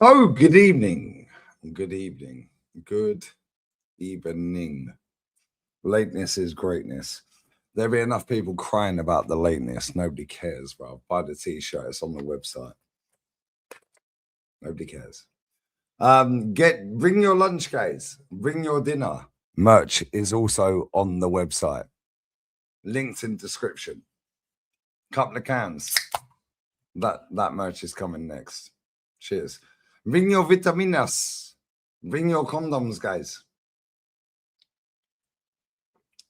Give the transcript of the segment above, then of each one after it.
Oh, good evening. Good evening. Good evening. Lateness is greatness. There'll be enough people crying about the lateness. Nobody cares, bro. Buy the t-shirt. It's on the website. Nobody cares. Bring your lunch, guys. Bring your dinner. Merch is also on the website. Linked in description. Couple of cans. That merch is coming next. Cheers. Bring your vitaminas. Bring your condoms, guys.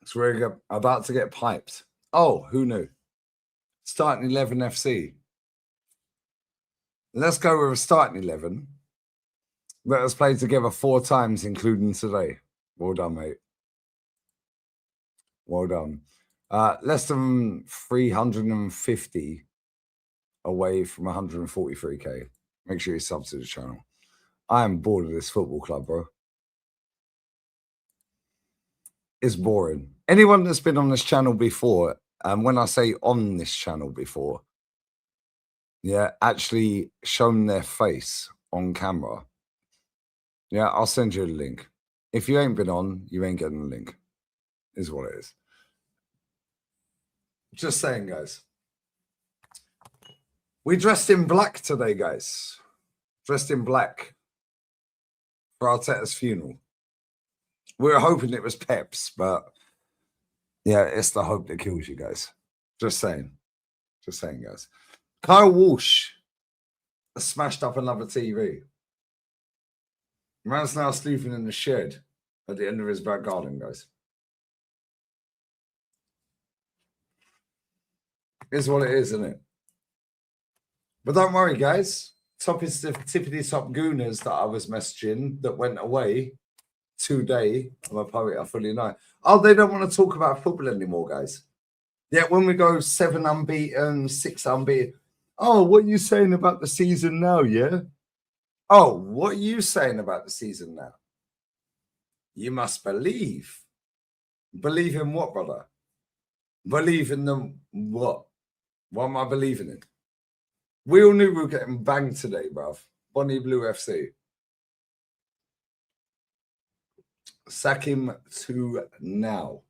So we're about to get piped. Oh, who knew? Starting 11 FC. Let's go with a starting 11. Let us play together 4 times, including today. Well done, mate. Well done. Less than 350 away from 143k. Make sure you sub to the channel. I am bored of this football club, bro. It's boring. Anyone that's been on this channel before, and when I say on this channel before, yeah, actually shown their face on camera. Yeah, I'll send you a link. If you ain't been on, you ain't getting the link. Is what it is. Just saying, guys. We dressed in black today, guys. Dressed in black for Arteta's funeral. We were hoping it was Pep's, but yeah, it's the hope that kills you, guys. Just saying. Just saying, guys. Kyle Walsh has smashed up another TV. Man's now sleeping in the shed at the end of his back garden, guys. It's what it is, isn't it? But don't worry, guys. Tippity top gooners that I was messaging that went away today. I'm a poet, I fully know. Oh, they don't want to talk about football anymore, guys. Yeah, when we go 7 unbeaten, 6 unbeaten. Oh, what are you saying about the season now, yeah? Oh, what are you saying about the season now? You must believe. Believe in what, brother? Believe in the what? What am I believing in? We all knew we were getting banged today, bruv. Bonnie Blue FC. Sack him to now.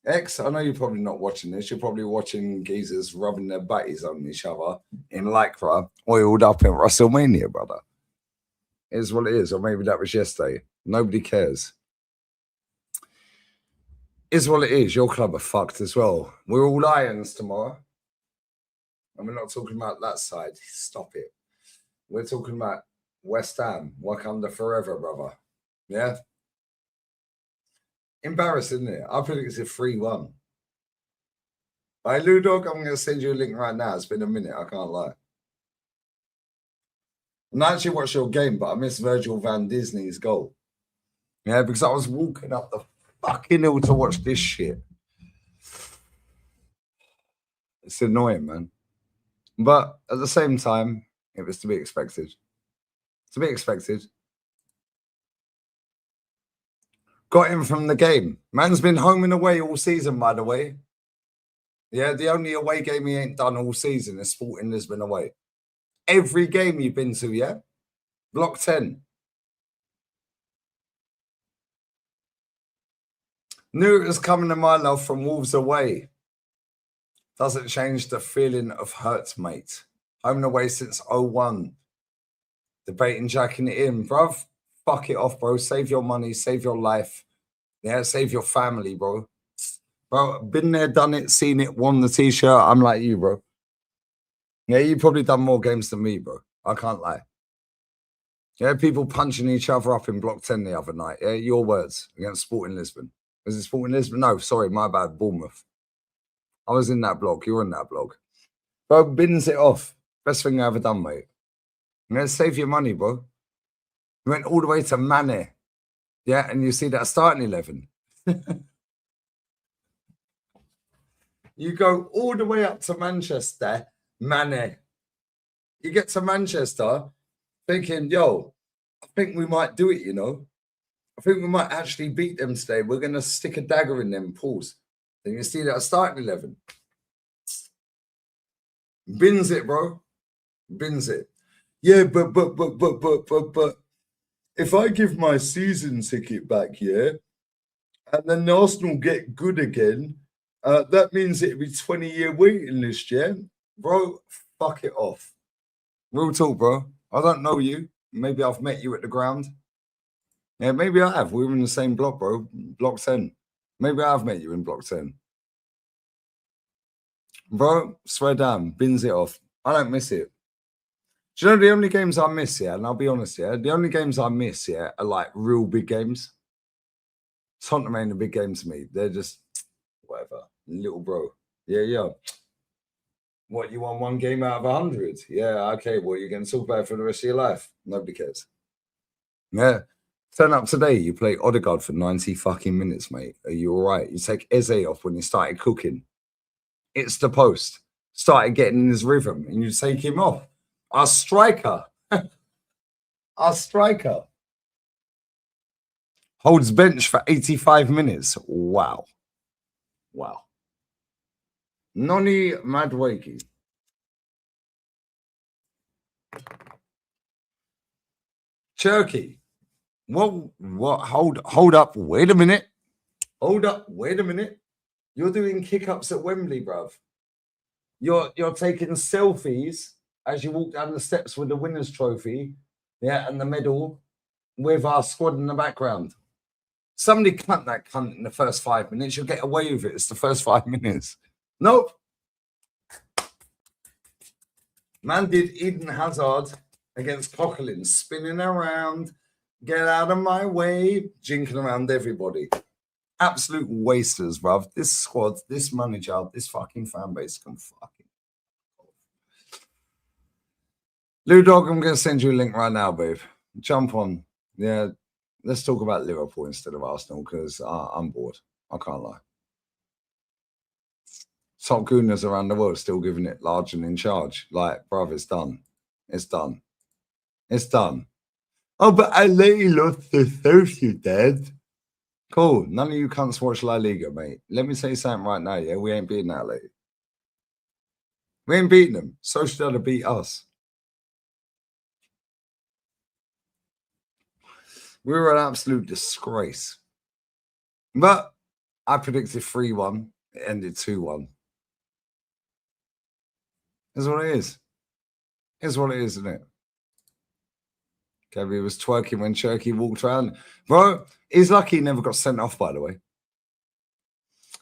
X, I know you're probably not watching this. You're probably watching geezers rubbing their butties on each other in Lycra, oiled up in WrestleMania, brother. It is what it is. Or maybe that was yesterday. Nobody cares. Is what it is. Your club are fucked as well. We're all Lions tomorrow. And we're not talking about that side. Stop it. We're talking about West Ham. Wakanda forever, brother. Yeah? Embarrassing, isn't it? I think it's a 3-1. Hey, Lou Dog, I'm going to send you a link right now. It's been a minute. I can't lie. And I actually watched your game, but I missed Virgil van Disney's goal. Yeah, because I was walking up the fucking hill to watch this shit. It's annoying, man. But at the same time, it was to be expected. To be expected. Got him from the game. Man's been home and away all season, by the way. Yeah, the only away game he ain't done all season is Sporting Lisbon away. Every game you've been to, yeah? Block 10. Knew it was coming to my love from Wolves away. Doesn't change the feeling of hurt, mate. Home and away since 01. Debating jacking it in, bruv. Fuck it off, bro. Save your money, save your life. Yeah, save your family, bro. Bro, been there, done it, seen it, won the t-shirt. I'm like you, bro. Yeah, you've probably done more games than me, bro. I can't lie. Yeah, people punching each other up in Block 10 the other night. Yeah, your words against Sporting Lisbon. Was it Sporting Lisbon? No, sorry, my bad. Bournemouth. I was in that blog. You were in that blog. Bro, bins it off. Best thing I ever done, mate. Yeah, save your money, bro. You went all the way to Mane. Yeah, and you see that starting 11. You go all the way up to Manchester, Mane. You get to Manchester thinking, yo, I think we might do it, you know. I think we might actually beat them today. We're going to stick a dagger in them. Pause. Then you see that starting 11. Bins it, bro. Bins it. Yeah, but if I give my season ticket back, yeah, and then Arsenal get good again, that means it'd be 20-year waiting list, yeah? Bro, fuck it off. Real talk, bro. I don't know you. Maybe I've met you at the ground. Yeah, maybe I have. We were in the same block, bro. Block 10. Maybe I have met you in block 10. Bro, swear down, bins it off. I don't miss it. Do you know the only games I miss, yeah? And I'll be honest, yeah, the only games I miss, yeah, are like real big games. Tottenham ain't a big game to me. They're just whatever. Little bro. Yeah. What, you won one game out of 100? Yeah, okay. Well, you're going to talk about it for the rest of your life. Nobody cares. Yeah. Turn up today, you play Odegaard for 90 fucking minutes, mate. Are you all right? You take Eze off when you started cooking. It's the post. Started getting in his rhythm, and you take him off. Our striker. Our striker. Holds bench for 85 minutes. Wow. Noni Madwaki. Turkey. What? Hold up. Wait a minute. You're doing kick-ups at Wembley, bruv. You're taking selfies as you walk down the steps with the winner's trophy, yeah, and the medal with our squad in the background. Somebody cut that cunt in the first 5 minutes. You'll get away with it. It's the first 5 minutes. Nope. Man did Eden Hazard against Coquelin, spinning around, get out of my way, jinking around everybody. Absolute wasters, bruv. This squad, this manager, this fucking fan base can fucking. Lou Dog, I'm going to send you a link right now, babe. Jump on. Yeah, let's talk about Liverpool instead of Arsenal because I'm bored. I can't lie. Top gooners around the world still giving it large and in charge. Like, bruv, it's done. It's done. It's done. Oh, but I literally lost the social, Dad. Cool. None of you cunts watch La Liga, mate. Let me say something right now, yeah? We ain't beating that lady. We ain't beating them. Sociedad beat us. We were an absolute disgrace. But I predicted 3-1. It ended 2-1. Is what it is. Is what it is, isn't it? Gabby was twerking when Cherky walked around. Bro, he's lucky he never got sent off, by the way.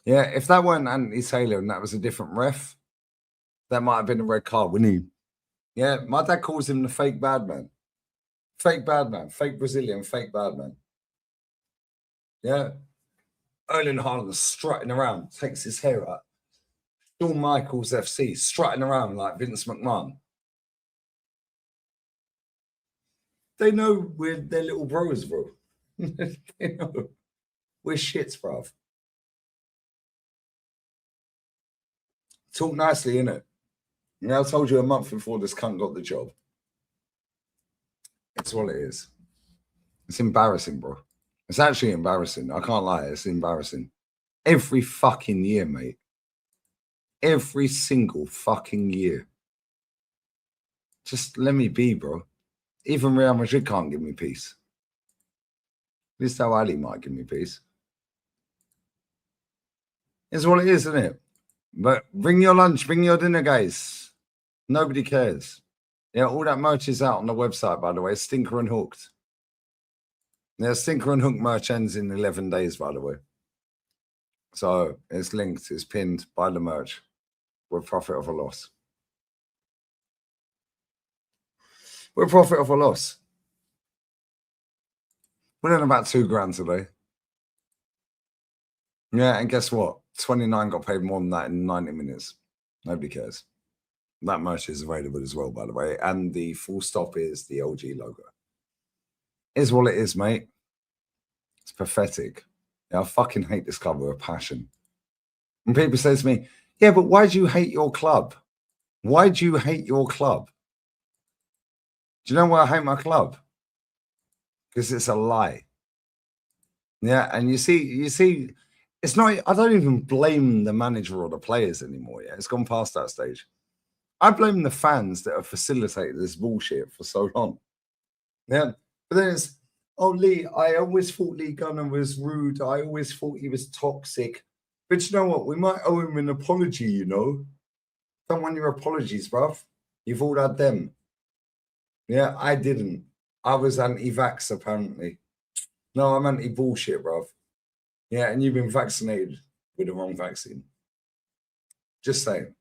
Yeah, if that weren't Anthony Taylor and that was a different ref, that might have been a red card, wouldn't he? Yeah, my dad calls him the fake bad man. Fake bad man. Fake Brazilian, fake bad man. Yeah. Erling Haaland strutting around, takes his hair out. Shawn Michaels FC strutting around like Vince McMahon. They know we're their little bros, bro. They know. We're shits, bruv. Talk nicely, innit? Yeah, I told you a month before this cunt got the job. It's what it is. It's embarrassing, bro. It's actually embarrassing. I can't lie. It's embarrassing. Every fucking year, mate. Every single fucking year. Just let me be, bro. Even Real Madrid can't give me peace. At least how Ali might give me peace. It's what it is, isn't it? But bring your lunch, bring your dinner, guys. Nobody cares. Yeah, all that merch is out on the website, by the way. Stinker and Hooked. Yeah, Stinker and Hooked merch ends in 11 days, by the way. So it's linked, it's pinned. Buy the merch with profit of a loss. With profit of a loss. We're in about $2,000 today. Yeah, and guess what? 29 got paid more than that in 90 minutes. Nobody cares. That merch is available as well, by the way. And the full stop is the LG logo. Is what it is, mate. It's pathetic. Yeah, I fucking hate this club with a passion. And people say to me, yeah, but why do you hate your club? Why do you hate your club? Do you know why I hate my club? Because it's a lie. Yeah, and you see, it's not, I don't even blame the manager or the players anymore. Yeah, it's gone past that stage. I blame the fans that have facilitated this bullshit for so long. Yeah. But then it's, oh, Lee, I always thought Lee Gunner was rude. I always thought he was toxic. But you know what? We might owe him an apology, you know? Don't want your apologies, bruv. You've all had them. Yeah, I didn't. I was anti-vax, apparently. No, I'm anti-bullshit, bruv. Yeah, and you've been vaccinated with the wrong vaccine. Just saying.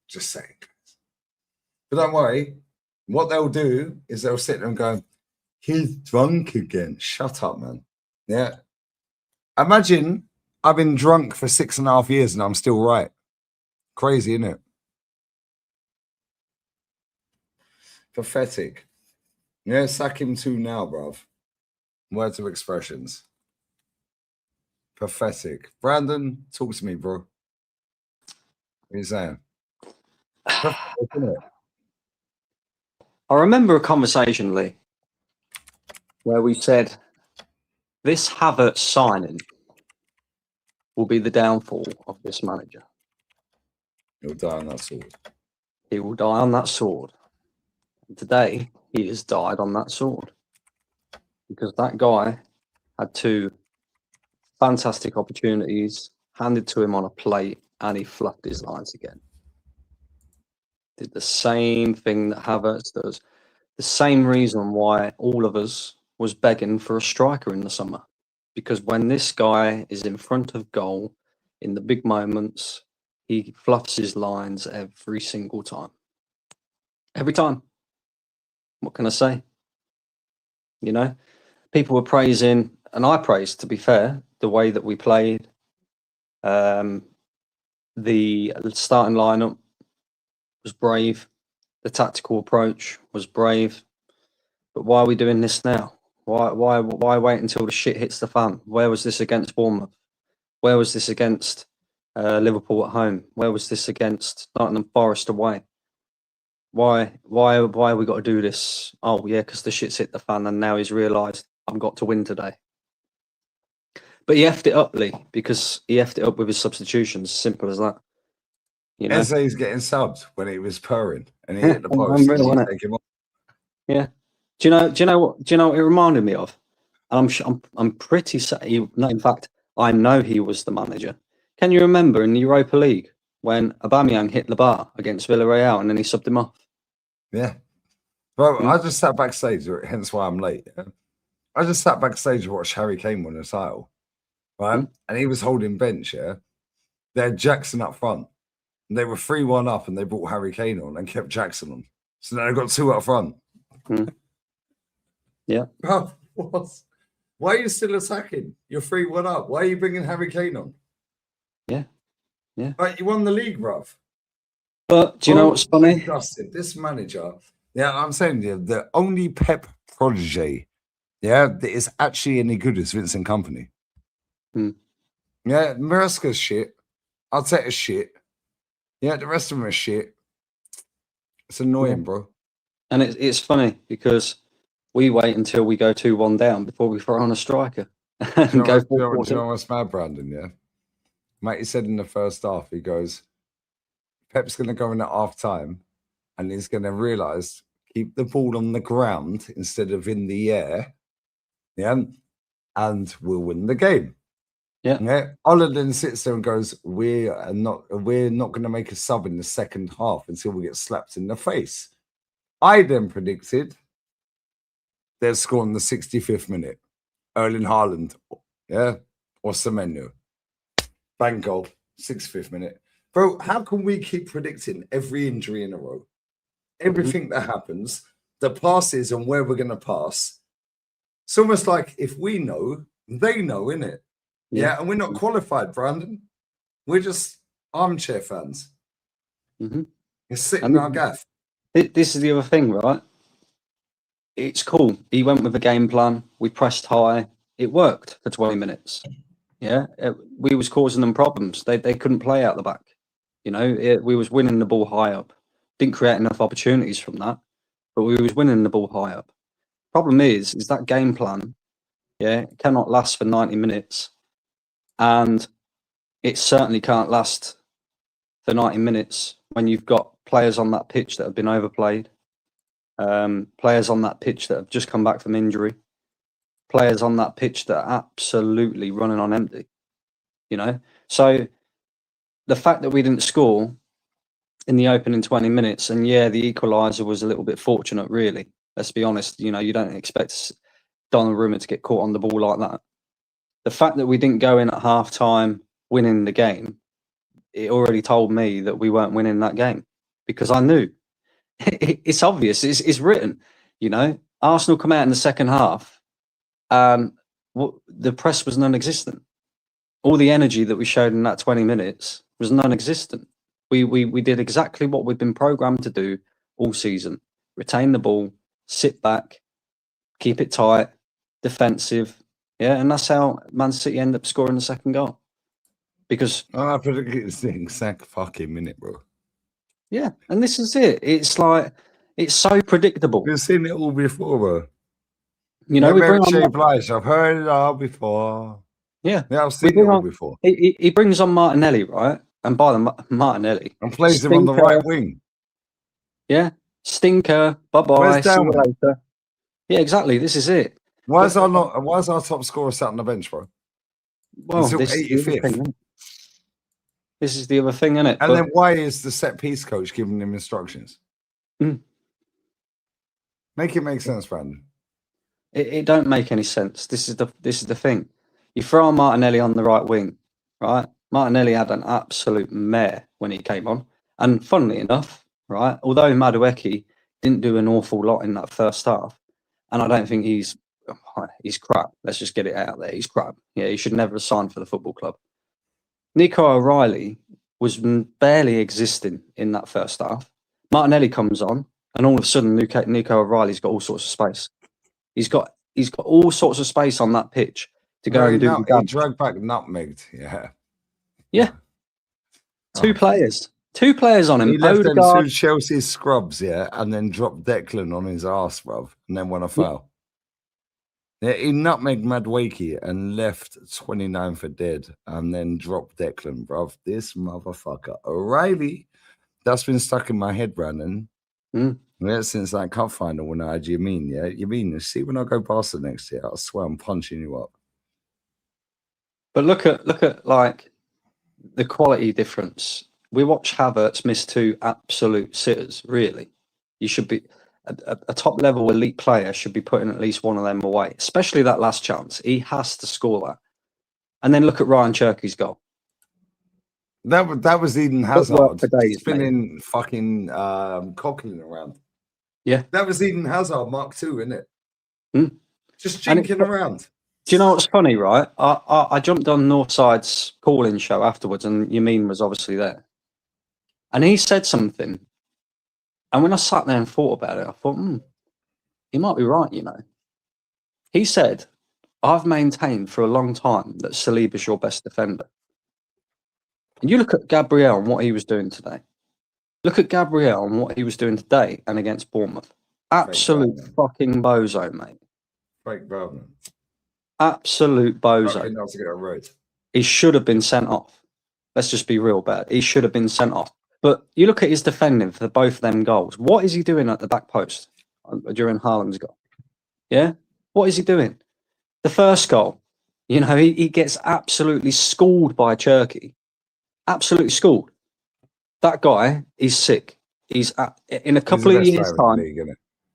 Just saying. But don't worry. What they'll do is they'll sit there and go, he's drunk again. Shut up, man. Yeah. Imagine I've been drunk for 6.5 years and I'm still right. Crazy, isn't it? Pathetic. Yeah, sack him too now, bruv. Words of expressions. Pathetic. Brandon, talk to me, bro. What are you saying? Pathetic, isn't it? I remember a conversation, Lee, where we said this Havertz signing will be the downfall of this manager. He'll die on that sword. He will die on that sword. And today, he has died on that sword. Because that guy had 2 fantastic opportunities handed to him on a plate, and he fluffed his lines again. Did the same thing that Havertz does. The same reason why all of us was begging for a striker in the summer. Because when this guy is in front of goal in the big moments, he fluffs his lines every single time. Every time. What can I say? You know, people were praising, and I praised, to be fair, the way that we played. The starting lineup was brave. The tactical approach was brave. But why are we doing this now? Why wait until the shit hits the fan? Where was this against Bournemouth? Where was this against Liverpool at home? Where was this against Nottingham Forest away? Why have we got to do this? Oh yeah, because the shit's hit the fan, and now he's realised I've got to win today. But he effed it up, Lee, because he effed it up with his substitutions. Simple as that. You know, Eze's getting subbed when he was purring, and he hit the post. unreal, And isn't take him off. Yeah. Do you know what it reminded me of? And I'm pretty certain. No, in fact, I know he was the manager. Can you remember in the Europa League when Aubameyang hit the bar against Villarreal and then he subbed him off? Yeah. Well, I just sat backstage, hence why I'm late. Yeah? I just sat backstage and watched Harry Kane win the title, right? And he was holding bench, yeah? They had Jackson up front. And they were 3-1 up and they brought Harry Kane on and kept Jackson on. So now they've got 2 up front. Yeah. Bro, why are you still attacking? You're 3-1 up. Why are you bringing Harry Kane on? Yeah. Yeah. Right, you won the league, bruv. But do you know what's funny? This manager, yeah, I'm saying the only Pep protege, yeah, that is actually any good is Vincent Kompany. Yeah, Maresca's shit. Arteta's shit. Yeah, the rest of them are shit. It's annoying, bro. And it's funny because we wait until we go 2-1 down before we throw on a striker and Do you know go what, do you know what's mad, Brandon? Yeah, mate, he said in the first half, he goes, Pep's going to go in at half time and he's going to realise, keep the ball on the ground instead of in the air. Yeah. And we'll win the game. Yeah. Yeah. Ola then sits there and goes, we're not going to make a sub in the second half until we get slapped in the face. I then predicted they'll score in the 65th minute. Erling Haaland, yeah, or Semenyo. Bang goal, 65th minute. Bro, how can we keep predicting every injury in a row? Everything that happens, the passes and where we're going to pass. It's almost like if we know, they know, innit? Yeah, and we're not qualified, Brandon. We're just armchair fans. You're sitting in our gaff. This is the other thing, right? It's cool. He went with a game plan. We pressed high. It worked for 20 minutes. Yeah, we was causing them problems. They couldn't play out the back. You know, we was winning the ball high up. Didn't create enough opportunities from that, but we was winning the ball high up. Problem is that game plan, yeah, cannot last for 90 minutes. And it certainly can't last for 90 minutes when you've got players on that pitch that have been overplayed, players on that pitch that have just come back from injury, players on that pitch that are absolutely running on empty, you know? So the fact that we didn't score in the opening 20 minutes, and yeah, the equaliser was a little bit fortunate, really. Let's be honest, you know, you don't expect Donnarumma to get caught on the ball like that. The fact that we didn't go in at half-time winning the game, it already told me that we weren't winning that game, because I knew. It's obvious, it's written, you know. Arsenal come out in the second half, the press was non-existent. All the energy that we showed in that 20 minutes was non-existent. We did exactly what we've been programmed to do all season: retain the ball, sit back, keep it tight, defensive. Yeah, and that's how Man City end up scoring the second goal. Because I predicted it's the exact fucking minute, bro. Yeah, and this is it. It's like, it's so predictable. We've seen it all before, bro. You know, we bring on Blige. I've heard it all before. Yeah, I've seen it all before. He brings on Martinelli, right? And by the Martinelli, and plays him on the right wing. Yeah, stinker. Bye-bye. See you later. Yeah, exactly. This is it. Why is our top scorer sat on the bench, bro? Well, this 85th. This is the other thing, isn't it? And then why is the set piece coach giving him instructions? Make it make sense, Brandon. It don't make any sense. This is the thing. You throw Martinelli on the right wing, right? Martinelli had an absolute mare when he came on. And funnily enough, right, although Madueke didn't do an awful lot in that first half, and I don't think he's crap. Let's just get it out there. He's crap. Yeah, he should never have signed for the football club. Nico O'Reilly was barely existing in that first half. Martinelli comes on, and all of a sudden, Nico O'Reilly's got all sorts of space. He's got all sorts of space on that pitch to go and do. He dragged back nutmegged. Yeah. Two players on him. He left them two Chelsea scrubs, and then dropped Declan on his ass, bruv, and then won a foul. Yeah, he nutmegged Madueke and left 29 for dead, and then dropped Declan, bruv. This motherfucker, O'Reilly, that's been stuck in my head, Brandon. Yeah, since that cup final when I had you mean, see when I go past it next year, I swear I'm punching you up. But look at like the quality difference. We watch Havertz miss two absolute sitters, really. You should be a top level elite player should be putting at least one of them away, especially that last chance. He has to score that. And then look at Ryan Cherky's goal. That was Eden Hazard for days, spinning fucking Coughlin around. Yeah. That was Eden Hazard Mark II, isn't it? Just jinking around. Do you know what's funny, right? I jumped on Northside's call-in show afterwards, and Yamin was obviously there. And he said something. And when I sat there and thought about it, I thought, he might be right, you know. He said, I've maintained for a long time that Saliba's your best defender. And you look at Gabriel and what he was doing today. Look at Gabriel and what he was doing today and against Bournemouth. Absolute fucking bozo, mate. Fake Bowman. Absolute bozo. He should have been sent off. Let's just be real bad. He should have been sent off. But you look at his defending for both them goals. What is he doing at the back post during Haaland's goal? Yeah? What is he doing? The first goal, you know, he gets absolutely schooled by Cherky. Absolutely schooled. That guy is sick. He's in a couple of years' time.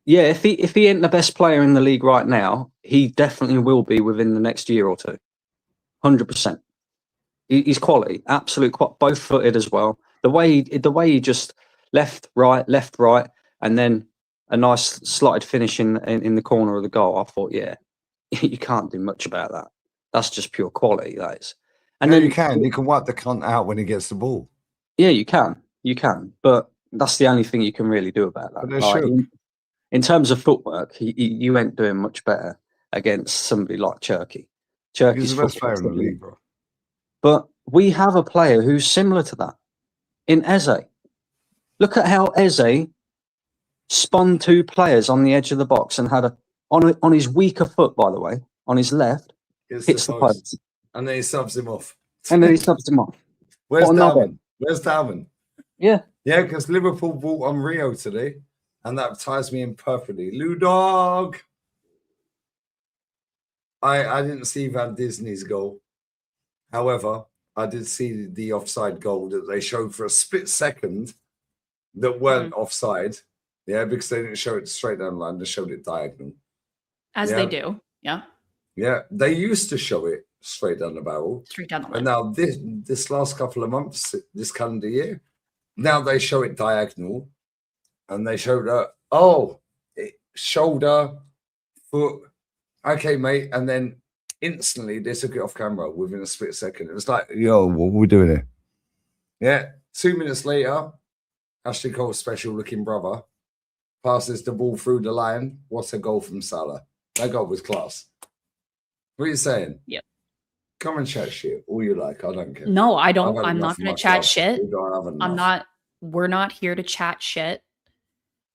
Yeah, if he ain't the best player in the league right now, he definitely will be within the next year or two. 100%. He's quality, absolute quality, both-footed as well. The way he just left, right, and then a nice slotted finish in the corner of the goal. I thought, yeah, you can't do much about that. That's just pure quality, that is. And then you can wipe the cunt out when he gets the ball. Yeah, you can, but that's the only thing you can really do about that. Like, in terms of footwork, you ain't doing much better against somebody like Cherky. He's the best player in the league, bro. But we have a player who's similar to that in Eze. Look at how Eze spun two players on the edge of the box and had on his weaker foot, by the way, on his left, hits the post. And then he subs him off. And then he subs him off. Where's What a knobhead. Dalman? Where's Dalman? Yeah. Yeah, because Liverpool bought on Rio today, and that ties me in perfectly. Lou Dog. I didn't see Van Disney's goal. However, I did see the offside goal that they showed for a split second that weren't offside. Yeah, because they didn't show it straight down the line, they showed it diagonal. As they do. Yeah. Yeah, they used to show it straight down the barrel. Straight down the But line. now this last couple of months, this calendar year, now they show it diagonal, and they show that shoulder, foot. Okay, mate, and then instantly they took it off camera within a split second. It was like, yo, what are we doing here? Yeah, 2 minutes later, Ashley Cole's special looking brother passes the ball through the line. What a goal from Salah. That goal was class. What are you saying? Yep. Come and chat shit all you like. I don't care. No, I don't. I've had I'm enough not going of to chat myself. shit. We don't have I'm enough. not. We're not here to chat shit.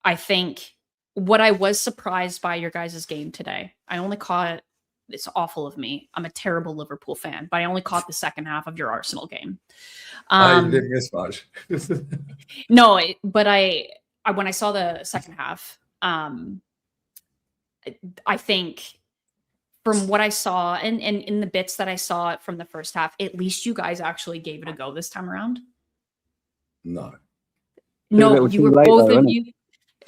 I think what I was surprised by your guys' game today, I only caught, it's awful of me. I'm a terrible Liverpool fan, but I only caught the second half of your Arsenal game. I didn't miss much. No, but I when I saw the second half, I think from what I saw and in the bits that I saw from the first half, at least you guys actually gave it a go this time around. No. No, you were late both though, of innit? you.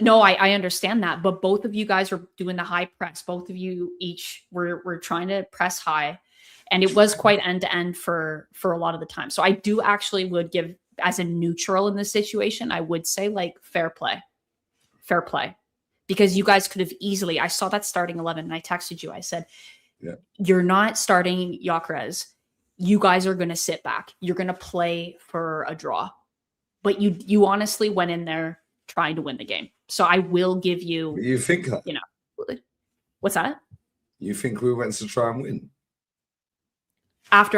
No, I understand that, but both of you guys were doing the high press. Both of you each were trying to press high, and it was quite end to end for a lot of the time. So I do actually would give, as a neutral in this situation, I would say like fair play, because you guys could have easily. I saw that starting 11, and I texted you. I said, Yeah. "You're not starting Gyökeres. You guys are going to sit back. You're going to play for a draw." But you honestly went in there trying to win the game. So I will give you. You think that? You know, what's that? You think we went to try and win? After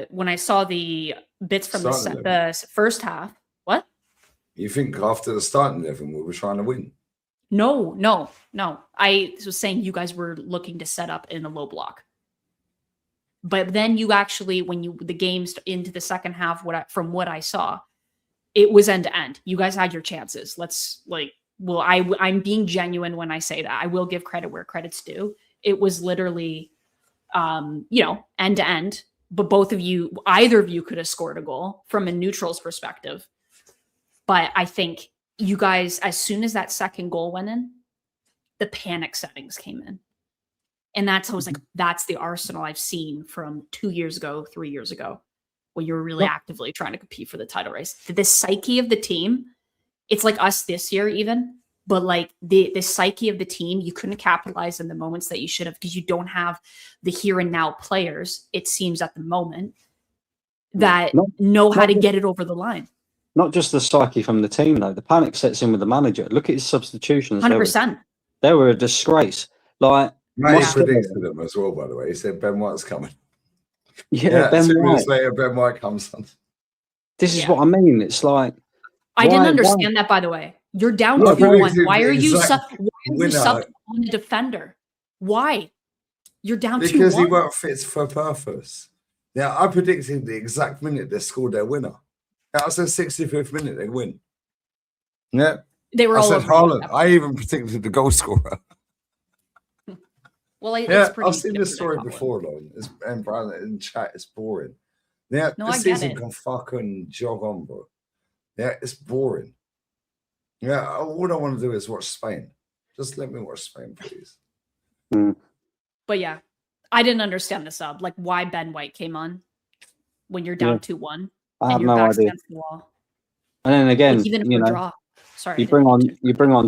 when I saw the bits from the first half, what? You think after the starting 11 we were trying to win? No. I was saying you guys were looking to set up in a low block. But then you actually, when the game's into the second half, from what I saw, it was end to end. You guys had your chances. I'm being genuine when I say that. I will give credit where credit's due. It was literally, end to end. But either of you could have scored a goal from a neutral's perspective. But I think you guys, as soon as that second goal went in, the panic settings came in. And I was like, that's the Arsenal I've seen from 2 years ago, 3 years ago, where you were really actively trying to compete for the title race. The psyche of the team, it's like us this year even, but like the psyche of the team, you couldn't capitalize in the moments that you should have because you don't have the here and now players, it seems at the moment, that know how to get it over the line. Not just the psyche from the team, though. The panic sets in with the manager. Look at his substitutions. 100%. They were a disgrace. Like, Mate predicted them as well, by the way. He said Ben White's coming. Yeah, Ben 2 White. minutes later, Ben White comes on. This is what I mean. It's like, I didn't understand that, by the way. You're down 2-1. Why are you subbed on a defender? Why? You're down 2-1. Because he weren't fit for purpose. Yeah, I predicted the exact minute they scored their winner. That was the 65th minute they win. Yeah. They were all I said Haaland. I even predicted the goal scorer. Well, I've seen this story before, though. And Brian in chat, it's boring. Yeah, this season can fucking jog on, bro. Yeah, it's boring. Yeah, all I want to do is watch Spain. Just let me watch Spain, please. But yeah, I didn't understand the sub. Like why Ben White came on when you're down 2-1 and your back's against the wall. And then again, like, even if you know, draw. Sorry, you bring on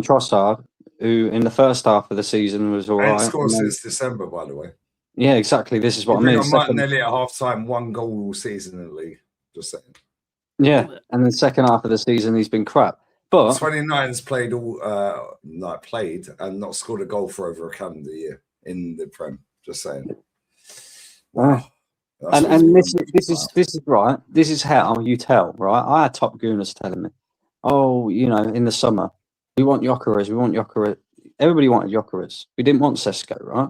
Trossard, who in the first half of the season was all right. And scored since December, by the way. Yeah, exactly. This is what I mean. Martinelli at half time, 1 goal all season in the league. Just saying. Yeah, and the second half of the season he's been crap. But 29's played and not scored a goal for over a calendar year in the Prem. Just saying. Wow. And this is right. This is how you tell, right? I had top gooners telling me, oh, you know, in the summer, we want Gyökeres. Everybody wanted Gyökeres. We didn't want Sesko, right?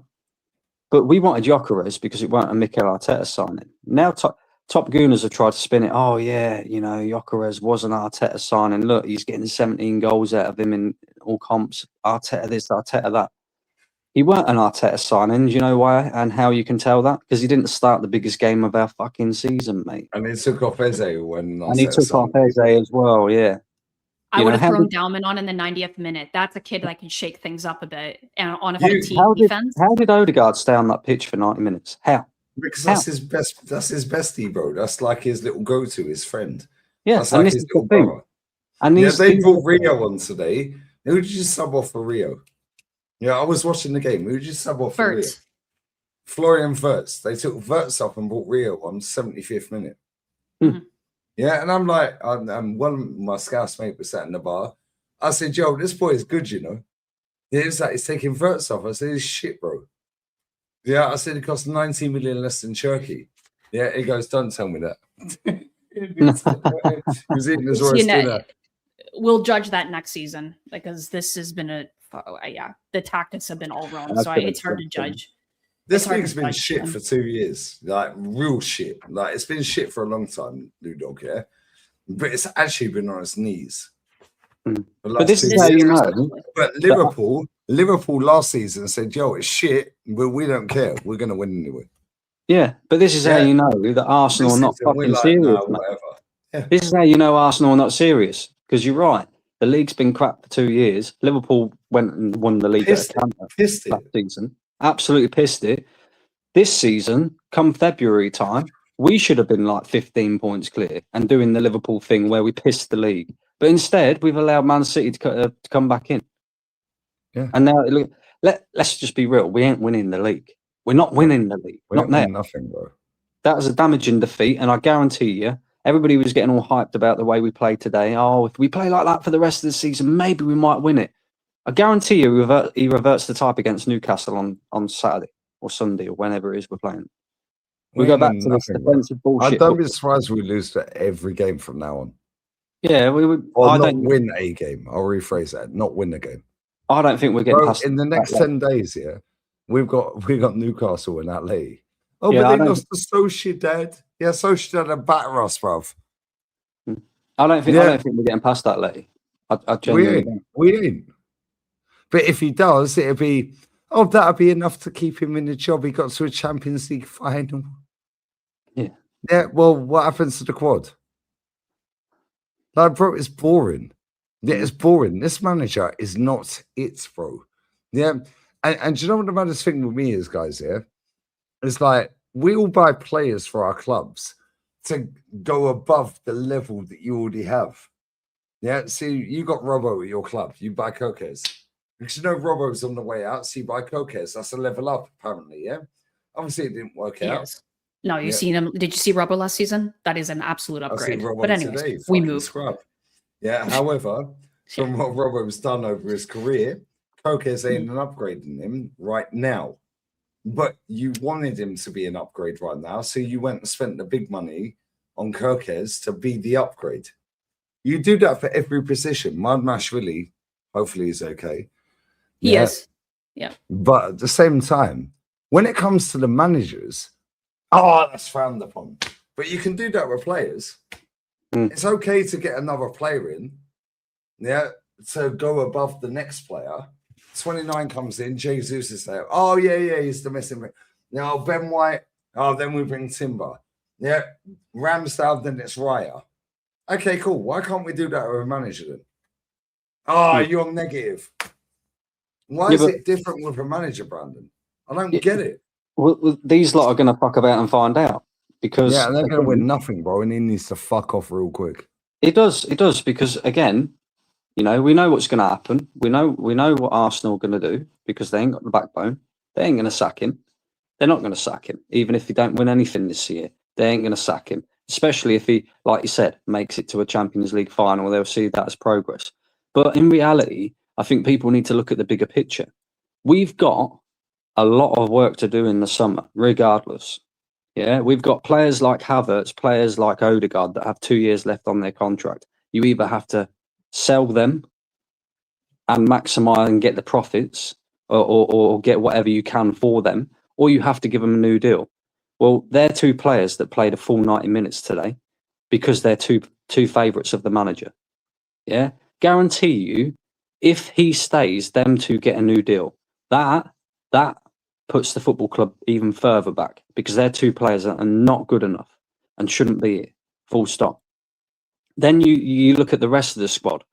But we wanted Gyökeres because it weren't a Mikel Arteta signing. Now top Gooners have tried to spin it. Oh yeah, you know, Gyökeres was an Arteta signing. Look, he's getting 17 goals out of him in all comps. Arteta this, Arteta that. He weren't an Arteta signing. Do you know why and how you can tell that? Because he didn't start the biggest game of our fucking season, mate. And he took off Eze when And he took off Eze as well, yeah. I You would know, have how thrown did- Dalman on in the 90th minute. That's a kid that can shake things up a bit and on a You- fatigue How did Odegaard stay on that pitch for 90 minutes? How? Because How? that's his best. That's his bestie, bro. That's like his little go-to, his friend. Yeah, That's and like this his is the little thing. brother. And Yeah, these they these- brought Rio on today. Who did you sub off for Rio? Yeah, I was watching the game. Who did you sub off for Rio? Bert. Florian Wirtz. They took Wirtz up and brought Rio on 75th minute. Mhm. Yeah, and I'm like, one of my Scouse mate was sat in the bar. I said, "Yo, this boy is good, you know." Yeah, he's like, he's taking Wirtz off. I said, "He's shit, bro." Yeah, I said it cost 90 million less than Turkey. Yeah, he goes, "Don't tell me that." He was eating his So, roast dinner. we'll judge that next season because this has been the tactics have been all wrong. That's So been it's hard to interesting. judge. This It's hard league's to been judge shit them. for 2 years, like real shit. Like it's been shit for a long time, Lou Dog, yeah. But it's actually been on its knees. Mm. The But last this 2 is years. how you know. Especially. But Liverpool last season said, "Yo, it's shit, but we don't care. We're gonna win anyway." Yeah, but this is how Yeah. you know that Arsenal are not This season, we're fucking like, serious, "Nah, mate. whatever." This is how you know Arsenal are not serious. Because you're right. The league's been crap for 2 years. Liverpool went and won the league Pissed at a canter Pissed it. last season. Absolutely pissed it. This season, come February time, we should have been like 15 points clear and doing the Liverpool thing where we pissed the league. But instead, we've allowed Man City to come back in. Yeah. And now, look, let's just be real. We ain't winning the league. We're not winning the league. We Not ain't now. won nothing, bro. That was a damaging defeat, and I guarantee you, everybody was getting all hyped about the way we played today. Oh, if we play like that for the rest of the season, maybe we might win it. I guarantee you, he reverts the type against Newcastle on Saturday or Sunday or whenever it is we're playing. We go ain't back won to this nothing, bro. defensive I bullshit. don't be surprised if we lose to every game from now on. Yeah, we would. Or I not don't. win a game. I'll rephrase that. Not win a game. I don't think we're getting Bro, past. in the next that 10 days, yeah, we got Newcastle in that league. Oh, Yeah, I but they don't- lost to Sociedad. Yeah, Sociedad and batter us, bruv. I don't think. Yeah. I don't think we're getting past that, Letty. I We genuinely ain't. don't. We ain't. But if he does, it'll be, oh, that'll be enough to keep him in the job. He got to a Champions League final. Yeah. Yeah, well, what happens to the quad? Like, bro, it's boring. Yeah, it's boring. This manager is not it, bro. Yeah. And do you know what the maddest thing with me is, guys, yeah? It's like we all buy players for our clubs to go above the level that you already have. Yeah. See, you got Robbo at your club. You buy Coques. Because you know Robbo's on the way out, so you buy Coques. That's a level up, apparently. Yeah. Obviously, it didn't work out. Yes. No, you've Yeah. seen him. Did you see Robbo last season? That is an absolute I see upgrade. Robbo But anyways, today. we fucking move. Scrub. Yeah. However, from what Robbo's done over his career, Coques ain't an upgrade in him right now. But you wanted him to be an upgrade right now, so you went and spent the big money on Coques to be the upgrade. You do that for every position. Madmashvili, hopefully, he's okay. He Yeah. is. But at the same time, when it comes to the managers, oh, that's frowned upon. But you can do that with players. Mm. It's okay to get another player in, yeah, to go above the next player. 29 comes in, Jesus is there. Oh, yeah, he's the missing. Now, Ben White, oh, then we bring Timber. Yeah, Ramsdale, then it's Raya. Okay, cool. Why can't we do that with a manager then? Oh, you're negative. Why Yeah, is but- it different with a manager, Brandon? I don't Yeah. get it. Well, these lot are going to fuck about and find out because Yeah, and they're going to again, win nothing, bro, and he needs to fuck off real quick. It does because again, you know, we know what's going to happen. We know what Arsenal are going to do because they ain't got the backbone. They ain't going to sack him. They're not going to sack him, even if he don't win anything this year. They ain't going to sack him, especially if he, like you said, makes it to a Champions League final. They'll see that as progress. But in reality, I think people need to look at the bigger picture. We've got a lot of work to do in the summer, regardless. Yeah, we've got players like Havertz, players like Odegaard that have 2 years left on their contract. You either have to sell them and maximize and get the profits or get whatever you can for them, or you have to give them a new deal. Well, they're two players that played a full 90 minutes today because they're two favourites of the manager. Yeah, guarantee you, if he stays, them two get a new deal. That puts the football club even further back because their two players are not good enough and shouldn't be here. Full stop. Then you look at the rest of the squad.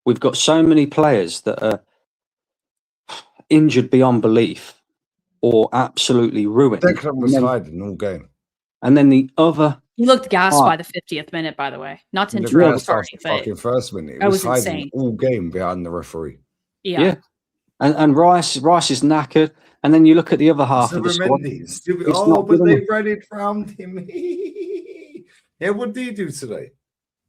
We've got so many players that are injured beyond belief or absolutely ruined. Declan was hiding all game. And then the other... He looked gassed by the 50th minute, by the way. Not to interrupt, sorry, but first minute. That was hiding insane. all game behind the referee. Yeah. And Rice is knackered. And then you look at the other half of the squad. But they ran it round him. Yeah, what did he do today?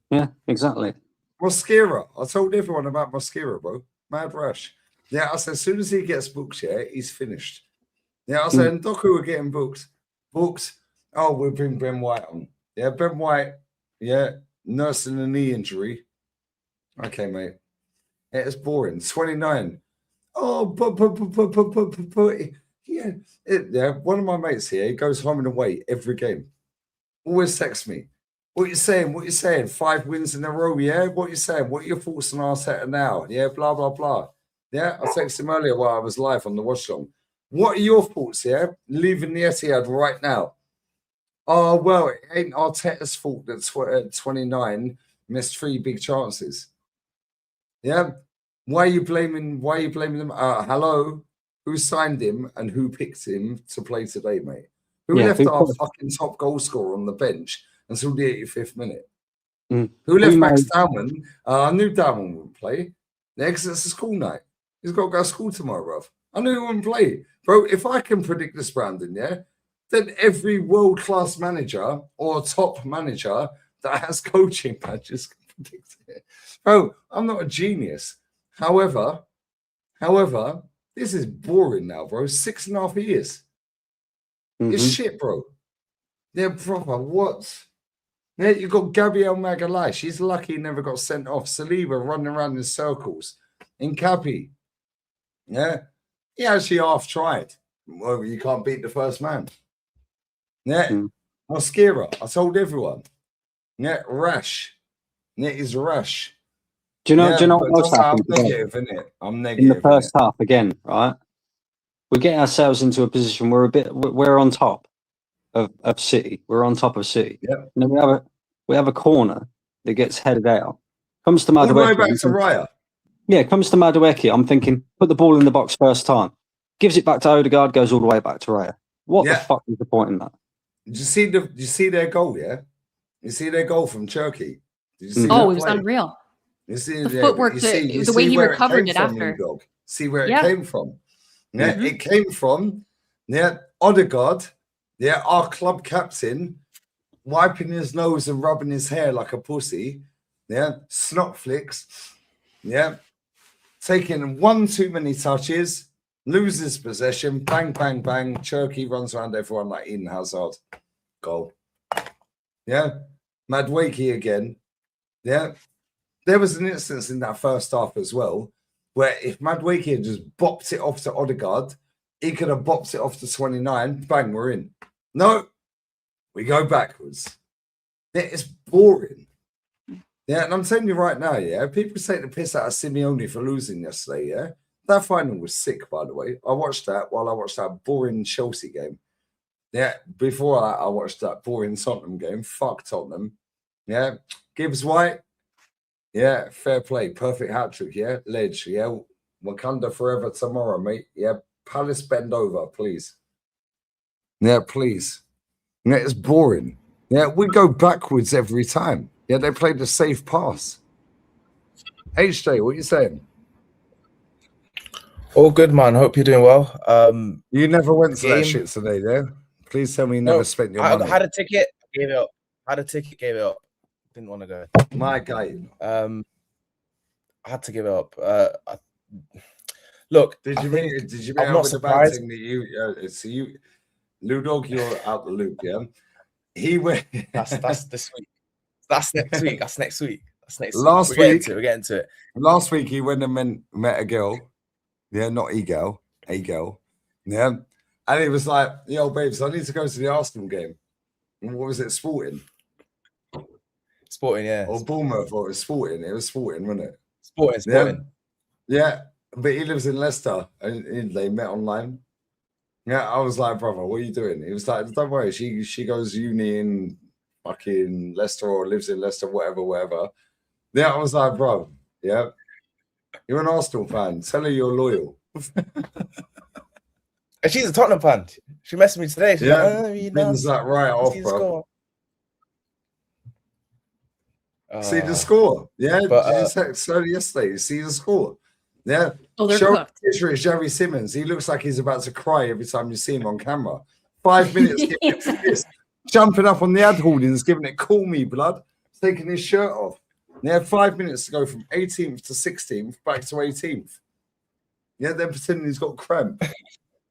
Yeah, exactly. Mosquera. I told everyone about Mosquera, bro. Mad rush. Yeah, I said, as soon as he gets booked, yeah, he's finished. Yeah, I said, Ndoku are getting booked. Oh, we'll bring Ben White on. Yeah, Ben White, yeah, nursing a knee injury. Okay, mate. Yeah, it's boring. 29. Oh, yeah, one of my mates here, he goes home and away every game. Always texts me. What you saying? What you saying? 5 wins in a row, yeah? What you saying? What are your thoughts on Arteta now? Yeah, blah, blah, blah. Yeah, I texted him earlier while I was live on the watch long. What are your thoughts, yeah? Leaving the Etihad right now. Oh, well, it ain't Arteta's fault that 29 missed 3 big chances. Yeah? Why are you blaming them? Hello? Who signed him and who picked him to play today, mate? Who left our fucking top goal scorer on the bench until the 85th minute? Who left Max Dalman? I knew Dalman wouldn't play. Because it's a school night. He's got to go to school tomorrow, bruv. I knew he wouldn't play. Bro, if I can predict this, Brandon, yeah, then every world-class manager or top manager that has coaching badges can predict it. Bro, I'm not a genius. However, this is boring now, bro. 6.5 years. It's shit, bro. Yeah, proper. What? Yeah, you got Gabriel Magalhaes. She's lucky he never got sent off. Saliba running around in circles. Incapi. Yeah. He actually half tried. Well, you can't beat the first man. Yeah. Mosquera. I told everyone. Yeah, rash. Yeah, he's rash. Do you know what else happened? I'm negative, innit? I'm negative. In the first half again, right? We get ourselves into a position where we're on top of City. We're on top of City. Yep. And then we have a corner that gets headed out. Comes to Madueke. All the way back to Raya. Yeah, comes to Madueke. I'm thinking, put the ball in the box first time. Gives it back to Odegaard, goes all the way back to Raya. What the fuck is the point in that? Did you see their goal, yeah? You see their goal from Turkey? Did you see it was unreal. You see the footwork, the way he recovered it after. See where it came from. Yeah, it came from Odegaard, our club captain, wiping his nose and rubbing his hair like a pussy. Yeah, snot flicks. Yeah, taking one too many touches, loses possession, bang, bang, bang. Turkey runs around everyone like Eden Hazard. Goal. Yeah, Madueke again. Yeah. There was an instance in that first half as well where if Madueke had just bopped it off to Odegaard, he could have bopped it off to 29. Bang, we're in. No, we go backwards. Yeah, it's boring. Yeah, and I'm telling you right now, yeah, people take the piss out of Simeone for losing yesterday, yeah? That final was sick, by the way. I watched that while I watched that boring Chelsea game. Yeah, before that, I watched that boring Tottenham game. Fuck Tottenham. Yeah, Gibbs White. Yeah, fair play. Perfect hat-trick, yeah? Ledge, yeah? Wakanda forever tomorrow, mate. Yeah, Palace bend over, please. Yeah, please. Yeah, it's boring. Yeah, we go backwards every time. Yeah, they played the safe pass. HJ, what are you saying? All good, man. Hope you're doing well. You never went to that shit today, yeah? Please tell me you never spent your money. I had a ticket, gave it up. Gave it up. Didn't want to go. My guy. I had to give it up. Look, did you mean I'm not surprised that Ludog, you're out the loop, yeah? He went. That's this week. That's next week. That's next week. Last week, we're getting to it. Last week he went and met a girl. Yeah, not a girl. Yeah. And he was like, yo, babes, I need to go to the Arsenal game. And what was it, Sporting? Sporting, yeah. Or Bournemouth, or it was Sporting. It was Sporting, wasn't it? Sporting. Yeah. But he lives in Leicester, and they met online. Yeah, I was like, brother, what are you doing? He was like, don't worry, she goes uni in fucking Leicester or lives in Leicester, whatever. Yeah, I was like, bro, yeah, you're an Arsenal fan. Tell her you're loyal. And she's a Tottenham fan. She messaged me today. She's Yeah, like, oh, you know, Ben's like, right off, see the bro. score. See the score. Yeah, but, so yesterday, see the score. Yeah. Oh, they're Show cooked. picture is Jerry Simmons. He looks like he's about to cry every time you see him on camera. 5 minutes giving it this, jumping up on the ad hoardings, giving it call me blood, taking his shirt off. They had 5 minutes to go from 18th to 16th back to 18th. Yeah, then pretending he's got cramp.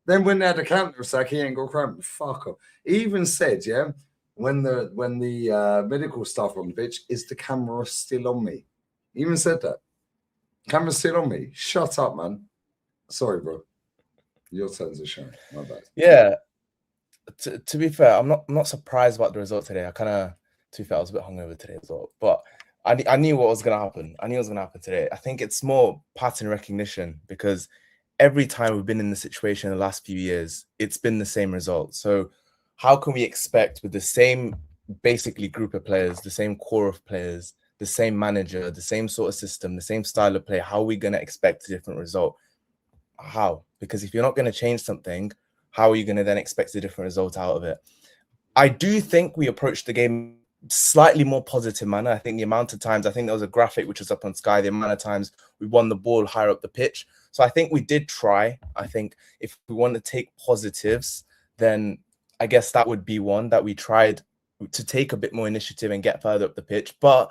Then when they had a counter attack, he ain't got cramp. Fuck off. He even said, yeah, when the medical staff on the pitch, is the camera still on me? He even said that. Camera's still on me. Shut up, man. Sorry, bro. Your turns are showing. My bad. Yeah. To be fair, I'm not surprised about the result today. I kind of, to be fair, I was a bit hungover today as well. But I knew what was going to happen. I knew it was going to happen today. I think it's more pattern recognition because every time we've been in the situation in the last few years, it's been the same result. So how can we expect with the same basically group of players, the same core of players, the same manager, the same sort of system, the same style of play, how are we going to expect a different result? How? Because if you're not going to change something, how are you going to then expect a different result out of it? I do think we approached the game slightly more positive manner. I think the amount of times, I think there was a graphic which was up on Sky, the amount of times we won the ball higher up the pitch. So I think we did try. I think if we want to take positives, then I guess that would be one, that we tried to take a bit more initiative and get further up the pitch. But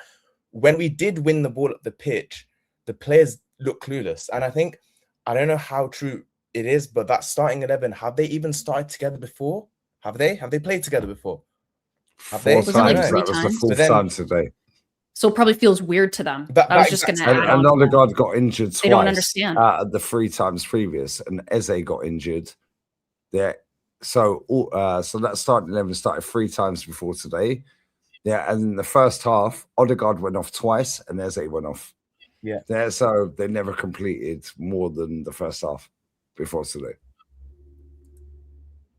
when we did win the ball up the pitch, the players look clueless. And I think, I don't know how true it is, but that starting 11, have they even started together before? Have they played together before? Have they? Four times. Like 3 That was the times? fourth then- time today. So it probably feels weird to them. I was just going to And add on. to that. Odegaard got injured twice. They don't understand. Out of the 3 times previous, and Eze got injured. Yeah. So that starting 11 started 3 times before today. Yeah, and in the first half, Odegaard went off twice and Eze went off. Yeah. So they never completed more than the first half before today.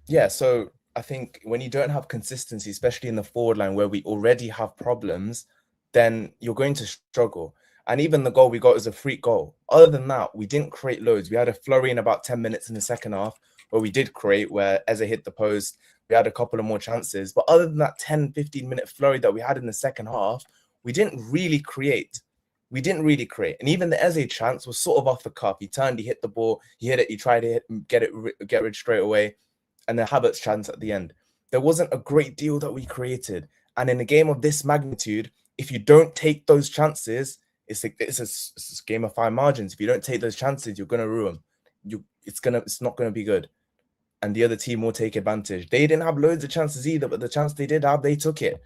Yeah, so I think when you don't have consistency, especially in the forward line where we already have problems, then you're going to struggle. And even the goal we got is a freak goal. Other than that, we didn't create loads. We had a flurry in about 10 minutes in the second half where we did create, where Eze hit the post. We had a couple of more chances. But other than that 10, 15-minute flurry that we had in the second half, we didn't really create. And even the Eze chance was sort of off the cuff. He turned, he hit the ball, he hit it, he tried to get rid straight away. And the Havertz chance at the end. There wasn't a great deal that we created. And in a game of this magnitude, if you don't take those chances, it's a game of fine margins. If you don't take those chances, you're going to ruin. It's not going to be good. And the other team will take advantage. They didn't have loads of chances either, but the chance they did have, they took it.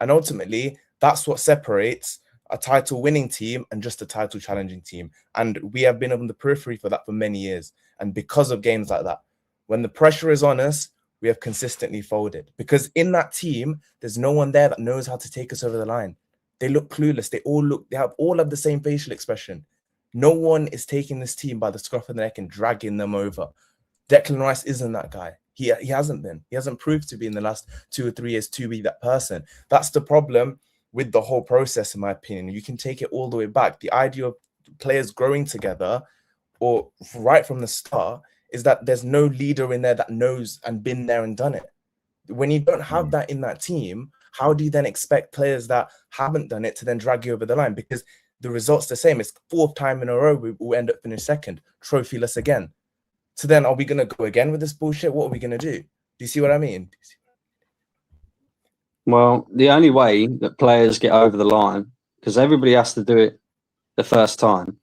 And ultimately, that's what separates a title winning team and just a title challenging team. And we have been on the periphery for that for many years. And because of games like that, when the pressure is on us, we have consistently folded. Because in that team, there's no one there that knows how to take us over the line. They look clueless. They all have the same facial expression. No one is taking this team by the scruff of the neck and dragging them over. Declan Rice isn't that guy. He hasn't been. He hasn't proved to be in the last 2 or 3 years to be that person. That's the problem with the whole process, in my opinion. You can take it all the way back. The idea of players growing together, or right from the start, is that there's no leader in there that knows and been there and done it. When you don't have that in that team, how do you then expect players that haven't done it to then drag you over the line? Because the result's the same. It's 4th time in a row we will end up finishing second, trophyless again. So then are we going to go again with this bullshit? What are we going to do? Do you see what I mean? Well, the only way that players get over the line, because everybody has to do it the first time,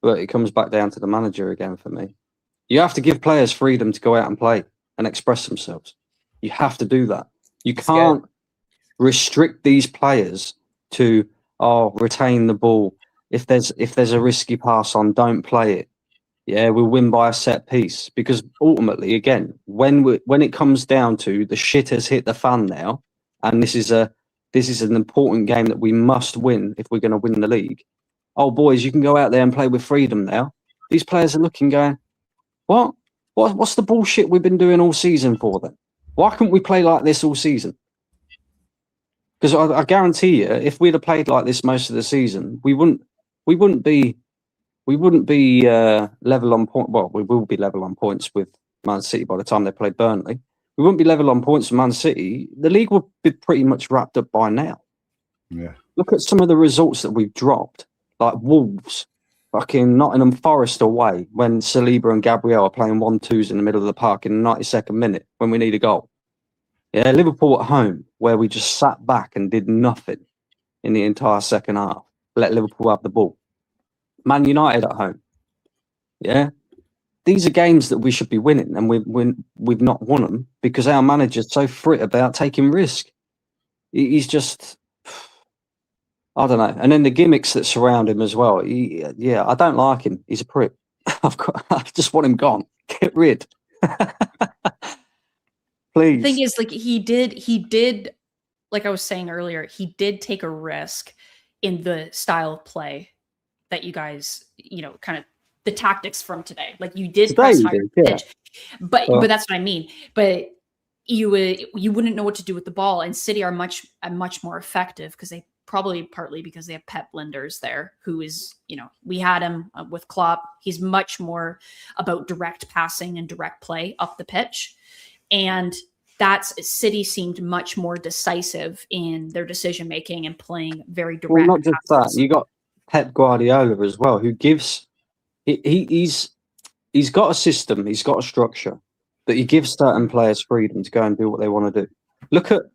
but it comes back down to the manager again for me. You have to give players freedom to go out and play and express themselves. You have to do that. You can't restrict these players to, retain the ball. If there's a risky pass on, don't play it. yeah, we'll win by a set piece. Because ultimately, again, when it comes down to the shit has hit the fan now, and this is an important game that we must win if we're going to win the league. Oh, boys, you can go out there and play with freedom now. These players are looking, going, what? What's the bullshit we've been doing all season for then? Why couldn't we play like this all season? Because I guarantee you, if we'd have played like this most of the season, we wouldn't be level on point. Well, we will be level on points with Man City by the time they play Burnley. We wouldn't be level on points with Man City. The league would be pretty much wrapped up by now. Yeah. Look at some of the results that we've dropped, like Wolves, fucking Nottingham Forest away when Saliba and Gabriel are playing 1-2s in the middle of the park in the 92nd minute when we need a goal. Yeah, Liverpool at home, where we just sat back and did nothing in the entire second half. Let Liverpool have the ball. Man United at home. Yeah. These are games that we should be winning, and we've not won them because our manager's so frit about taking risk. He's just, I don't know. And then the gimmicks that surround him as well. Yeah, I don't like him. He's a prick. I just want him gone. Get rid. Please. The thing is, like, he did, like I was saying earlier, he did take a risk in the style of play that you guys, kind of the tactics from today. Like, you did press higher pitch, but that's what I mean. But you wouldn't know what to do with the ball, and City are much more effective because they partly because they have Pep Linders there, who is, we had him with Klopp. He's much more about direct passing and direct play up the pitch. And City seemed much more decisive in their decision making and playing very direct. Well, not just passes. That, you got Pep Guardiola as well, who gives he's got a system, he's got a structure, that he gives certain players freedom to go and do what they want to do. Look at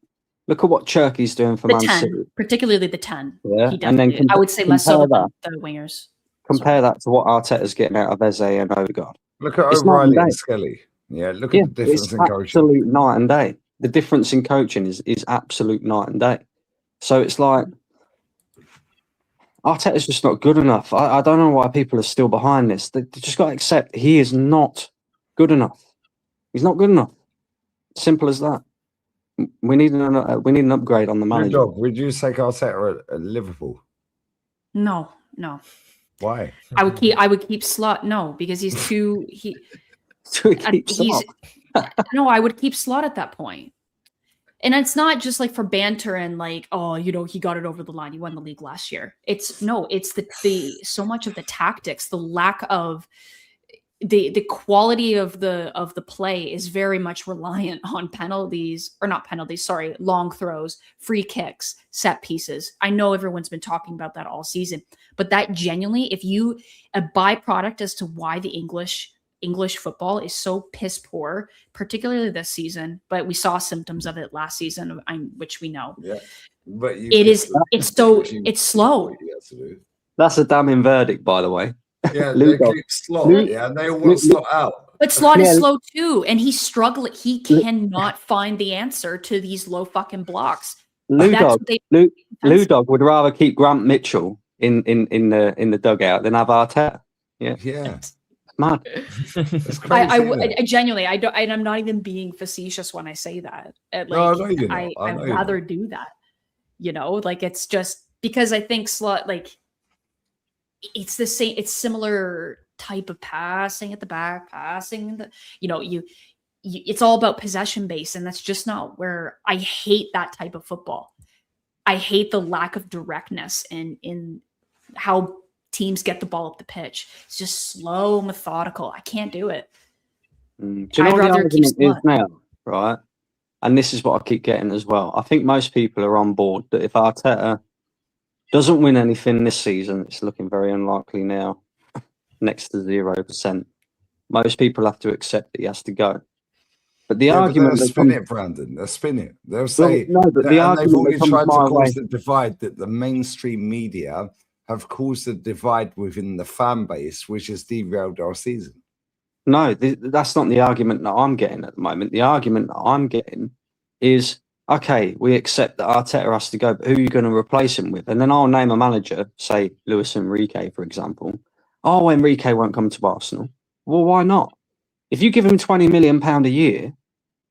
what Cherky's doing for Man City, particularly the 10. Yeah, and then I would say less so than the wingers. Compare that to what Arteta's getting out of Eze and Odegaard. Look at O'Reilly and Skelly. Yeah, look at the difference in coaching. Absolute night and day. The difference in coaching is absolute night and day. So it's like Arteta's just not good enough. I don't know why people are still behind this. They just got to accept he is not good enough. He's not good enough. Simple as that. We need an upgrade on the manager. Would you take Arteta at Liverpool? No. Why? I would keep Slot. No, because he's too. No, I would keep Slot at that point. And it's not just like for banter and like, oh, he got it over the line. He won the league last year. It's the so much of the tactics, the lack of the quality of the play is very much reliant on long throws, free kicks, set pieces. I know everyone's been talking about that all season, but that genuinely, a byproduct as to why the English football is so piss poor, particularly this season, but we saw symptoms of it last season, which we know. Yeah, but it's slow. That's a damning verdict, by the way. Yeah, they keep Slot. And they all want Slot out. But Slot is slow too, and he's struggling. He cannot find the answer to these low fucking blocks. Lou Dog would rather keep Grant Mitchell in the dugout than have Arteta. Yeah. Mad. It's crazy, I genuinely, I don't, and I'm not even being facetious when I say that. I'd rather do that. It's just because I think Slot, it's the same. It's similar type of passing at the back, passing it's all about possession base, and that's just not where I hate that type of football. I hate the lack of directness in how teams get the ball up the pitch. It's just slow, methodical. I can't do it. Do you know what the argument is now, right? And this is what I keep getting as well. I think most people are on board that if Arteta doesn't win anything this season, it's looking very unlikely now, next to 0%. Most people have to accept that he has to go. But the argument... They'll spin it, Brandon. They'll spin it. They'll say... No, but the argument they've already tried to cause the divide that the mainstream media have caused a divide within the fan base, which has derailed our season. No, that's not the argument that I'm getting at the moment. The argument that I'm getting is, okay, we accept that Arteta has to go, but who are you going to replace him with? And then I'll name a manager, say Luis Enrique, for example. Oh, Enrique won't come to Arsenal. Well, why not? If you give him £20 million a year,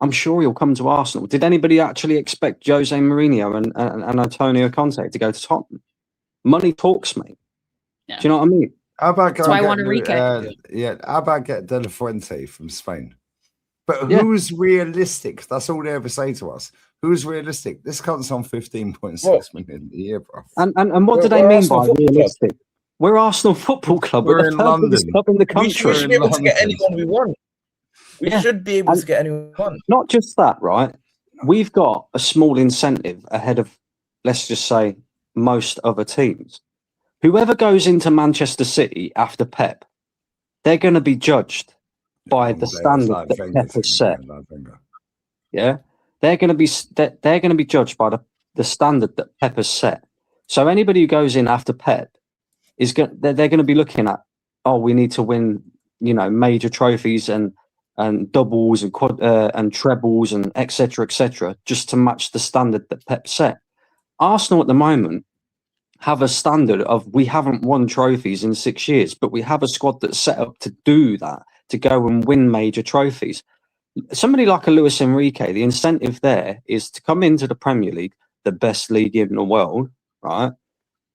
I'm sure he'll come to Arsenal. Did anybody actually expect Jose Mourinho and Antonio Conte to go to Tottenham? Money talks, mate. Yeah. Do you know what I mean? How about That's why I going want get Enrique. how about get De La Fuente from Spain? But Yeah. who's realistic? That's all they ever say to us. Who's realistic? This cunt's on 15.6 Well- million a year, bro. And what do We're they mean Arsenal by Football Club. realistic? We're Arsenal Football Club. We're We're the in third biggest London. club in the We country. should be able to get anyone we want. We Yeah. should be able And- to get anyone we want. Not just that, right? We've got a small incentive ahead of, let's just say, most other teams. Whoever goes into Manchester City after Pep, they're going to be judged by the standard that Pep has set. Yeah, they're going to be judged by the standard that Pep has set. So anybody who goes in after Pep they're going to be looking at, oh, we need to win, major trophies and doubles and and trebles and etc., just to match the standard that Pep set. Arsenal at the moment have a standard of, we haven't won trophies in 6 years, but we have a squad that's set up to do that, to go and win major trophies. Somebody like a Luis Enrique, the incentive there is to come into the Premier League, the best league in the world, right,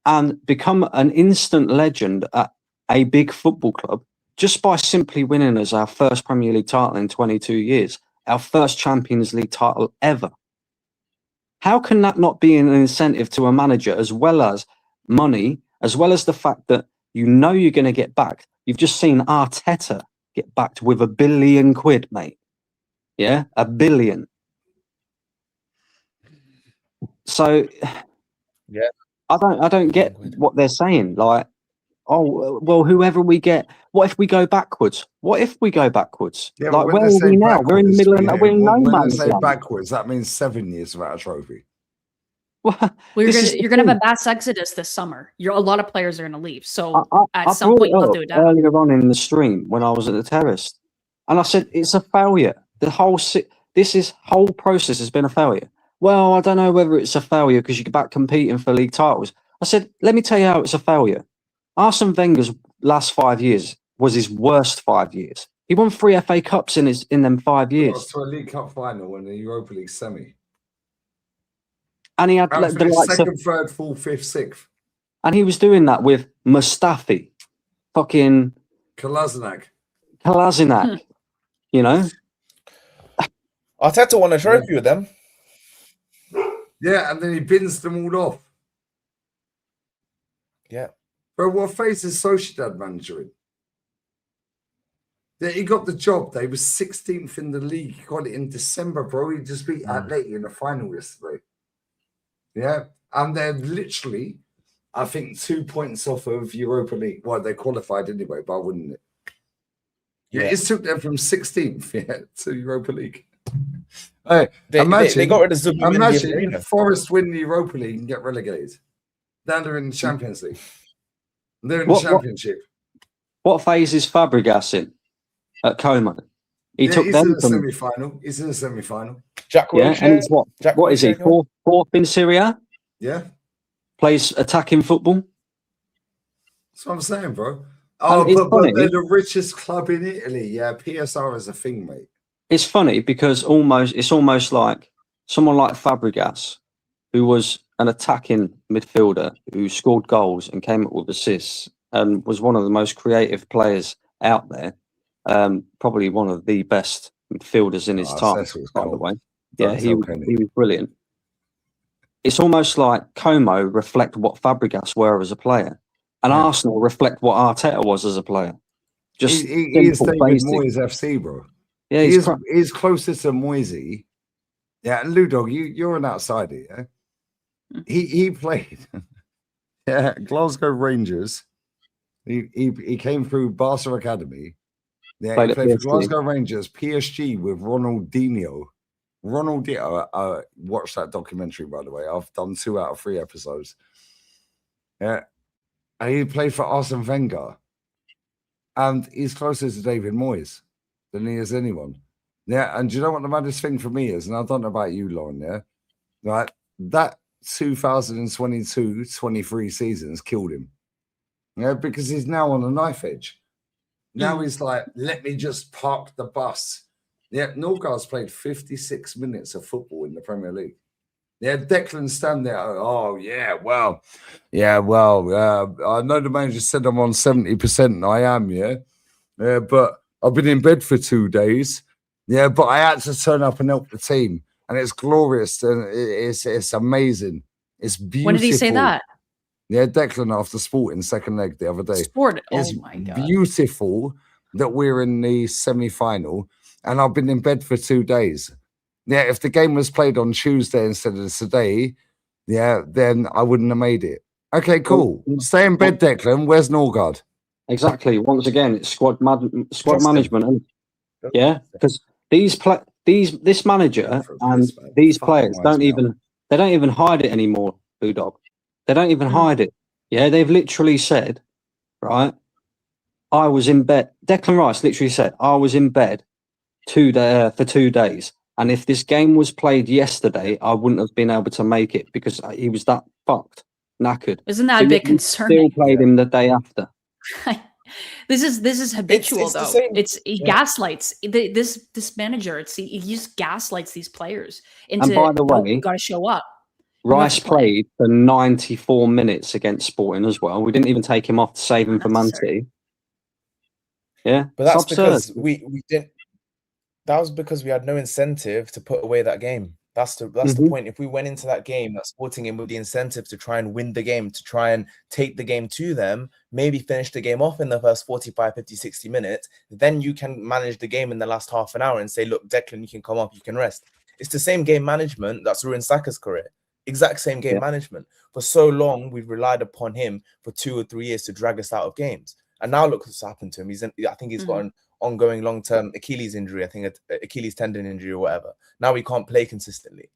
and become an instant legend at a big football club just by simply winning us our first Premier League title in 22 years, our first Champions League title ever. How can that not be an incentive to a manager, as well as money, as well as the fact that you're going to get backed? You've just seen Arteta get backed with £1 billion, mate. Yeah, £1 billion. So, Yeah, I don't get what they're saying. Like, oh, well, whoever we get, what if we go backwards? What if we go backwards? Yeah, like, but where when they are say we now? We're in the middle of backwards, we're in no when they man's say land. backwards, that means 7 years without a trophy. Well, Well, this is the you're gonna have thing. a mass exodus this summer. A lot of players are gonna leave. So I at some brought point it you'll have up to adapt. earlier on in the stream when I was at the terrace, and I said it's a failure. The whole whole process has been a failure. Well, I don't know whether it's a failure because you're back competing for league titles. I said, let me tell you how it's a failure. Arsene Wenger's last 5 years was his worst 5 years. He won 3 FA Cups in them 5 He years, lost to a League Cup final and the Europa League semi. and he had And the likes of, second, third, fourth, fifth, sixth. and he was doing that with Mustafi, fucking Kolasinac. Kolasinac, you know. Arteta won a trophy with them. Yeah, and then he bins them all off. Yeah. Bro, what phase is Sociedad manager in? Yeah, he got the job. They were 16th in the league. He got it in December, bro. He just beat Atleti in the final yesterday. Yeah, and they're literally, I think, 2 points off of Europa League. Well, they qualified anyway, but I wouldn't it? Yeah, it took them from 16th to Europa League. Hey, They got rid of Zubimendi. Imagine Forest win the Europa League and get relegated. Now they're in the Champions League. They're in the Championship. What phase is Fabregas in at Como? He's in them the from semi-final. He's in the semi-final. Jack yeah, Wilshere. and it's what is he? Fourth in Serie A? Yeah, Plays attacking football. that's what I'm saying, bro. And it's But funny. they're the richest club in Italy. Yeah, PSR is a thing, mate. It's funny because it's almost like someone like Fabregas, who was an attacking midfielder who scored goals and came up with assists and was one of the most creative players out there. Probably one of the best midfielders in his time, by the way. Yeah, he was brilliant. It's almost like Como reflect what Fabregas were as a player, and Arsenal reflect what Arteta was as a player. Just he is simple, David basic. Moyes FC, bro. Yeah, he's closer to Moisey. Yeah, and Ludog, you're an outsider, yeah? He played Glasgow Rangers. He came through Barca Academy. Yeah, he played for Glasgow Rangers, PSG with Ronaldinho. Watch that documentary, by the way. I've done 2 out of 3 episodes. Yeah. And he played for Arsene Wenger. And he's closer to David Moyes than he is anyone. Yeah, and do you know what the maddest thing for me is? And I don't know about you, Lauren, yeah? Right, that 2022-23 seasons killed him. Yeah, because he's now on a knife edge. Now Mm. he's like, let me just park the bus. Yeah, Norgard's played 56 minutes of football in the Premier League. Yeah, Declan stand there. Oh, yeah, well. I know the manager said I'm on 70%, and I am, yeah. But I've been in bed for 2 days. Yeah, but I had to turn up and help the team. And it's glorious and it's amazing. It's beautiful. When did he say that? Yeah, Declan after Sporting second leg the other day. Sport. Oh It's my god. beautiful that we're in the semi-final and I've been in bed for 2 days. Yeah, if the game was played on Tuesday instead of today, yeah, then I wouldn't have made it. Okay, cool. Stay in bed, Declan. Where's Norgard? Exactly. Once again, it's squad Trust management. And, Trust yeah, him. because this manager For a and piss, man. these Fucking players winds me up. they don't even hide it anymore, Boodog. They don't even Mm. hide it. Yeah, they've literally said, right, I was in bed. Declan Rice literally said, I was in bed for 2 days. And if this game was played yesterday, I wouldn't have been able to make it because he was that fucked, knackered. Isn't that So a bit yet we concerning? Still played him the day after. This is habitual it's the though. same- He yeah. gaslights this manager. He just gaslights these players into. by the "Nope, way, you got to show up. Rice to play. played for 94 minutes against Sporting as well. We didn't even take him off to save him for Man Unnecessary. City. Yeah, But that's it's absurd. because we didn't. That was because we had no incentive to put away that game. That's the point. If we went into that game, that Sporting game with the incentive to try and win the game, to try and take the game to them, maybe finish the game off in the first 45, 50, 60 minutes, then you can manage the game in the last half an hour and say, look, Declan, you can come off, you can rest. It's the same game management that's ruined Saka's career. Exact same game management. For so long, we've relied upon him for 2 or 3 years to drag us out of games. And now look what's happened to him. I think he's got an ongoing long-term Achilles injury. I think Achilles tendon injury or whatever. Now he can't play consistently.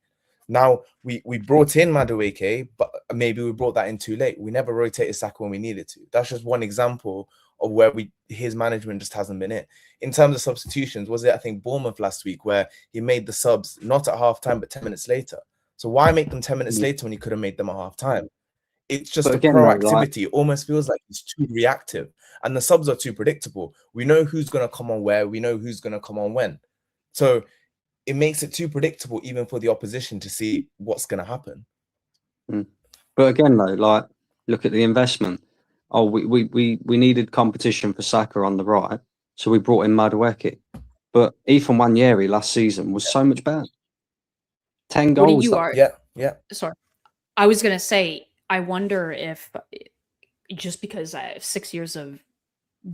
Now we brought in Madueke, but maybe we brought that in too late. We never rotated Saka when we needed to. That's just one example of where his management just hasn't been it. In terms of substitutions, was it I think Bournemouth last week where he made the subs not at half time but 10 minutes later? So why make them 10 minutes later when he could have made them at half time? It's just the proactivity. It almost feels like he's too reactive. And the subs are too predictable. We know who's going to come on where. We know who's going to come on when. So it makes it too predictable even for the opposition to see what's going to happen. But again, though, like, look at the investment. Oh, we needed competition for Saka on the right, so we brought in Madueke. But Ethan Nwaneri last season was so much better. 10 goals. What do you are? Yeah. Sorry, I was gonna say. I wonder if just because I have 6 years of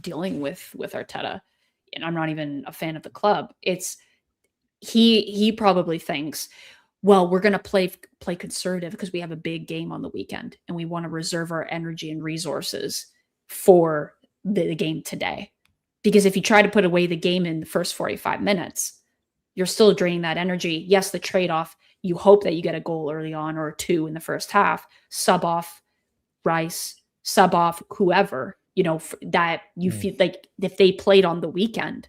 dealing with Arteta, and I'm not even a fan of the club, it's he probably thinks, well, we're going to play conservative because we have a big game on the weekend and we want to reserve our energy and resources for the game today. Because if you try to put away the game in the first 45 minutes, you're still draining that energy. Yes, the trade-off, you hope that you get a goal early on or 2 in the first half, sub off Rice, sub off whoever, that you feel like if they played on the weekend,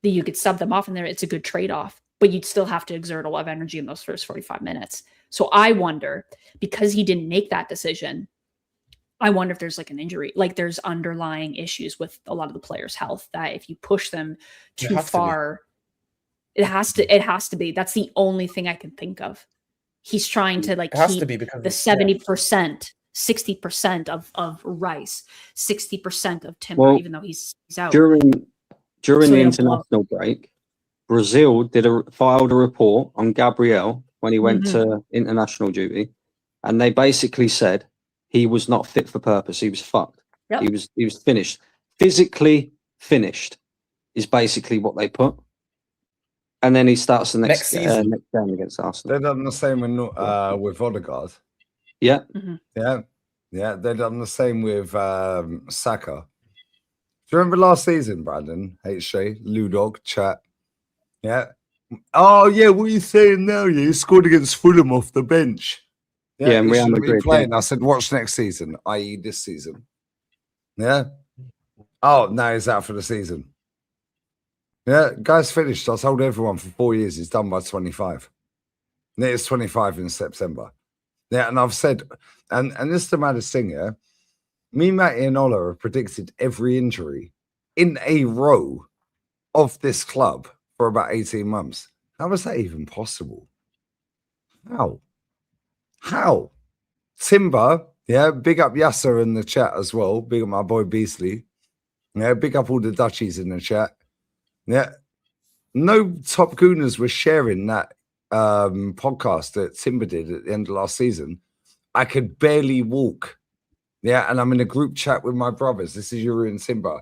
that you could sub them off in there. It's a good trade-off, but you'd still have to exert a lot of energy in those first 45 minutes. So I wonder, because he didn't make that decision, I wonder if there's like an injury, like there's underlying issues with a lot of the players' health that if you push them too far, it has to be. That's the only thing I can think of. He's trying to like keep the 70%, 60% of Rice, 60% of Timber, even though he's out. During the international break, Brazil filed a report on Gabriel when he went to international duty, and they basically said he was not fit for purpose. He was fucked. Yep. He was finished. Physically finished is basically what they put. And then he starts the next game against Arsenal. They've done the same with Odegaard. Yeah. Yeah. They've done the same with Saka. Do you remember last season, Brandon, HJ, Ludog, chat? Yeah. Oh, yeah, what are you saying now? Yeah, you scored against Fulham off the bench. Yeah, and Real Madrid playing. I said, watch next season, i.e. this season. Yeah. Oh, now he's out for the season. Yeah, guy's finished. I told everyone for 4 years he's done by 25. And it is 25 in September. Yeah, and I've said, and this is the maddest thing, yeah? Me, Matty, and Ola have predicted every injury in a row of this club for about 18 months. How is that even possible? How? Timber, yeah, big up Yasser in the chat as well. Big up my boy Beasley. Yeah, big up all the Dutchies in the chat. Yeah. No top gooners were sharing that podcast that Timber did at the end of last season. I could barely walk. Yeah, and I'm in a group chat with my brothers. This is Yuri and Timber.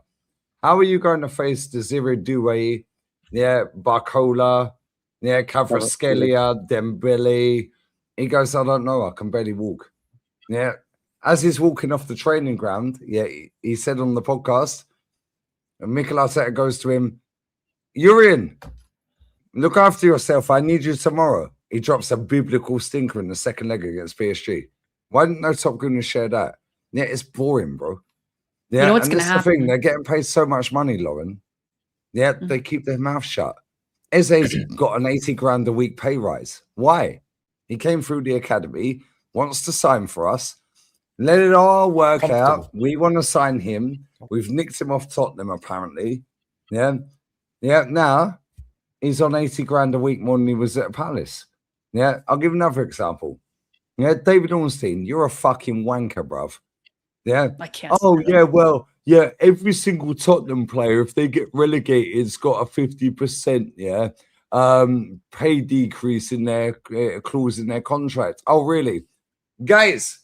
How are you going to face the Zero Douay, yeah, Barcola, yeah, Kvaratskhelia, Dembele? He goes, I don't know. I can barely walk. Yeah. As he's walking off the training ground, yeah, he said on the podcast, and Mikel Arteta goes to him, Urian, look after yourself. I need you tomorrow. He drops a biblical stinker in the second leg against PSG. Why didn't no top gooners share that? Yeah, it's boring, bro. Yeah, You know what's and going to that's the happen? thing. They're getting paid so much money, Lauren. Yeah, they keep their mouth shut. Eze's got an 80 grand a week pay rise. Why? He came through the academy, wants to sign for us. Let it all work out. We want to sign him. We've nicked him off Tottenham, apparently. Yeah. Yeah, now he's on 80 grand a week more than he was at Palace. Yeah, I'll give another example. Yeah, David Ornstein, you're a fucking wanker, bruv. Yeah. I can't. Oh, yeah, well, yeah, every single Tottenham player, if they get relegated, has got a 50%, yeah, pay decrease in their clause in their contract. Oh, really? Guys,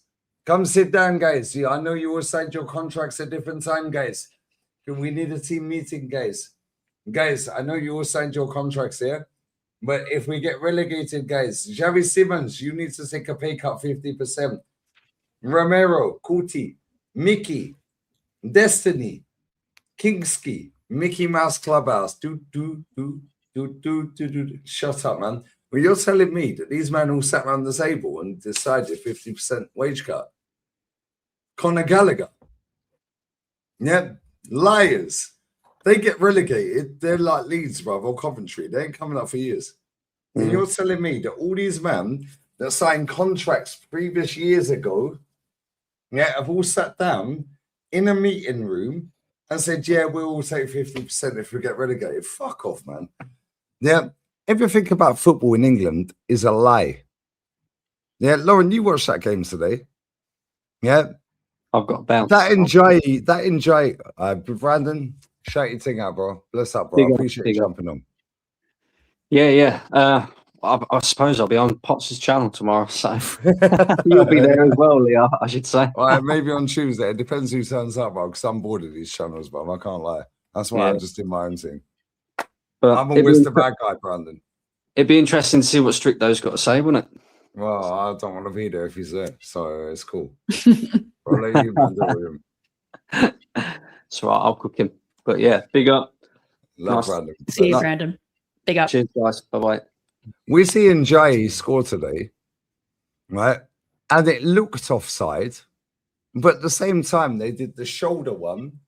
come sit down, guys. Yeah, I know you all signed your contracts at different time, guys. We need a team meeting, guys. Guys, I know you all signed your contracts here, but if we get relegated, guys, Xavi Simons, you need to take a pay cut 50%. Romero, Kuti, Mickey, Destiny, Kingski, Mickey Mouse Clubhouse. Shut up, man. Well, you're telling me that these men all sat around the table and decided 50% wage cut. Conor Gallagher. Yeah, liars. They get relegated. They're like Leeds, bruv, or Coventry. They ain't coming up for years. And you're telling me that all these men that signed contracts previous years ago, yeah, have all sat down in a meeting room and said, yeah, we'll all take 50% if we get relegated. Fuck off, man. Yeah, everything about football in England is a lie. Yeah, Lauren, you watched that game today. Yeah. I've got bounce. That enjoy. Brandon, shout your thing out, bro. Bless up, bro. I appreciate you jumping on. Yeah. I suppose I'll be on Potts' channel tomorrow, so you'll be there as well, Leah, I should say. All right, maybe on Tuesday. It depends who turns up, bro, because I'm bored of these channels, bro. I can't lie. That's why I'm just in my own thing. But I'm always the bad guy, Brandon. It'd be interesting to see what Stricto's got to say, wouldn't it? Well, I don't want to be there if he's there, so it's cool. I'll let you man deal with him. So I'll cook him. But yeah, big up. Love Brandon. See you, Brandon. Big up. Cheers, guys. Bye-bye. We see Njai score today, right? And it looked offside, but at the same time, they did the shoulder one.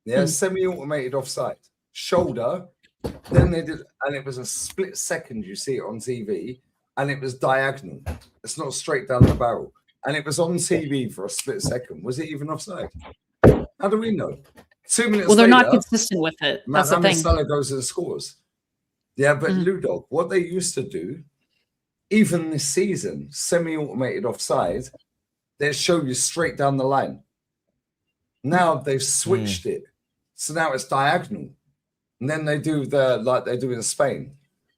Yeah, semi-automated offside. Shoulder. Then they did, and it was a split second. You see it on TV, and it was diagonal. It's not straight down the barrel. And it was on TV for a split second. Was it even offside? How do we know? 2 minutes Well, they're later, not consistent with it. That's the thing. Salah goes and scores. Yeah, but Ludog, what they used to do, even this season, semi-automated offside, they show you straight down the line. Now they've switched it. So now it's diagonal. And then they do like they do in Spain.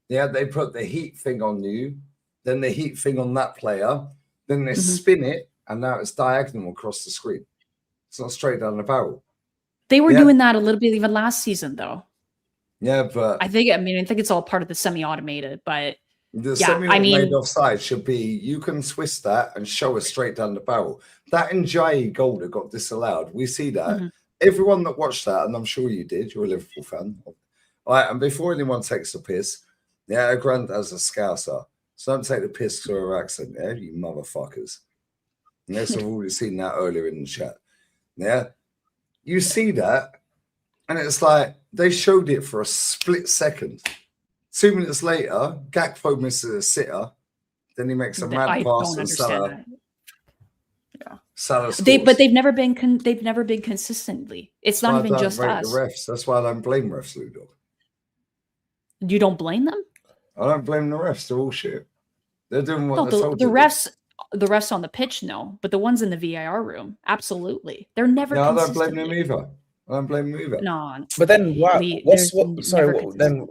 Yeah, they put the heat thing on you, then the heat thing on that player, then they spin it, and now it's diagonal across the screen. It's not straight down the barrel. They were doing that a little bit even last season, though. Yeah, but I think it's all part of the semi-automated, but the semi-automated offside should be you can twist that and show us straight down the barrel. That Njai goal that got disallowed, we see that. Everyone that watched that, and I'm sure you did, you're a Liverpool fan. All right, and before anyone takes the piss, yeah, Granddad's a Scouser. So don't take the piss to her accent, yeah, you motherfuckers. Yes, I've already seen that earlier in the chat. Yeah, you see that, and it's like they showed it for a split second. 2 minutes later, Gakpo misses a sitter. Then he makes a mad pass and Salah. Salah But scores. they've never been consistently. It's not Why I even don't just rate us. the refs. That's why I don't blame refs, Ludo. You don't blame them? I don't blame the refs. They're all shit. They're doing what No, they're the told to do. refs on the pitch, no, but the ones in the VAR room, absolutely. They're never. No, I don't blame them consistently. either. I don't blame them either. No, But then why? Lee, What's there's what? Sorry. never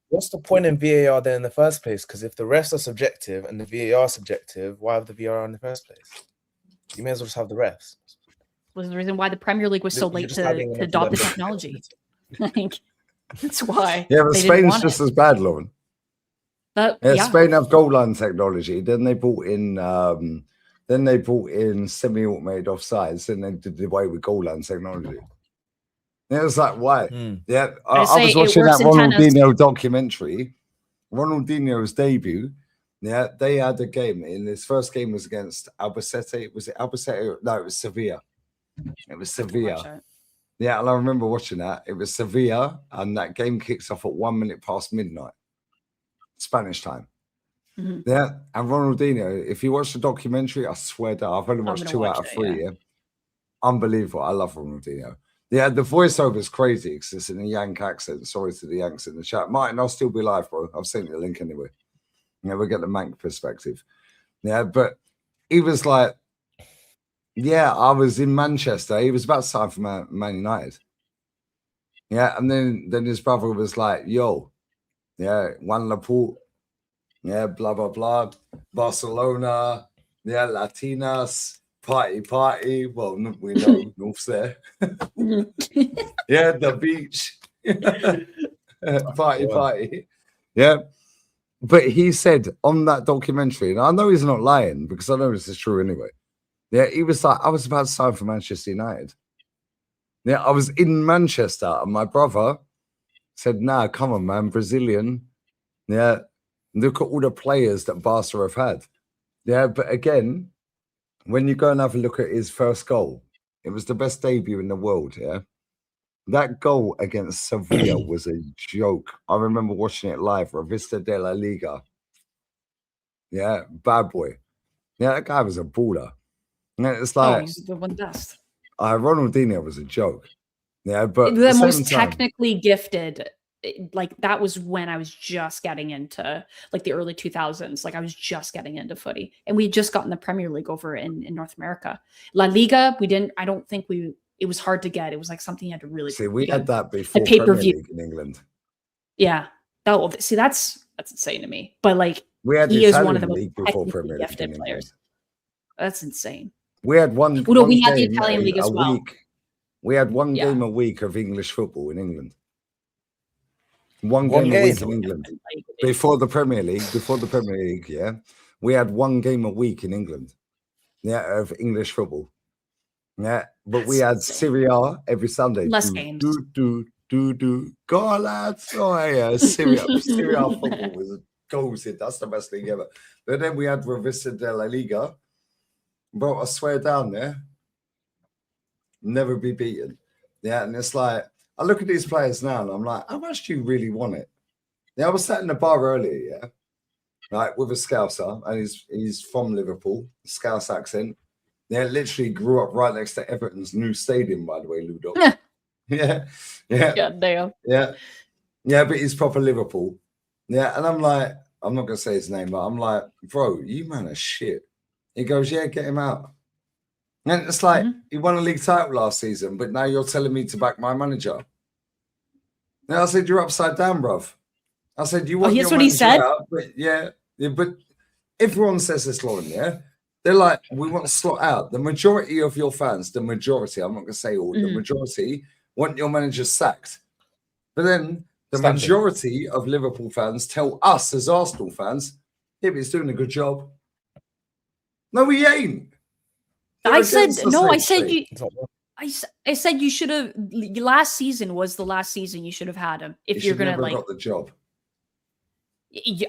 What's the point in VAR then in the first place? Because if the refs are subjective and the VAR are subjective, why have the VAR in the first place? You may as well just have the refs. was the reason why the Premier League was so You're late just to adding another adopt the level of technology. Like, that's why. Yeah, but they didn't Spain's want just it. as bad, Lauren. But, Yeah, yeah. Spain have goal line technology. Then they brought in semi-automated offsides. Then they did away with goal line technology. And it was like, why? Yeah, I say was it watching works that in tennis. Ronaldinho documentary. Ronaldinho's debut. Yeah, they had a game. In his first game was against Albacete. Was it Albacete? No, it was Sevilla. It was Sevilla. Yeah, and I remember watching that. It was Sevilla, and that game kicks off at 1 minute past midnight, Spanish time. Mhm. Yeah, and Ronaldinho, if you watch the documentary, I swear that I've only watched gonna 2 out watch of it, 3. Yeah. Unbelievable. I love Ronaldinho. Yeah, the voiceover is crazy because it's in a Yank accent. Sorry to the Yanks in the chat. Martin, I'll still be live, bro. I've sent you the link anyway. Yeah, we'll get the Mank perspective. Yeah, but he was like, yeah, I was in Manchester. He was about to sign for Man United. Yeah, and then his brother was like, yo, yeah, Juan Laporte, yeah, blah, blah, blah, Barcelona, yeah, Latinas, party. Well, we know North's there. Yeah, the beach. party. Yeah. But he said on that documentary, and I know he's not lying because I know this is true anyway. Yeah, he was like, I was about to sign for Manchester United. Yeah, I was in Manchester, and my brother said, nah, come on, man, Brazilian. Yeah, look at all the players that Barca have had. Yeah, but again, when you go and have a look at his first goal, it was the best debut in the world, yeah? That goal against Sevilla was a joke. I remember watching it live, Revista de la Liga. Yeah, bad boy. Yeah, that guy was a baller. Yeah, it's like, he's the one best. Ronaldinho was a joke. Yeah, but The at the most same time, technically gifted. Like that was when I was just getting into like the early 2000s. Like I was just getting into footy, and we had just gotten the Premier League over in North America. La Liga, we didn't. I don't think we. It was hard to get. It was like something you had to really see. We you had know, that before pay per Premier view. League in England. Yeah, see that's insane to me. But like We had he the is one of Italian the most league before technically Premier League gifted in players. England. That's insane. We had one. Well, no, one we had the game Italian league as a well. week. We had one Yeah. game a week of English football in England. One One game a game? week in England before the Premier League. Yeah, we had one game a week in England. Yeah, of English football. Yeah, but we had Serie A every Sunday. Less games. Go on, lads. Oh yeah, Serie A football was goated. That's the best thing ever. But then we had Revista de la Liga. Bro, I swear down there, never be beaten. Yeah, and it's like I look at these players now and I'm like, how much do you really want it? Yeah, I was sat in the bar earlier, yeah, like with a Scouser, and he's from Liverpool, Scouse accent. Yeah, literally grew up right next to Everton's new stadium, by the way, Ludo. Yeah. God damn. Yeah, but he's proper Liverpool. Yeah, and I'm like, I'm not gonna say his name, but I'm like, bro, you man are shit. He goes, yeah, get him out. And it's like he won a league title last season, but now you're telling me to back my manager. Now I said, you're upside down, bruv. I said, you want here's your what he manager said? out, but but everyone says this, Lauren, yeah? They're like, we want to slot out. The majority of your fans, I'm not going to say all, the majority want your manager sacked. But then the majority of Liverpool fans tell us as Arsenal fans, yeah, but he's doing a good job. No, he ain't. I said you should have. Last season was the last season you should have had him. If you're gonna like, got the job.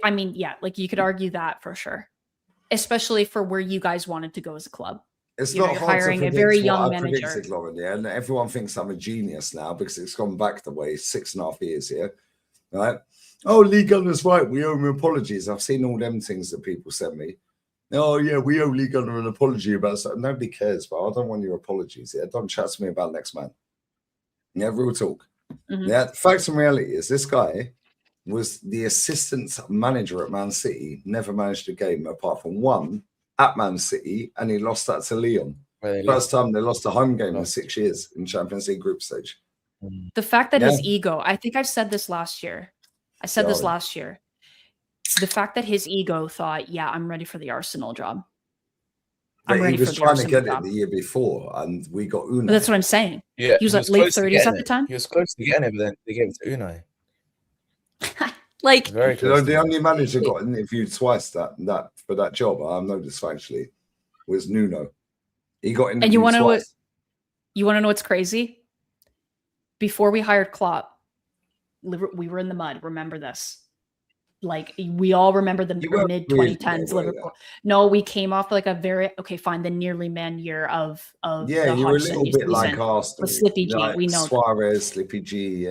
I mean, yeah, like you could argue that for sure, especially for where you guys wanted to go as a club. It's You're not hard hiring to a very predict young what I manager. predicted, Lauren, yeah, and everyone thinks I'm a genius now because it's gone back the way 6.5 years here, right? Oh, Lee Gunner's right. We owe him apologies. I've seen all them things that people send me. Oh yeah, we only got an apology about something. Nobody cares, but I don't want your apologies. Yeah, don't chat to me about next man. Yeah, real talk. Yeah, the facts and reality is this guy was the assistant manager at Man City, never managed a game apart from one at Man City, and he lost that to Lyon. First time they lost a home game in 6 years in Champions League group stage. The fact that his ego, I think I've said this last year. I said this last year. The fact that his ego thought, yeah, I'm ready for the Arsenal job. But he was trying to get it the year before, and we got Unai. But that's what I'm saying. Yeah, he was like late 30s at the time. He was close to getting it, but then they gave it to Unai. Like, very close. The only manager got interviewed twice that for that job. I know this factually was Nuno. He got interviewed. And you want to know twice. you want to know what's crazy? Before we hired Klopp, we were in the mud. Remember this? Like, we all remember the mid 2010s Liverpool. No, we came off like a very the nearly man year of yeah, you were a little bit like Arsenal. With Slippy G, like we know Suarez, Slippy G,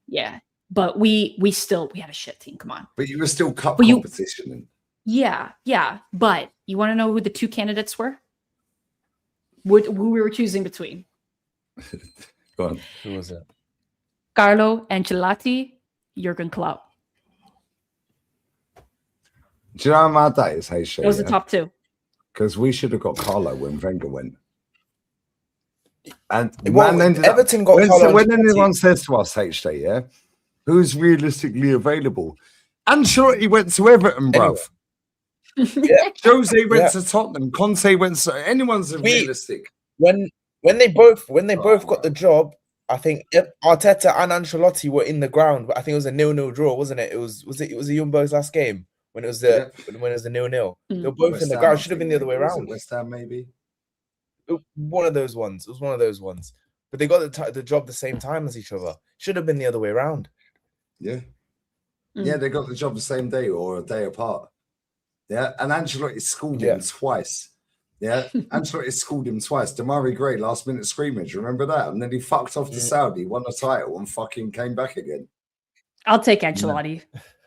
yeah. But we had a shit team. Come on. But you were still cup competition. Yeah. But you want to know who the two candidates were? Who we were choosing between? Go on. Who was it? Carlo Ancelotti, Jurgen Klopp. Do you know how mad that is? Hey, Those are the top two. Because we should have got Carlo when Wenger went. And Everton got Carlo. When anyone says to us, HJ, who's realistically available? Ancelotti went to Everton, bruv. Jose went to Tottenham. Conte went to anyone's realistic. When they both got the job, I think Arteta and Ancelotti were in the ground, but I think it was a 0-0 draw, wasn't it? It was a Young Boys last game when it was the 0-0. They were both in the ground. It should have been the other way around. West Ham, maybe. One of those ones. It was one of those ones. But they got the job the same time as each other. Should have been the other way around. Yeah. Yeah, they got the job the same day or a day apart. Yeah, and Ancelotti schooled him twice. Yeah, Ancelotti schooled him twice. Damari Gray, last minute scrimmage, remember that? And then he fucked off to Saudi, won a title, and fucking came back again. I'll take Ancelotti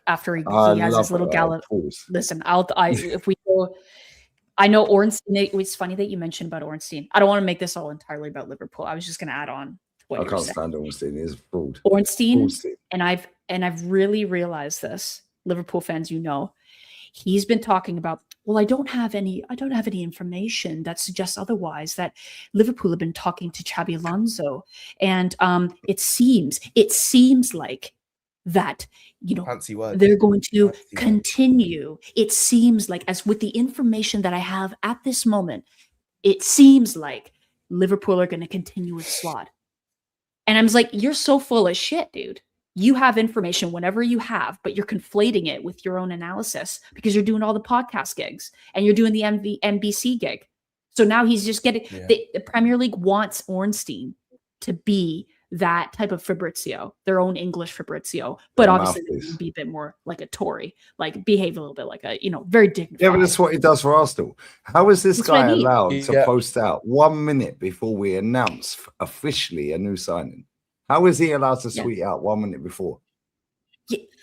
after he has his little gallop. Listen, if we go, I know Ornstein. It's funny that you mentioned about Ornstein. I don't want to make this all entirely about Liverpool. I was just going to add on. I can't stand Ornstein. He's fraud. Ornstein, and I've really realized this. Liverpool fans, he's been talking about, well, I don't have any information that suggests otherwise, that Liverpool have been talking to Xabi Alonso, and it seems like that they're going to continue. It seems like, as with the information that I have at this moment, it seems like Liverpool are going to continue with Slot. And I'm like, you're so full of shit, dude. You have information whenever you have, but you're conflating it with your own analysis because you're doing all the podcast gigs and you're doing the NBC gig. So now he's just getting the Premier League wants Ornstein to be that type of Fabrizio, their own English Fabrizio, but obviously they would be a bit more like a Tory, like behave a little bit like a, very dignified. Yeah, but that's what he does for Arsenal. How is this guy allowed to post out 1 minute before we announce officially a new signing? How is he allowed to tweet out 1 minute before?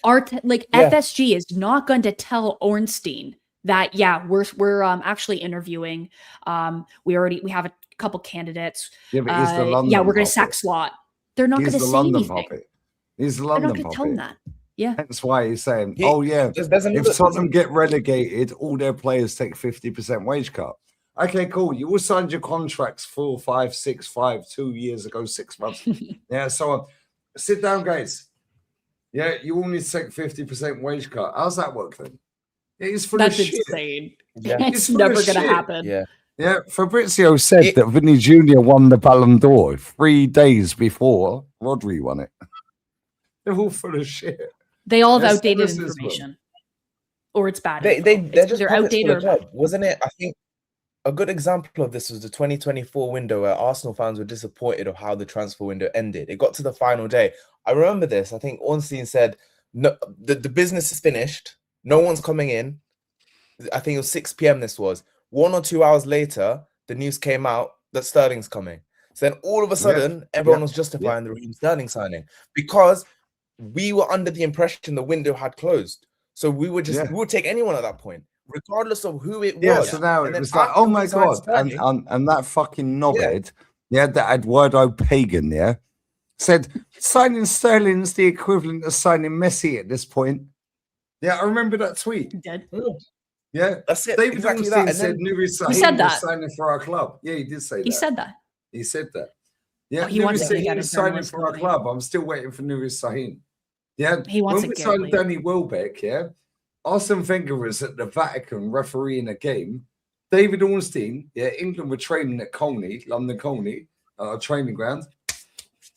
FSG is not going to tell Ornstein that, we're actually interviewing. We have a couple candidates. Yeah, but he's the London we're going to sack Slot. They're not going to say anything. He's the London puppet. They're not going to tell him that. Yeah. That's why he's saying, if Tottenham get relegated, all their players take 50% wage cut. Okay, cool. You all signed your contracts 4, 5, 6, 5, 2 years ago, 6 months. So sit down, guys. Yeah, you all need to take 50% wage cut. How's that work then? It's full That's of shit. Insane. Yeah. It's never going to happen. Yeah, Fabrizio said that Vinny Jr. won the Ballon d'Or 3 days before Rodri won it. They're all full of shit. They all have outdated information. Or it's bad. They're outdated. Wasn't it? I think a good example of this was the 2024 window where Arsenal fans were disappointed of how the transfer window ended. It got to the final day. I remember this. I think Ornstein said, no, the business is finished. No one's coming in. I think it was 6 p.m. this was. 1 or 2 hours later, the news came out that Sterling's coming. So then all of a sudden, everyone was justifying the Raheem Sterling signing because we were under the impression the window had closed. So we would take anyone at that point. regardless of who it was. Yeah, so now And it then was like, after oh we my signed God. Sterling, And that fucking knobhead, yeah, that Eduardo Pagan, yeah, said signing Sterling's the equivalent of signing Messi at this point. Yeah, I remember that tweet. He did. Yeah, that's it. David Exactly Ornstein that. And said then Nuri said Sahin was that. signing for our club. Yeah, he did say He that. said that. He said that. Yeah, Oh, he Nuri wants to get Sahin a signing journalist for our going. club. I'm still waiting for Nuri Sahin. Yeah, He wants when a we good signed league. Danny Welbeck, yeah, Arsene Wenger was at the Vatican refereeing a game. David Ornstein, yeah, England were training at Colney, London Colney, training ground.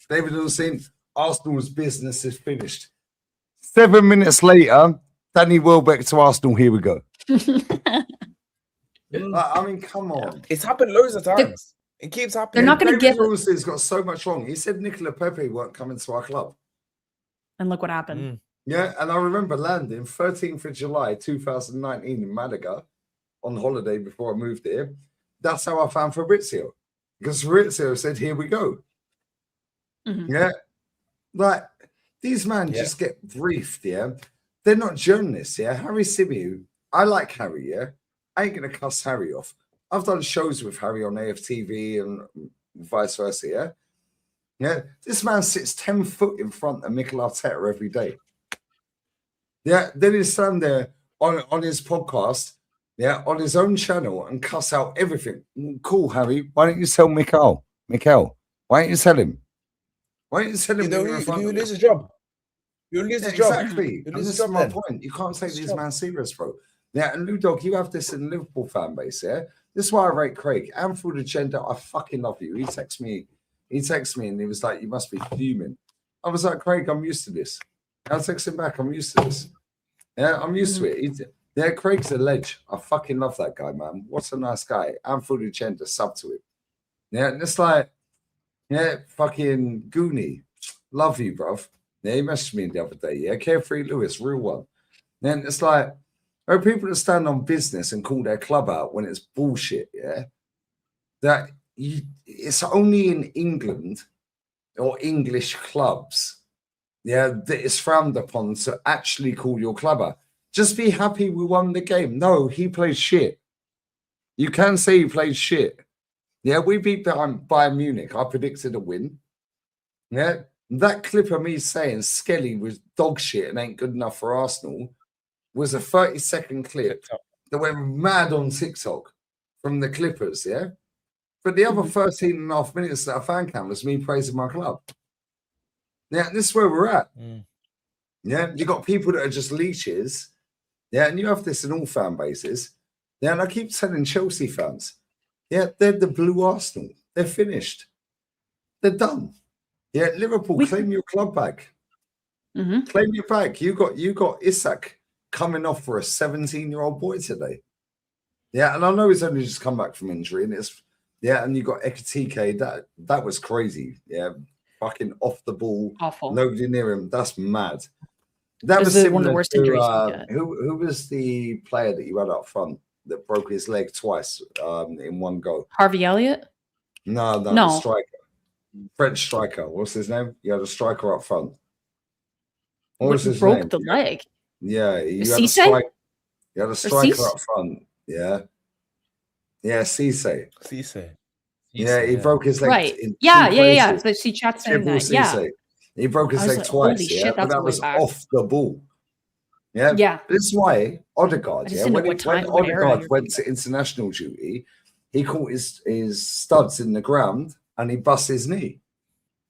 David Ornstein, Arsenal's business is finished. 7 minutes later, Danny Welbeck to Arsenal. Here we go. I mean, come on. it's happened loads of times. It keeps happening. They're not going to David give. Ornstein's got so much wrong. He said Nicola Pepe weren't coming to our club. And look what happened. Mm. Yeah, and I remember landing 13th of July 2019 in Malaga on holiday before I moved here. That's how I found Fabrizio. Because Fabrizio said, here we go. Mhm. Yeah. Like, these men just get briefed, yeah. They're not journalists, yeah. Harry Symeou, I like Harry, yeah. I ain't going to cuss Harry off. I've done shows with Harry on AFTV and vice versa, yeah. Yeah, this man sits 10 foot in front of Mikel Arteta every day. Yeah, then he's stand there on his podcast, yeah, on his own channel and cuss out everything. Cool, Harry. Why don't you tell Mikel? Why don't you tell him? Why don't you tell him? You know, when you're in front you of lose him? his job. You lose Yeah, his job. exactly. You And lose this his is job my then. point. You can't take His these job. man serious, bro. Yeah, and Lou Dog, you have this in the Liverpool fan base, yeah? This is why I rate Craig. And through the agenda, I fucking love you. He texted me and he was like, you must be fuming. I was like, Craig, I'm used to this. I text him back, I'm used to this. Yeah, I'm used to it. Yeah, Craig's a ledge. I fucking love that guy, man. What's a nice guy. And through the agenda, sub to it. Yeah, and it's like, yeah, fucking Goonie. Love you, bruv. Yeah, he messaged me the other day. Yeah, Carefree Lewis, real one. Then it's like, there are people that stand on business and call their club out when it's bullshit. Yeah, it's only in England or English clubs, yeah, that it's frowned upon to actually call your club out. Just be happy we won the game. No, he played shit. You can say he played shit. Yeah, we beat Bayern Munich. I predicted a win. Yeah, that clip of me saying Skelly was dog shit and ain't good enough for Arsenal was a 30-second clip that went mad on TikTok from the Clippers, yeah? But the other 13 and a half minutes that I fan cam was me praising my club. Yeah, this is where we're at. Yeah, you got people that are just leeches. Yeah, and you have this in all fan bases. Yeah, and I keep telling Chelsea fans, yeah, they're the blue Arsenal. They're finished. They're done. Yeah, Liverpool, claim your club back. Claim your back. You got Isak coming off for a 17-year-old boy today. Yeah, and I know he's only just come back from injury, and and you got Ekatike. That was crazy. Yeah, fucking off the ball. Awful. Nobody near him. That's mad. That was one of the worst injuries you get. Who was the player that you had up front that broke his leg twice in one go? Harvey Elliott? No, the striker. French striker. What's his name? You had a striker up front. What was his broke name? the leg? Yeah, you Cisse? had a striker up front. Yeah. Yeah, Cisse. Yeah, he broke his leg. Right. In Yeah. So she chat saying that. Yeah. He broke his leg twice. Yeah, but that was off the ball. Yeah. Yeah. This is why Odegaard, when what Odegaard went to international duty, he caught his studs in the ground and he bust his knee.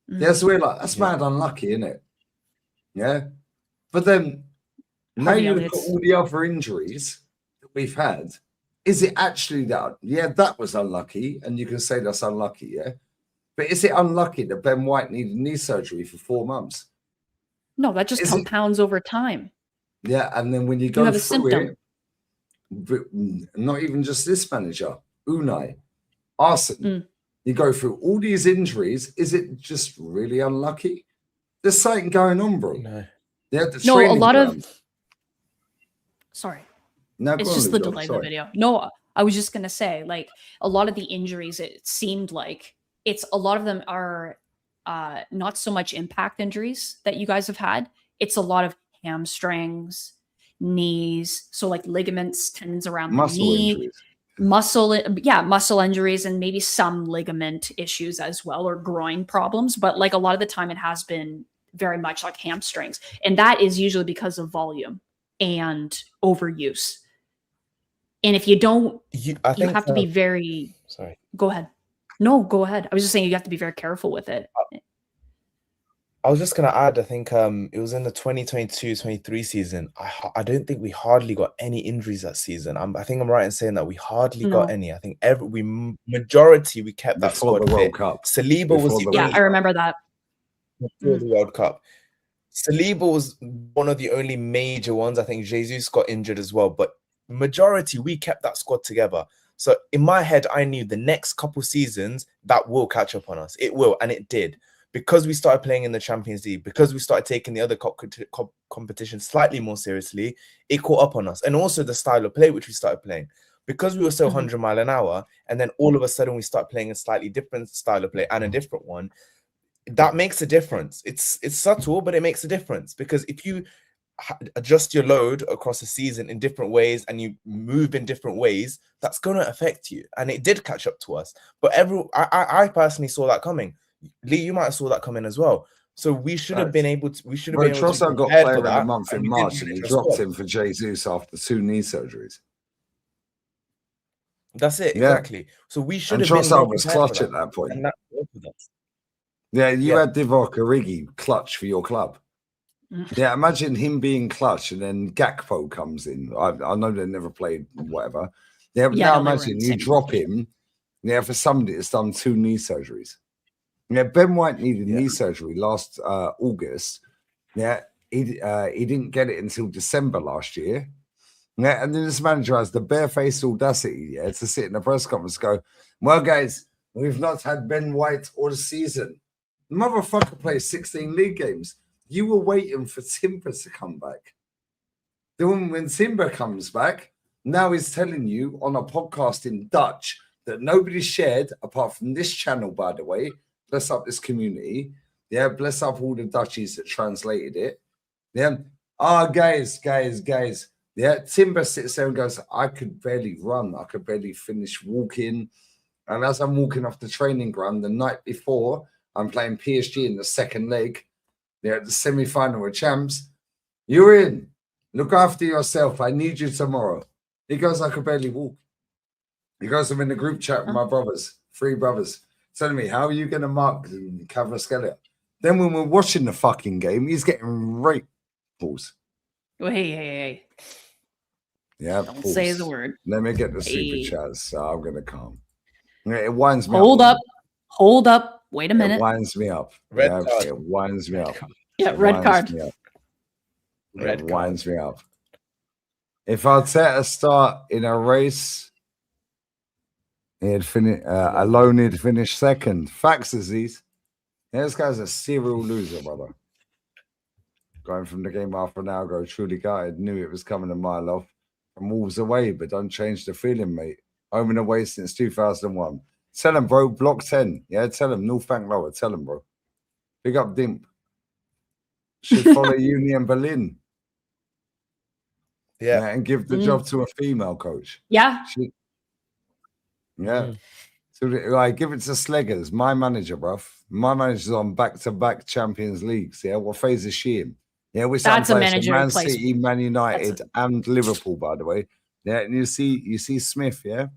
Yeah, so we're like, that's mad unlucky, isn't it? Yeah. But then now you look at all the other injuries that we've had. Is it actually that? Yeah, that was unlucky, and you can say that's unlucky, yeah. But is it unlucky that Ben White needed knee surgery for 4 months? No, that just compounds over time. Yeah, and then when you go through it, not even just this manager, Unai, Arsene, you go through all these injuries. Is it just really unlucky? There's something going on, bro. No, a lot of. Sorry. No, it's just the delay of the video. No, I was just gonna say, like, a lot of the injuries, it seemed like a lot of them are not so much impact injuries that you guys have had. It's a lot of hamstrings. knees, so like ligaments, tendons around the Muscle knee, injuries. muscle injuries, and maybe some ligament issues as well, or groin problems. But like a lot of the time, it has been very much like hamstrings, and that is usually because of volume and overuse. And if you don't, you have to be very. Sorry. Go ahead. No, go ahead. I was just saying you have to be very careful with it. I was just going to add, I think it was in the 2022-23 season. I don't think we hardly got any injuries that season. I think I'm right in saying that we hardly got any. I think majority we kept that Before squad the World fit. Cup. Saliba Before was the Yeah, I remember that. before the World Cup. Saliba was one of the only major ones. I think Jesus got injured as well, but majority we kept that squad together. So in my head, I knew the next couple seasons that will catch up on us. It will, and it did. Because we started playing in the Champions League, because we started taking the other competition slightly more seriously, it caught up on us. And also the style of play which we started playing. Because we were so 100 mile an hour, and then all of a sudden we start playing a slightly different style of play and a different one, that makes a difference. It's subtle, but it makes a difference. Because if you adjust your load across a season in different ways and you move in different ways, that's going to affect you. And it did catch up to us. But I personally saw that coming. Lee, you might have saw that coming as well. So we should have been able to. We should have been able to. Trossard got player player of the month in March, and he dropped him for Jesus after 2 knee surgeries. That's it, exactly. So we should have been. Trossard was clutch at that point. And that you had Divock Origi clutch for your club. Yeah, imagine him being clutch, and then Gakpo comes in. I know they never played whatever. Yeah, but now imagine you drop him. Yeah, for somebody that's done 2 knee surgeries. Yeah, Ben White needed knee surgery last August. Yeah, he didn't get it until December last year. Yeah, and then this manager has the barefaced audacity, to sit in a press conference and go, "Well, guys, we've not had Ben White all the season." The motherfucker plays 16 league games. You were waiting for Timber to come back. Then when Timber comes back, now he's telling you on a podcast in Dutch that nobody shared apart from this channel, by the way. Bless up this community. Yeah, bless up all the Dutchies that translated it. Yeah. Guys. Yeah, Timber sits there and goes, "I could barely run. I could barely finish walking." And as I'm walking off the training ground the night before, I'm playing PSG in the second leg. They're at the semi-final with champs. "You're in. Look after yourself. I need you tomorrow." He goes, "I could barely walk." He goes, "I'm in the group chat with my brothers, 3 brothers. Telling me, how are you going to mark Kvaratskhelia?" Then when we're watching the fucking game, he's getting rape balls. Oh, hey. Yeah, don't say the word. Let me get the super chats, so I'm going to calm. It winds me up. Hold up. Wait a minute. It winds me up. Red card. It winds me up. Yeah, red card. It winds me up. If Arteta start in a race, he'd finish alone. He'd finish second. Facts, Aziz. Yeah, this guy's a serial loser, brother. Going from the game half an hour ago, truly gutted. Knew it was coming a mile off. From Wolves away, but don't change the feeling, mate. Home and away since 2001. Tell him, bro. Block 10. Yeah, tell him. North Bank Lower. Tell him, bro. Big up Dimp. Should follow Union Berlin. Yeah, and give the job to a female coach. Yeah. So, give it to Sleggers, my manager, bruv. My manager's on back-to-back Champions Leagues. Yeah, what phase is she in? Yeah, we're that's a manager. Man City, Man United, and Liverpool, by the way. Yeah, and you see Smith. Yeah,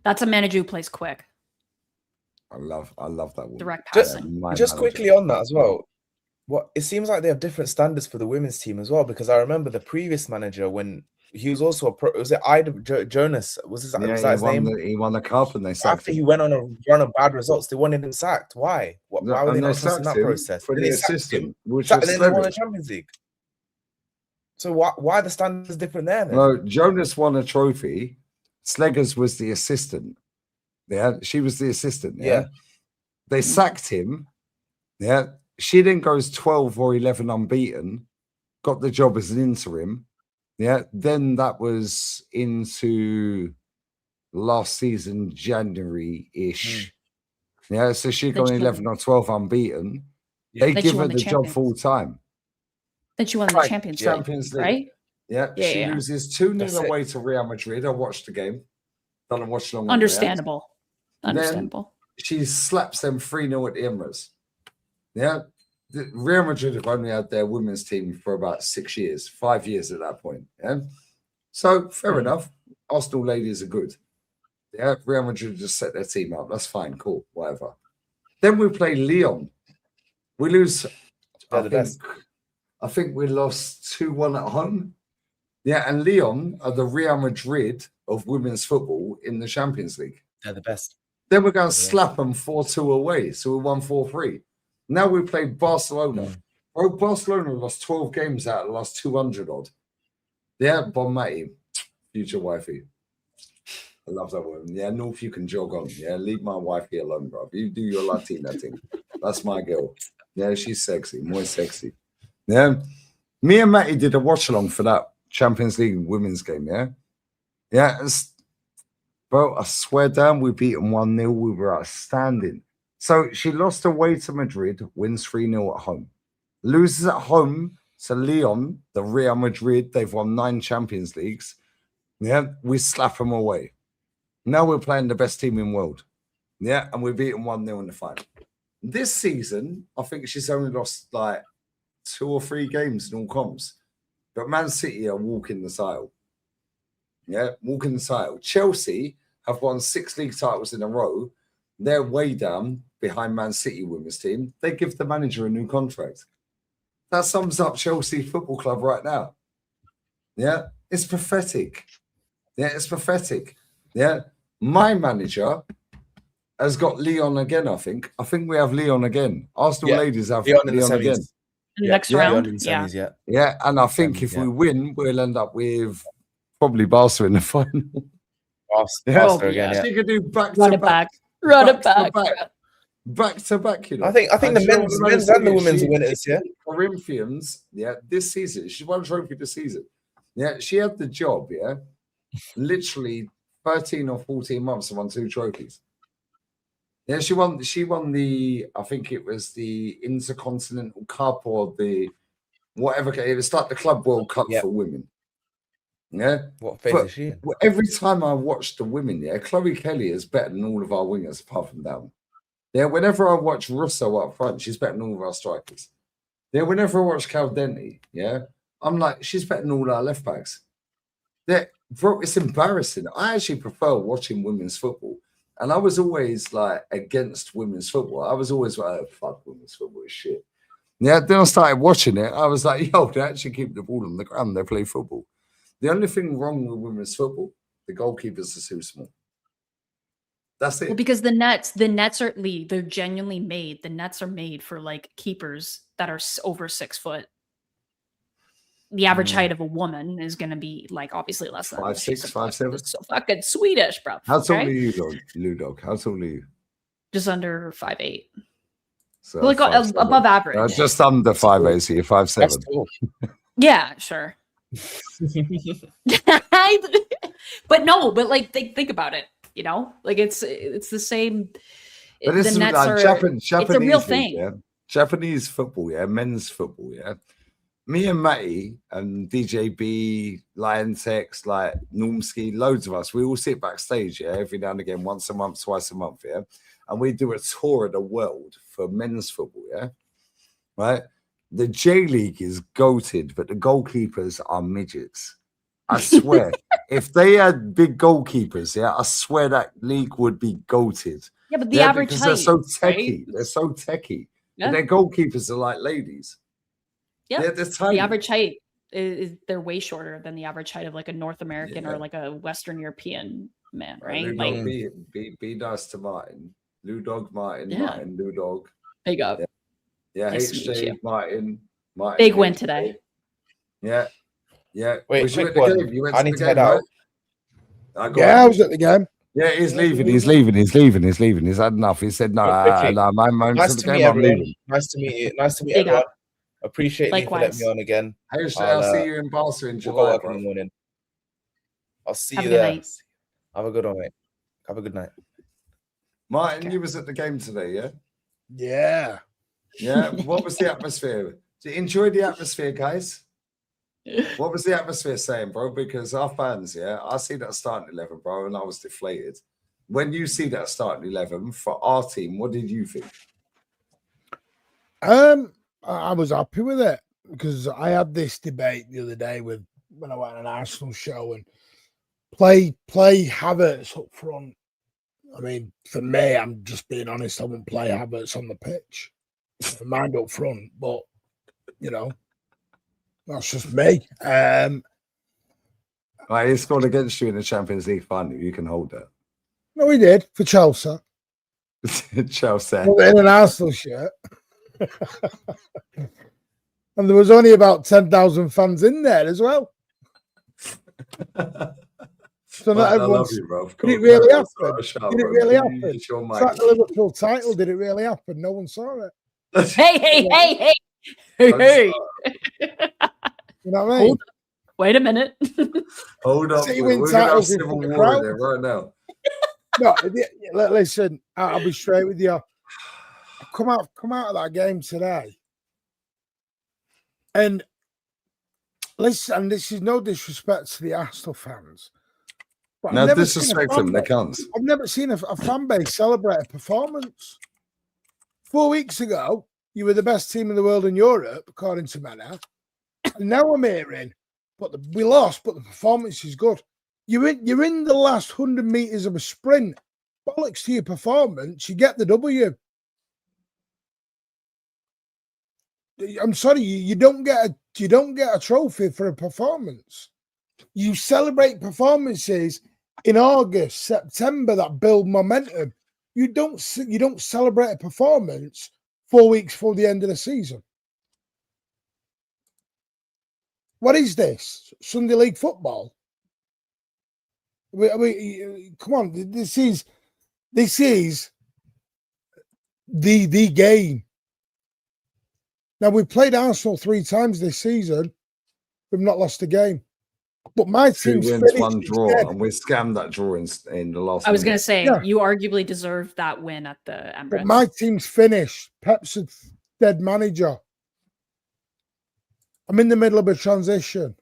that's a manager who plays quick. I love that one. Direct passing. Just quickly on that as well. It seems like they have different standards for the women's team as well, because I remember the previous manager when he was also a pro. Was it Jonas? Was his name? He won the cup, and they sacked after him. He went on a run of bad results. They wanted him sacked. Why? Why were they not trusting that process? For the assistant, which and then they won the Champions League. So why the standards different there? Then? No, Jonas won a trophy. Sleggers was the assistant. Yeah, she was the assistant. Yeah, they sacked him. Yeah, she then goes 12 or 11 unbeaten. Got the job as an interim. Yeah, then that was into last season, January-ish. Yeah, so she got 11 or 12 unbeaten. They give her the job full time. Then she won the Champions League, right? Yeah, Yeah, she yeah. loses 2-0 That's it. away to Real Madrid. I watched the game. Done a watch along. Understandable. Then- Understandable. She slaps them 3-0 at the Emirates. Yeah. Real Madrid have only had their women's team for about 6 years, 5 years at that point. Yeah. So fair enough. Arsenal ladies are good. Yeah. Real Madrid just set their team up. That's fine. Cool. Whatever. Then we play Lyon. We lose. They're the best. I think we lost 2-1 at home. Yeah, and Lyon are the Real Madrid of women's football in the Champions League. They're the best. Then we're going to slap them 4-2 away. So we won 4-3. Now we play Barcelona. Bro, Barcelona lost 12 games out of the last 200 odd. Yeah, Bon Mati, future wifey. I love that woman. Yeah, North, you can jog on. Yeah, leave my wifey alone, bro. You do your Latina thing. That's my girl. Yeah, she's sexy, more sexy. Yeah. Me and Matty did a watch along for that Champions League women's game. Yeah. Yeah. Bro, I swear down, we beat them 1-0. We were outstanding. So she lost away to Madrid, wins 3-0 at home. Loses at home to Lyon, the Real Madrid. They've won 9 Champions Leagues. Yeah. We slap them away. Now we're playing the best team in the world. Yeah. And we beat them 1-0 in the final. This season, I think she's only lost like 2 or 3 games in all comps. But Man City are walking the title. Yeah, walking the title. Chelsea have won 6 league titles in a row. They're way down behind Man City women's team. They give the manager a new contract. That sums up Chelsea Football Club right now. Yeah, it's pathetic. Yeah, it's pathetic. Yeah, my manager has got Lyon again, I think. I think we have Lyon again. Arsenal ladies have Lyon again. In the next round, Yeah. Yeah, and I think if we win, we'll end up with probably Barca in the final. Barca again, yeah. She could do back Run to it back. back. Run it back. Back to back, you know. I think And the she men's won and the women's are winners, yeah. Corinthians, yeah, this season. She won a trophy this season. Yeah, she had the job, yeah. Literally 13 or 14 months and won 2 trophies. Yeah, she won the, I think it was the Intercontinental Cup or the whatever. It was like the Club World Cup for women. Yeah. What phase is she in? Every time I watch the women, yeah, Chloe Kelly is better than all of our wingers apart from down. Yeah, whenever I watch Russo up front, she's better than all of our strikers. Yeah, whenever I watch Caldenti, yeah, I'm like, she's better than all our left backs. Yeah, bro, it's embarrassing. I actually prefer watching women's football. And I was always like against women's football. I was always like, oh, fuck, women's football is shit. Yeah, then I started watching it. I was like, yo, they actually keep the ball on the ground. They play football. The only thing wrong with women's football, the goalkeepers are too small. That's it. Well, because the nets are they're genuinely made. The nets are made for like keepers that are over 6 foot. The average height of a woman is going to be like obviously less than 5'6", 5'7". So fucking Swedish, bro. How tall are you, Ludog? How tall are you? Just under 5'8". So like 5'7". above average. Just under 5'8", so you're 5'7". Cool. Yeah, sure. but like think about it, you know, like it's the same. But this the is nets like are Japanese it's a real league, thing. yeah? Japanese football, yeah, men's football, yeah. Me and Matty and DJB, Lion Tex, like Normski, loads of us, we all sit backstage, yeah, every now and again, once a month, twice a month, yeah. And we do a tour of the world for men's football, yeah. Right? The J League is goated, but the goalkeepers are midgets. I swear, if they had big goalkeepers, yeah, I swear that league would be goated. Yeah, but the average height, they're so techie. right? They're so techie. Yeah. Their goalkeepers are like ladies. Yeah, they're tiny. The average height is they're way shorter than the average height of like a North American or like a Western European man, right? Ludog, like, be nice to Martin. Ludog, Martin, Martin, Ludog. Big up. Yeah, Nice to meet HJ, you. Martin. Big win today. Yeah. Yeah. Wait, Was you quick at the one. game? You went I to need the to game, head out. right? I was at the game. Yeah, he's leaving. He's had enough. He said, no, no, my Nice to to the meet game, I'm everyone. leaving. Nice to meet you. Nice to meet Big everyone. up. Appreciate you for letting me on again. Hey, I'll see you in Barca in We'll go July, up in bro. the morning. I'll see Have you a good there. night. Have a good one, mate. Have a good night. Martin, you was at the game today, yeah? Yeah. Yeah. What was the atmosphere? Did you enjoy the atmosphere, guys? What was the atmosphere saying, bro? Because our fans, yeah, I see that starting 11, bro, and I was deflated. When you see that starting 11 for our team, what did you think? I was happy with it because I had this debate the other day when I went on an Arsenal show and play Havertz up front. I mean, for me, I'm just being honest. I wouldn't play Havertz on the pitch. I mind up front, but you know, that's just me. Right, he scored against you in the Champions League final. You can hold that. No, he did for Chelsea. Chelsea. Well, in an Arsenal shirt. And there was only about 10,000 fans in there as well. So not I love everyone's. you, bro. Did it really happen? Did it Bro. really happen? It's your It's mic. like the Liverpool title. Did it really happen? No one saw it. Hey. Hey. You know what I mean? Hold- Wait a minute. Hold up. See you We're win going to have titles in civil the war crowd. in there right now. No, listen. I'll be straight with you. I come out of that game today, and listen. And this is no disrespect to the Arsenal fans. But No I've never seen a disrespect fan them. They base- can't. I've never seen a fan base celebrate a performance. 4 weeks ago, you were the best team in the world in Europe, according to Mana. And now I'm hearing, we lost, but the performance is good. You're in the last 100 meters of a sprint. Bollocks to your performance. You get the W. I'm sorry, you don't get a trophy for a performance. You celebrate performances in August, September that build momentum. You don't celebrate a performance 4 weeks before the end of the season. What is this? Sunday League football? Come on, this is the game. Now we've played Arsenal 3 times this season. We've not lost a game. But my 2 team's wins, finished 1 draw, instead. and we scammed that draw in the last. I was going minute. to say, Yeah. you arguably deserved that win at the Emirates. But my team's finished. Pep's a dead manager. I'm in the middle of a transition.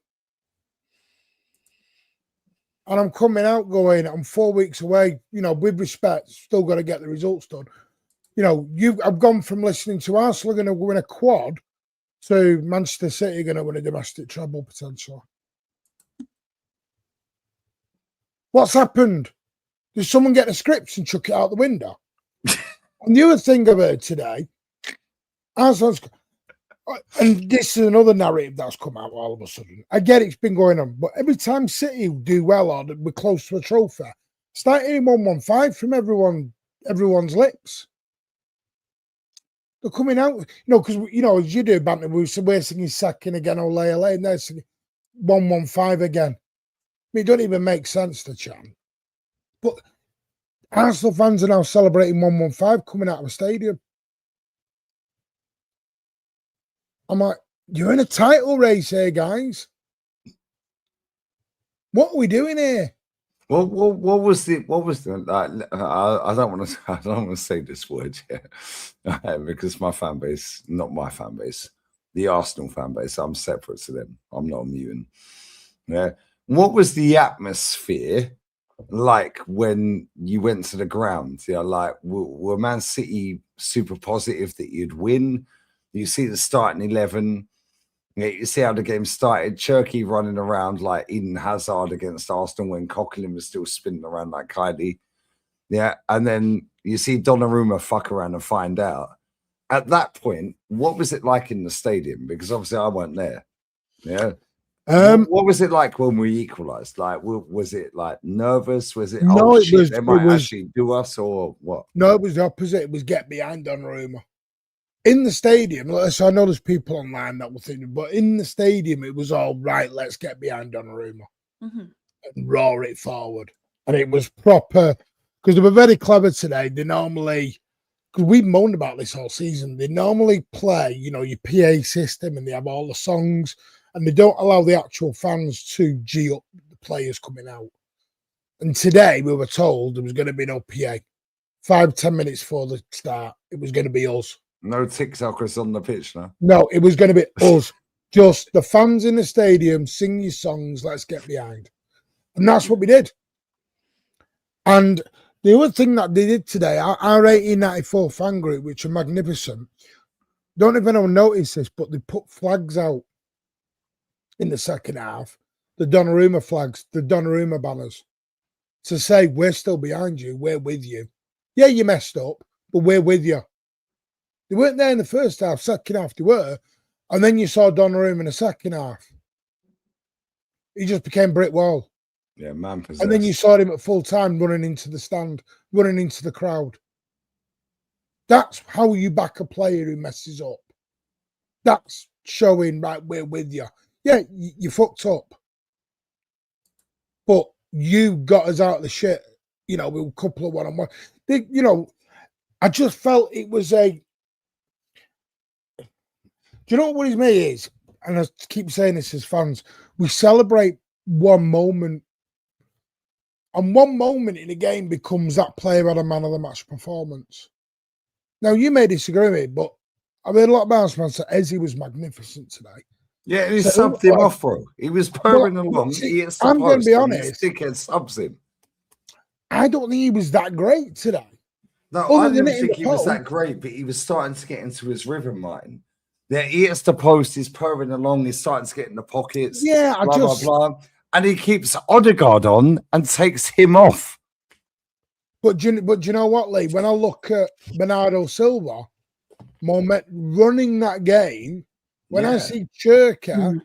And I'm coming out going, I'm 4 weeks away, with respect, still got to get the results done. I've gone from listening to Arsenal going to win a quad to Manchester City going to win a domestic treble potentially. What's happened? Did someone get the scripts and chuck it out the window? And the other thing I've heard today, Arsenal's, and this is another narrative that's come out all of a sudden. I get it's been going on, but every time City do well or we're close to a trophy, start hearing 115 from everyone's lips. They're coming out, because as you do, Banter, we're singing second again, ole, and they're singing 115 again. I mean, it don't even make sense to chant. But Arsenal fans are now celebrating 115 coming out of a stadium. I'm like, you're in a title race here, guys. What are we doing here? What was the I don't want to say this word because my fan base, not my fan base, the Arsenal fan base, I'm separate to them. I'm not a mutant. Yeah. What was the atmosphere like when you went to the ground? Like were Man City super positive that you'd win? You see the starting 11. You see how the game started. Cherky running around like Eden Hazard against Arsenal when Coquelin was still spinning around like Kylie. Yeah. And then you see Donnarumma fuck around and find out. At that point, what was it like in the stadium? Because obviously I weren't there. Yeah. What was it like when we equalised? Like, was it like nervous? Was it, No, it was, they might actually do us or what? No, it was the opposite. It was get behind Donnarumma. In the stadium, so I know there's people online that were thinking, but in the stadium, it was all right, let's get behind Donnarumma and roar it forward. And it was proper, because they were very clever today. They normally, because we've moaned about this all season, they normally play, your PA system and they have all the songs and they don't allow the actual fans to G up the players coming out. And today we were told there was going to be no PA. 5-10 minutes before the start, it was going to be us. No TikTokers on the pitch now. No, it was going to be us. Just the fans in the stadium, sing your songs, let's get behind. And that's what we did. And the other thing that they did today, our 1894 fan group, which are magnificent, don't know if anyone noticed this, but they put flags out in the second half, the Donnarumma flags, the Donnarumma banners, to say, we're still behind you, we're with you. Yeah, you messed up, but we're with you. They weren't there in the first half, second half they were, and then you saw Donnarumma in the second half. He just became brick wall. Yeah, man possessed. And then you saw him at full time running into the stand, running into the crowd. That's how you back a player who messes up. That's showing, right, we're with you. Yeah, you fucked up. But you got us out of the shit, with a couple of one-on-one. I just felt it was do you know what his me is? And I keep saying this as fans. We celebrate one moment. And one moment in a game becomes that player had a man of the match performance. Now, you may disagree with me, but I've heard a lot of Barnes fans say Ezzy was magnificent today. Yeah, and he subbed him off, bro. He was purring along. I'm going to be honest. Dickhead subs him. I don't think he was that great today. No, I didn't think he was that great, but he was starting to get into his rhythm, mine. Yeah, he hits the post, he's purring along, he's starting to get in the pockets. Yeah, blah, blah. And he keeps Odegaard on and takes him off. But do you know what, Lee? When I look at Bernardo Silva, running that game, when I see Churka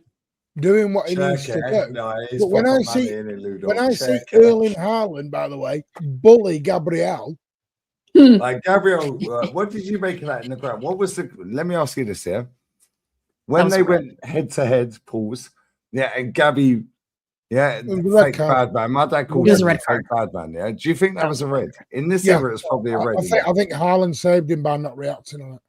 doing what he needs to do, but when I see Erling Haaland, by the way, bully Gabriel. Like Gabriel, what did you make of that in the ground? What was let me ask you this here. When they went head to head, pause, and Gabby, fake bad man. My dad called it a fake bad man, yeah. Do you think that was a red? In this era, it's probably a red. I think Haaland saved him by not reacting on it.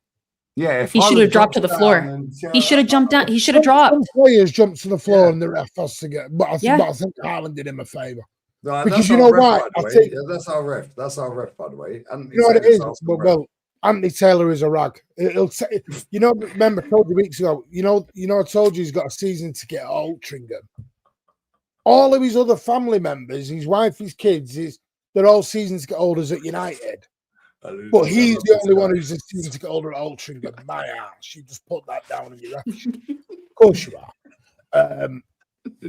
Yeah, if he should have dropped to the floor. He should have jumped down. He should have dropped. Some players jumped to the floor and the ref has to get. But I think Haaland did him a favour. No, because you know why? That's our ref. That's our ref, by the way. And you know what it is? Well, Anthony Taylor is a rag. Remember, I told you weeks ago. I told you he's got a season ticket at Altrincham. All of his other family members, his wife, his kids, they're all season ticket holders at United. But he's the only one who's a season ticket holder at Altrincham. My ass, you just put that down in your ref. Of course you are.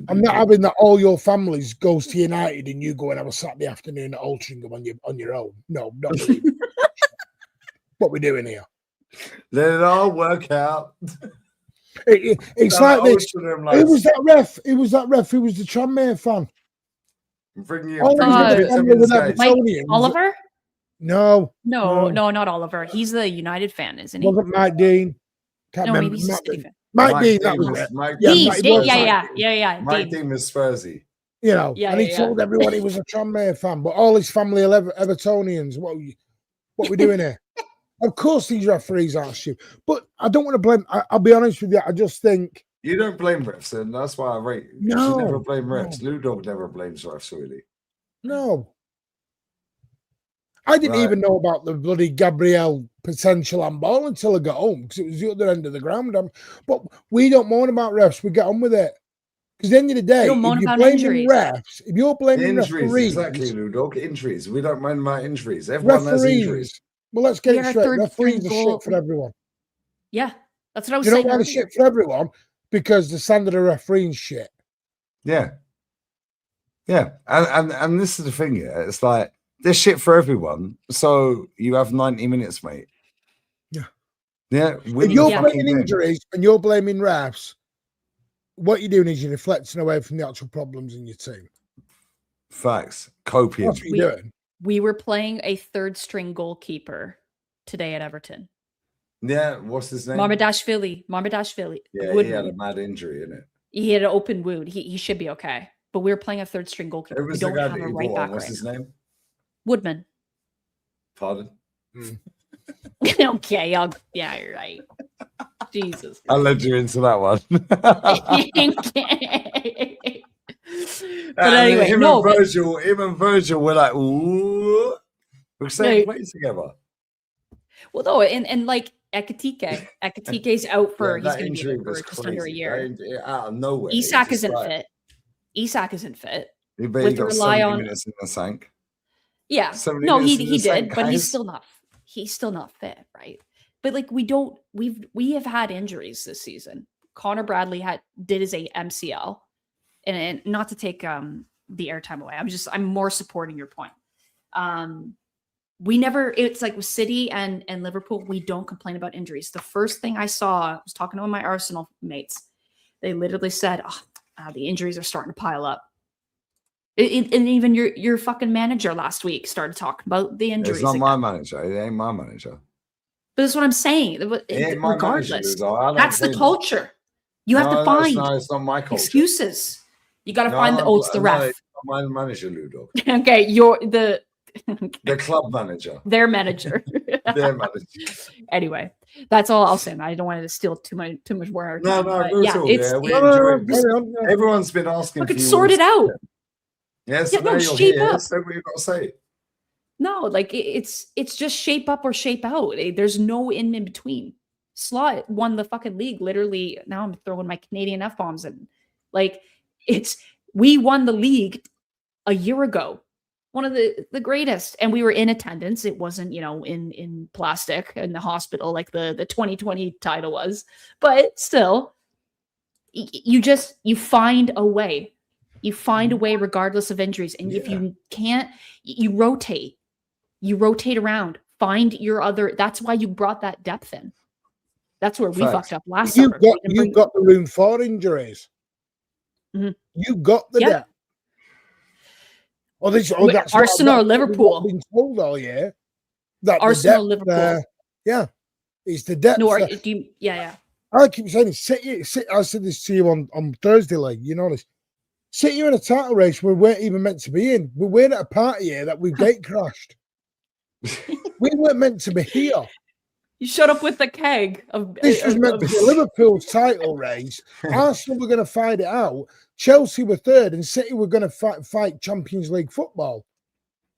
I'm not having that all your families goes to United and you go and have a Saturday afternoon at Altrincham on your own. No, not really. What we're doing here. Let it all work out. It's like this. Who was that ref? It was that ref who was the Tranmere fan. Oliver? No, not Oliver. He's the United fan, isn't he? Wasn't Mike Dean? Maybe he's a City fan. Mike Dean, that was it. Yeah. Mike Dean was Spursy. And he told everyone he was a Tranmere fan, but all his family are Evertonians. What we doing here? Of course, these referees aren't stupid, but I don't want to blame. I'll be honest with you. I just think you don't blame refs, and that's why I rate. No, you never blame refs. Ludo never blames refs, really. No, I didn't even know about the bloody Gabriel potential handball until I got home because it was the other end of the ground. But we don't moan about refs. We get on with it. Because at the end of the day, if you're blaming refs, if you're blaming referees, exactly, Ludo, injuries. We don't mind about injuries. Everyone has injuries. Well, let's get it straight. Referees are shit for everyone. Yeah, that's what I was saying. You know why they're shit for everyone? Because the standard of refereeing shit. Yeah. And this is the thing, it's like there's shit for everyone. So you have 90 minutes, mate. Yeah. If you're blaming injuries and you're blaming refs, what you're doing is you're deflecting away from the actual problems in your team. Facts. Copium. That's what you're doing. We were playing a third string goalkeeper today at Everton. Yeah, what's his name? Marmadashvili. Yeah, he had a mad injury, innit? He had an open wound. He should be okay. But we were playing a third string goalkeeper. We don't have a right back. What's his name? Woodman. Pardon? Okay, yeah, you're right. Jesus. I led you into that one. But anyway, him and Virgil were like, ooh, we're saying plays together. Well, no, and like Ekatike's out for. Yeah, He's that going to be injury out for was just under a crazy. year. Out of nowhere. Isak Just isn't like- fit. Isak isn't fit. He With barely the got rely 70 on- minutes in the tank. Yeah. 70 No, minutes in he the did, tank, but he's guys. still not fit, right? But like we have had injuries this season. Connor Bradley did his MCL, and not to take the airtime away. I'm more supporting your point. It's like with City and Liverpool, we don't complain about injuries. The first thing I saw, I was talking to one of my Arsenal mates. They literally said, the injuries are starting to pile up. And even your fucking manager last week started talking about the injuries. It's not again. my manager. It ain't my manager. But that's what I'm saying. It ain't my Regardless, manager, though. I don't that's the blame him. culture. You have to No, find it's not my culture. excuses. You got to No, find it's the ref. it's not my manager, Ludo. Okay, you're the club manager. their manager. Their manager. Anyway, that's all I'll say. I don't want to steal too much more No, time. no, but brutal. it's We No, no, enjoyed no, this. carry on, yeah. Everyone's been asking fucking for you sort all it out. season. Yes, Yeah, so no, now you're shape here. up. Say what you've got to say. No, like it's just shape up or shape out. There's no in between. Slot won the fucking league. Literally, now I'm throwing my Canadian F bombs in. Like we won the league a year ago. One of the greatest, and we were in attendance. It wasn't, in plastic in the hospital like the 2020 title was, but still, you find a way. You find a way regardless of injuries, and if you can't, you rotate. You rotate around. Find your other. That's why you brought that depth in. That's where we Facts. fucked up last You've summer. got the room for injuries. Mhm. You got the depth. That's Arsenal or Liverpool? I've been told all year that Arsenal, the depth, Liverpool. it's the depth. No, there. yeah. I keep saying, City. I said this to you on Thursday, like, you know this. City in a title race we weren't even meant to be in. We weren't at a party here that we gate crashed. We weren't meant to be here. You shut up with the keg of. This was meant to be Liverpool's title race. Arsenal were going to fight it out. Chelsea were third, and City were going to fight Champions League football.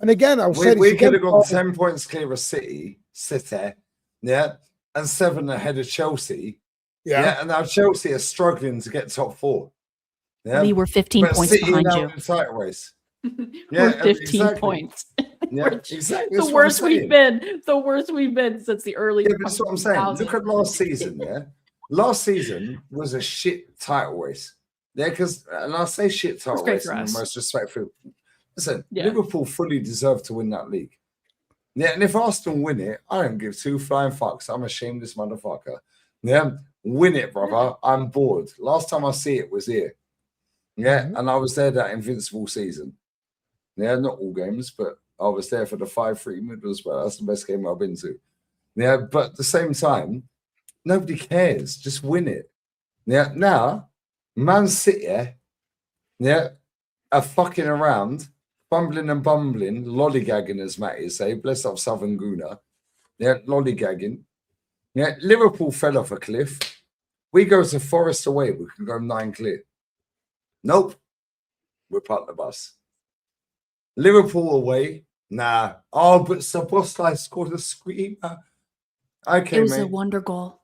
And again, I'll say we could have gone 10 points clear of City, and 7 ahead of Chelsea. Yeah. And now Chelsea are struggling to get top 4. Yeah, We were 15 but points City behind now you. in the title race. We're 15 exactly. points. Yeah, exactly. The worst we've been. The worst we've been since the early. Yeah, but that's what I'm saying. Look at last season. Yeah, last season was a shit title race. Yeah, and I say shit title great race for in us. the most respectful. Listen, Yeah. Liverpool fully deserved to win that league. Yeah, and if Arsenal win it, I don't give 2 flying fucks. I'm a shameless motherfucker. Yeah, win it, brother. I'm bored. Last time I see it was here. Yeah, and I was there that invincible season. Yeah, not all games, but I was there for the 5-3 Middlesbrough. That's the best game I've been to. Yeah, but at the same time, nobody cares. Just win it. Yeah, now, Man City, are fucking around, bumbling and bumbling, lollygagging, as Matty say. Bless up Southern Guna. Yeah, lollygagging. Yeah, Liverpool fell off a cliff. We go to Forest away. We can go 9 clear. Nope. We're part of the bus. Liverpool away. Nah. Oh, but Szoboszlai scored a screamer. Okay, It was mate. a wonder goal.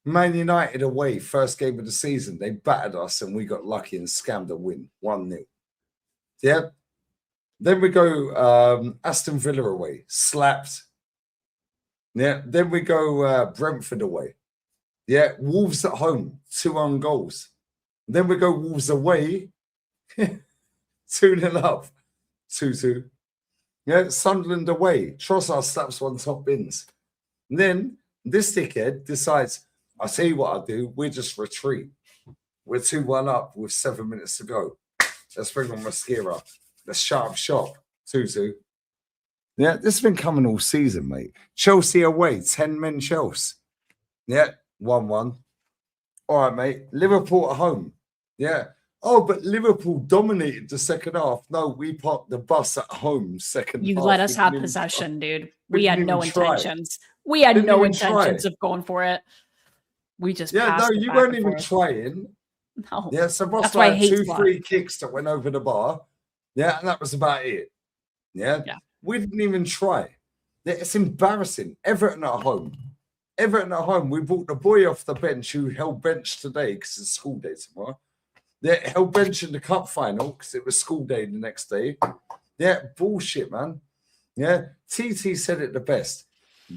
Man United away, first game of the season. They battered us and we got lucky and scammed a win. 1-0. Yeah. Then we go Aston Villa away. Slapped. Yeah. Then we go Brentford away. Yeah. Wolves at home. 2 own goals. Then we go Wolves away. 2-0 up. 2-2. Yeah. Sunderland away. Trossard slaps 1 top bins. And then this dickhead decides, I'll tell you what I'll do. We just retreat. We're 2-1 up with 7 minutes to go. Let's bring on Mascara. The sharp shop. 2-2. Yeah, this has been coming all season, mate. Chelsea away, 10 men Chelsea. Yeah, 1-1. All right, mate. Liverpool at home. Yeah. Oh, but Liverpool dominated the second half. No, we parked the bus at home second You half. let us We have didn't even possession, dude. we We had didn't no even try. intentions. We had Didn't no even try. intentions of going for it. We just Yeah, passed no, it you back weren't and even forth. trying. No. Yeah, so That's why I like hate 2 Slot. free kicks that went over the bar. Yeah, and that was about it. Yeah. Yeah. We didn't even try. Yeah, it's embarrassing. Everton at home. Everton at home, we brought the boy off the bench who held bench today because it's school day tomorrow. They held bench in the cup final because it was school day the next day. Yeah, bullshit, man. Yeah, TT said it the best.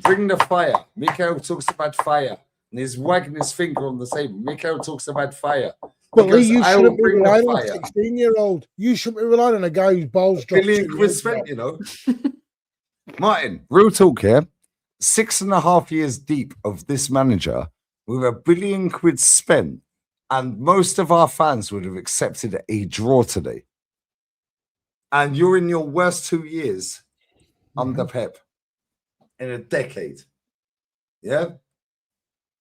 Bring the fire. Mikael talks about fire. And he's wagging his finger on the table. Mikael talks about fire. But Lee, Because you I will shouldn't be bring the relying on a fire. 16-year-old. You shouldn't be relying on a guy whose balls dropped. Billion quid spent, you know. Martin, real talk here. 6.5 years deep of this manager with £1 billion spent, and most of our fans would have accepted a draw today. And you're in your worst 2 years under Pep in a decade. Yeah?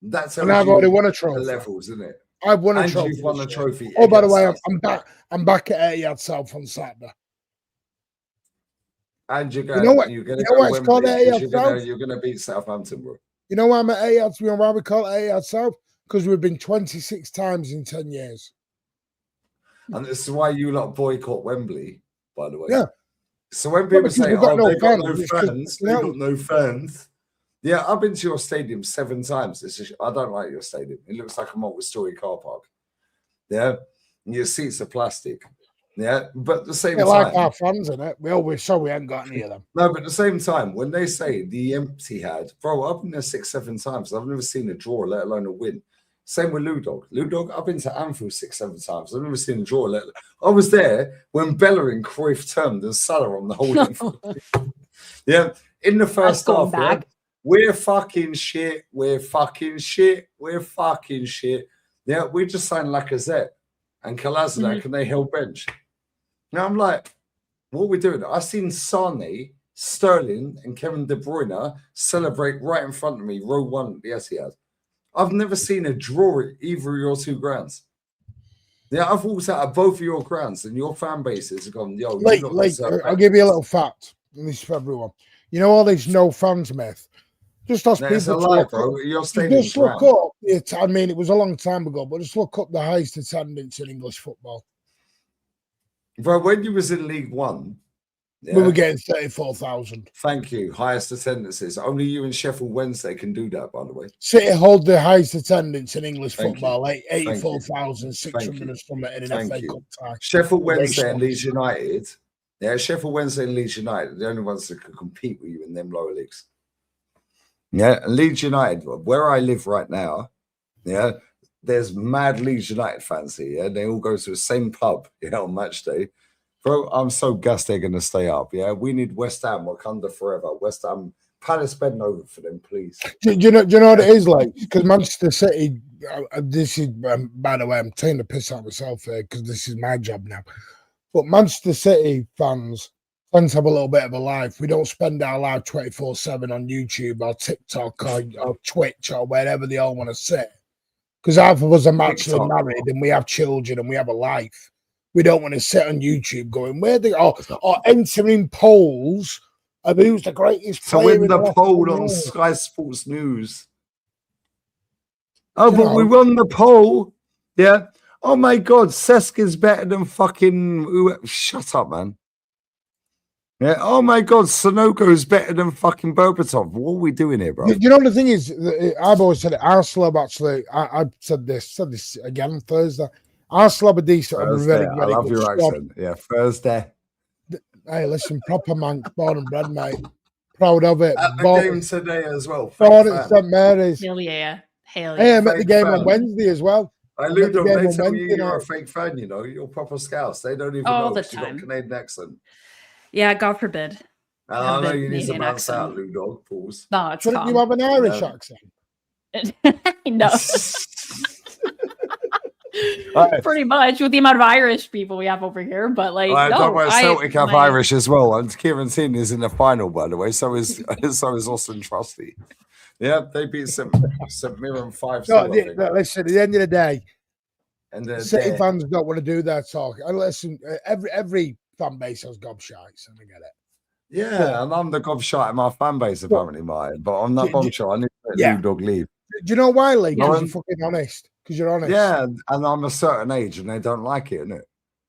That's And I've already won a trophy. the levels, isn't it? I've won a And trophy. you've won a this year. trophy. Oh, by the way, against I'm back. I'm back at Etihad South on Saturday. And you're You going, know what? you're going You to know go what it's called Wembley, 'cause Etihad South? you're going to beat Southampton, bro. You know why I'm at Etihad? You know why we call it Etihad South? Because we've been 26 times in 10 years. And this is why you lot boycott Wembley, by the way. Yeah. So when Yeah, people because say, we've got oh, no they've got no fans, it's 'cause, fans, you they've know- got no fans. Yeah, I've been to your stadium 7 times. I don't like your stadium. It looks like a multi-story car park. Yeah, and your seats are plastic. Yeah, but at the same They're time, like our fans, in it. We always so we ain't got any of them. no, but at the same time, when they say the empty had, bro, I've been there 6-7 times. I've never seen a draw, let alone a win. Same with Lou Dog. Lou Dog, I've been to Anfield 6-7 times. I've never seen a draw. I was there when Bella and Cruyff turned and Salah on the whole Anfield. Yeah, in the first going half, yeah, back. we're fucking shit. We're fucking shit. We're fucking shit. Yeah, we just signed Lacazette and Kolasinac and they held bench. Now I'm like, what are we doing? I've seen Sane, Sterling, and Kevin De Bruyne celebrate right in front of me, row 1 at the Etihad. I've never seen a draw at either of your 2 grounds. Yeah, I've walked out of both of your grounds and your fan bases have gone, yo, Like, you lot deserve I'll better. give you a little fact. And this is for everyone. You know all these no fans myth. Just ask No, people it's a to lie, look bro. up. Your stadium's Just look ground. up. I mean, it was a long time ago, but just look up the highest attendance in English football. Bro, when you was in League One, yeah, We were getting 34,000. thank you, highest attendances. Only you and Sheffield Wednesday can do that, by the way. City hold the highest attendance in English Thank football, you. 84,600 Thank and something in an Thank FA you. Cup tie. Sheffield Very Wednesday and strong. Leeds United. Yeah, Sheffield Wednesday and Leeds United are the only ones that can compete with you in them lower leagues. Yeah, and Leeds United, where I live right now, yeah, there's mad Leeds United fans here. Yeah? They all go to the same pub, on match day. Bro, I'm so gassed they're going to stay up. Yeah, we need West Ham, Wakanda forever. West Ham, Palace bend over for them, please. Do you know what it is like? Because Manchester City, this is, by the way, I'm taking the piss out of myself here because this is my job now. But Manchester City fans tend to have a little bit of a life. We don't spend our life 24/7 on YouTube or TikTok or Twitch or wherever they all want to sit. Because half of us are actually TikTok. married and we have children and we have a life. We don't want to sit on YouTube going, where they are, or entering polls of who's the greatest So player in in the last poll 10 on years. Sky Sports News. Oh, You but we know. won the poll. Yeah. Oh my God, Seska's better than fucking. Shut up, man. Yeah. Oh my God, Sunoko's better than fucking Berbatov. What are we doing here, bro? You know the thing is, I've always said it. Arsenal have actually. I said this again Thursday. Arsenal have a decent, have a Thursday. very, I very love good your squad. accent. Yeah, Thursday. Hey, listen, proper man, born and bred, mate. Proud of it. At the Born, game today as well. born at St Mary's. Hell yeah. Hell Hey, yeah. I'm at the Fake game on fan. Wednesday as well. I I'm at the Ludo, game they on tell you Wednesday you're a night. fake fan, you're proper scouts. They don't even All know the 'cause you got time. Canadian accent. Yeah, God forbid. And Have I know the you need to Canadian bounce out, accent. Ludo. Pause. No, it's Shouldn't you calm. have an Irish No. accent? No. Alright. Pretty much with the amount of Irish people we have over here, but like Don't no, worry, Celtic have my- Irish as well. And Kieran Tin is in the final, by the way. So is Austin Trusty. Yeah, they beat St Mirren 5-0. No, I think. listen, at the end of the day, And City they're- fans don't want to do their talk. And listen, every fan base has gobshites, and I get it. yeah, and I'm the gobshite of my fan base, apparently, Martin. But on that Do- bombshell, I need to let yeah. Lou Dog leave. Do you know why, Lee? Because No, you're fucking honest. Because you're honest. Yeah, and I'm a certain age and they don't like it, innit?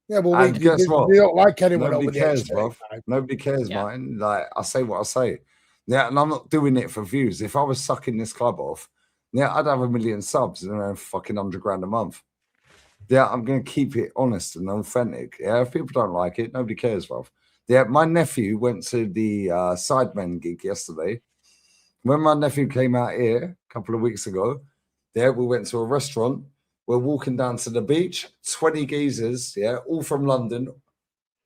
Yeah, well, And guess what? you don't like anyone Nobody over the cares, age bro. 35. Nobody cares, Yeah. Martin. Like, I say what I say. Yeah, and I'm not doing it for views. If I was sucking this club off, yeah, I'd have 1 million subs and earn fucking 100 grand a month. Yeah, I'm going to keep it honest and authentic. Yeah, if people don't like it, nobody cares, bruv. Yeah, my nephew went to the Sidemen gig yesterday. When my nephew came out here a couple of weeks ago, yeah, we went to a restaurant. We're walking down to the beach, 20 geezers, yeah, all from London,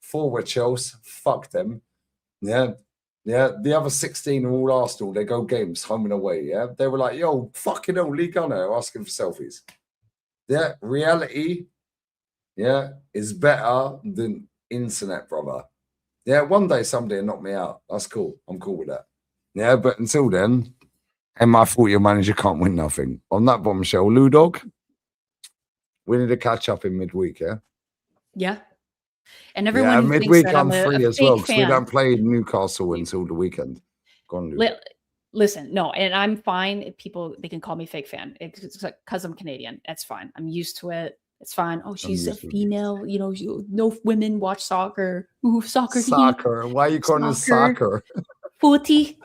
4 were Chelsea, fuck them. Yeah, yeah, the other 16 are all Arsenal. They go games home and away, yeah. They were like, yo, fucking hell, Lee Gunner, asking for selfies. Yeah, reality, yeah, is better than internet, brother. Yeah, one day somebody will knock me out. That's cool. I'm cool with that. Yeah, but until then, and I thought your manager can't win nothing. On that bombshell, Lou Dog, we need to catch up in midweek, yeah? Yeah. And Yeah, everyone thinks midweek that I'm I'm free a as well fake because we fan. don't play Newcastle until the weekend. Go on, Lou. Listen, no, and I'm fine. If people, they can call me fake fan. It's because I'm Canadian. That's fine. I'm used to it. It's fine. Oh, she's a used to it. female. You know, no women watch soccer. Ooh, soccer. Soccer. Why are you calling it soccer? Footy.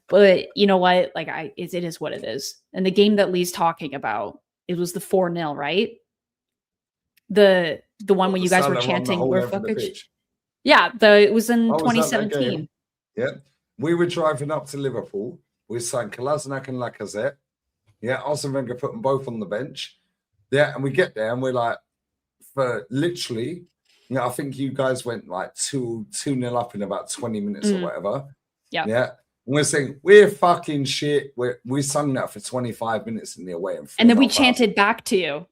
But you know what? Like, it is what it is. And the game that Lee's talking about, it was the 4-0, right? The one where you guys were chanting, "We're fuckers." Yeah, it was in 2017. Yeah, we were driving up to Liverpool. We signed Kolasinac and Lacazette. Yeah, Arsene Wenger put them both on the bench. Yeah, and we get there and we're like, for literally, you know, I think you guys went like 2-0 up in about 20 minutes or whatever. Yeah. Yeah. And we're saying, we're fucking shit. We sung that for 25 minutes in the away. And then we chanted back to you.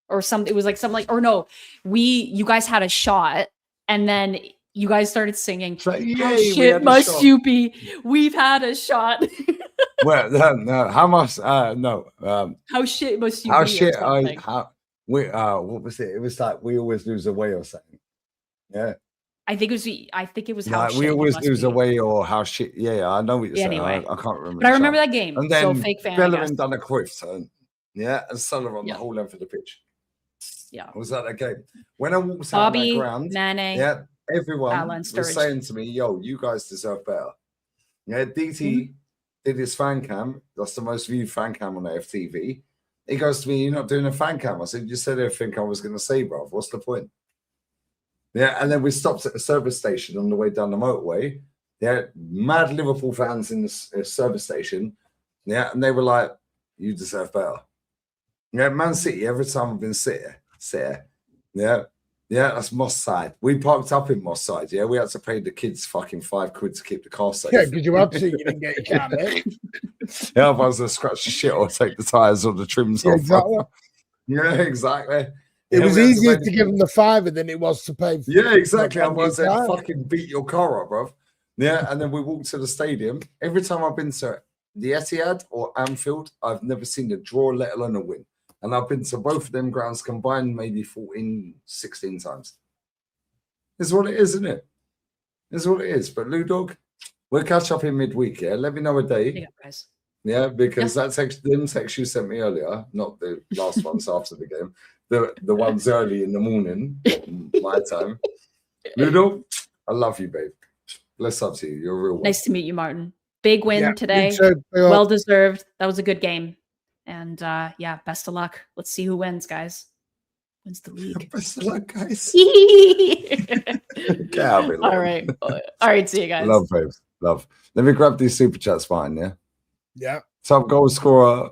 Or something. It was like something like, or no, you guys had a shot and then you guys started singing, like, how shit must you be? We've had a shot. Well, no, how much? No. How shit must you how be? Shit? What was it? It was like we always lose away or something. Yeah. I think it was how like, shit we always lose be. away or how shit. Yeah, I know what you're saying. Anyway. I can't remember. But I remember that game. And then so fake fan. Bellerin done a Cruyff turn. Yeah, and Salah on the whole length of the pitch. Yeah. Was that game? When I walked out that ground, Mane, yeah, everyone Alan was Sturridge. saying to me, yo, you guys deserve better. Yeah, DT did his fan cam. That's the most viewed fan cam on FTV. He goes to me, you're not doing a fan cam. I said, you said everything I was going to say, bro. What's the point? Yeah, and then we stopped at a service station on the way down the motorway. Yeah, mad Liverpool fans in the service station. Yeah, and they were like, you deserve better. Yeah, Man City, every time I've been City. Yeah, that's Moss Side. We parked up in Moss Side. Yeah, we had to pay the kids fucking £5 to keep the car safe. Yeah, because you had to, you didn't get your car back. Yeah, otherwise they'll scratch the shit or take the tyres or the trims off. Exactly. Yeah, exactly. It was easier to give them the £5 than it was to pay. Yeah, exactly. Otherwise they'd fucking beat your car up, bro. Yeah, and then we walked to the stadium. Every time I've been to the Etihad or Anfield, I've never seen a draw, let alone a win. And I've been to both of them grounds combined maybe 14, 16 times. It's what it is, isn't it? It's what it is. But Lou Dog, we'll catch up in midweek, yeah? Let me know a day. Yeah, guys. Yeah, because that text you sent me earlier, not the last ones after the game, the ones early in the morning, my time. Lou Dog, I love you, babe. Bless up to you. You're a real one. Nice to meet you, Martin. Big win today. too. Well deserved. That was a good game. And best of luck. Let's see who wins, guys. Wins the league. Best of luck, guys. All right. All right. See you guys. Love, babes. Love. Let me grab these super chats fine, yeah? Yeah. Top goal scorer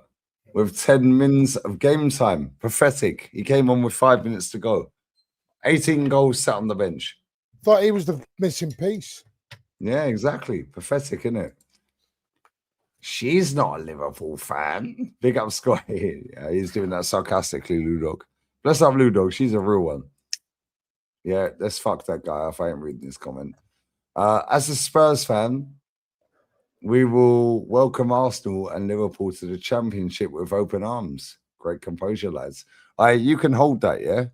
with 10 mins of game time. Pathetic. He came on with 5 minutes to go. 18 goals sat on the bench. Thought he was the missing piece. Yeah, exactly. Pathetic, isn't it? She's not a Liverpool fan. Big up Scotty. Yeah, he's doing that sarcastically, Lou Dog. Bless up Lou Dog. She's a real one. Yeah, let's fuck that guy off. I ain't reading this comment. As a Spurs fan, we will welcome Arsenal and Liverpool to the Championship with open arms. Great composure, lads. You can hold that, yeah?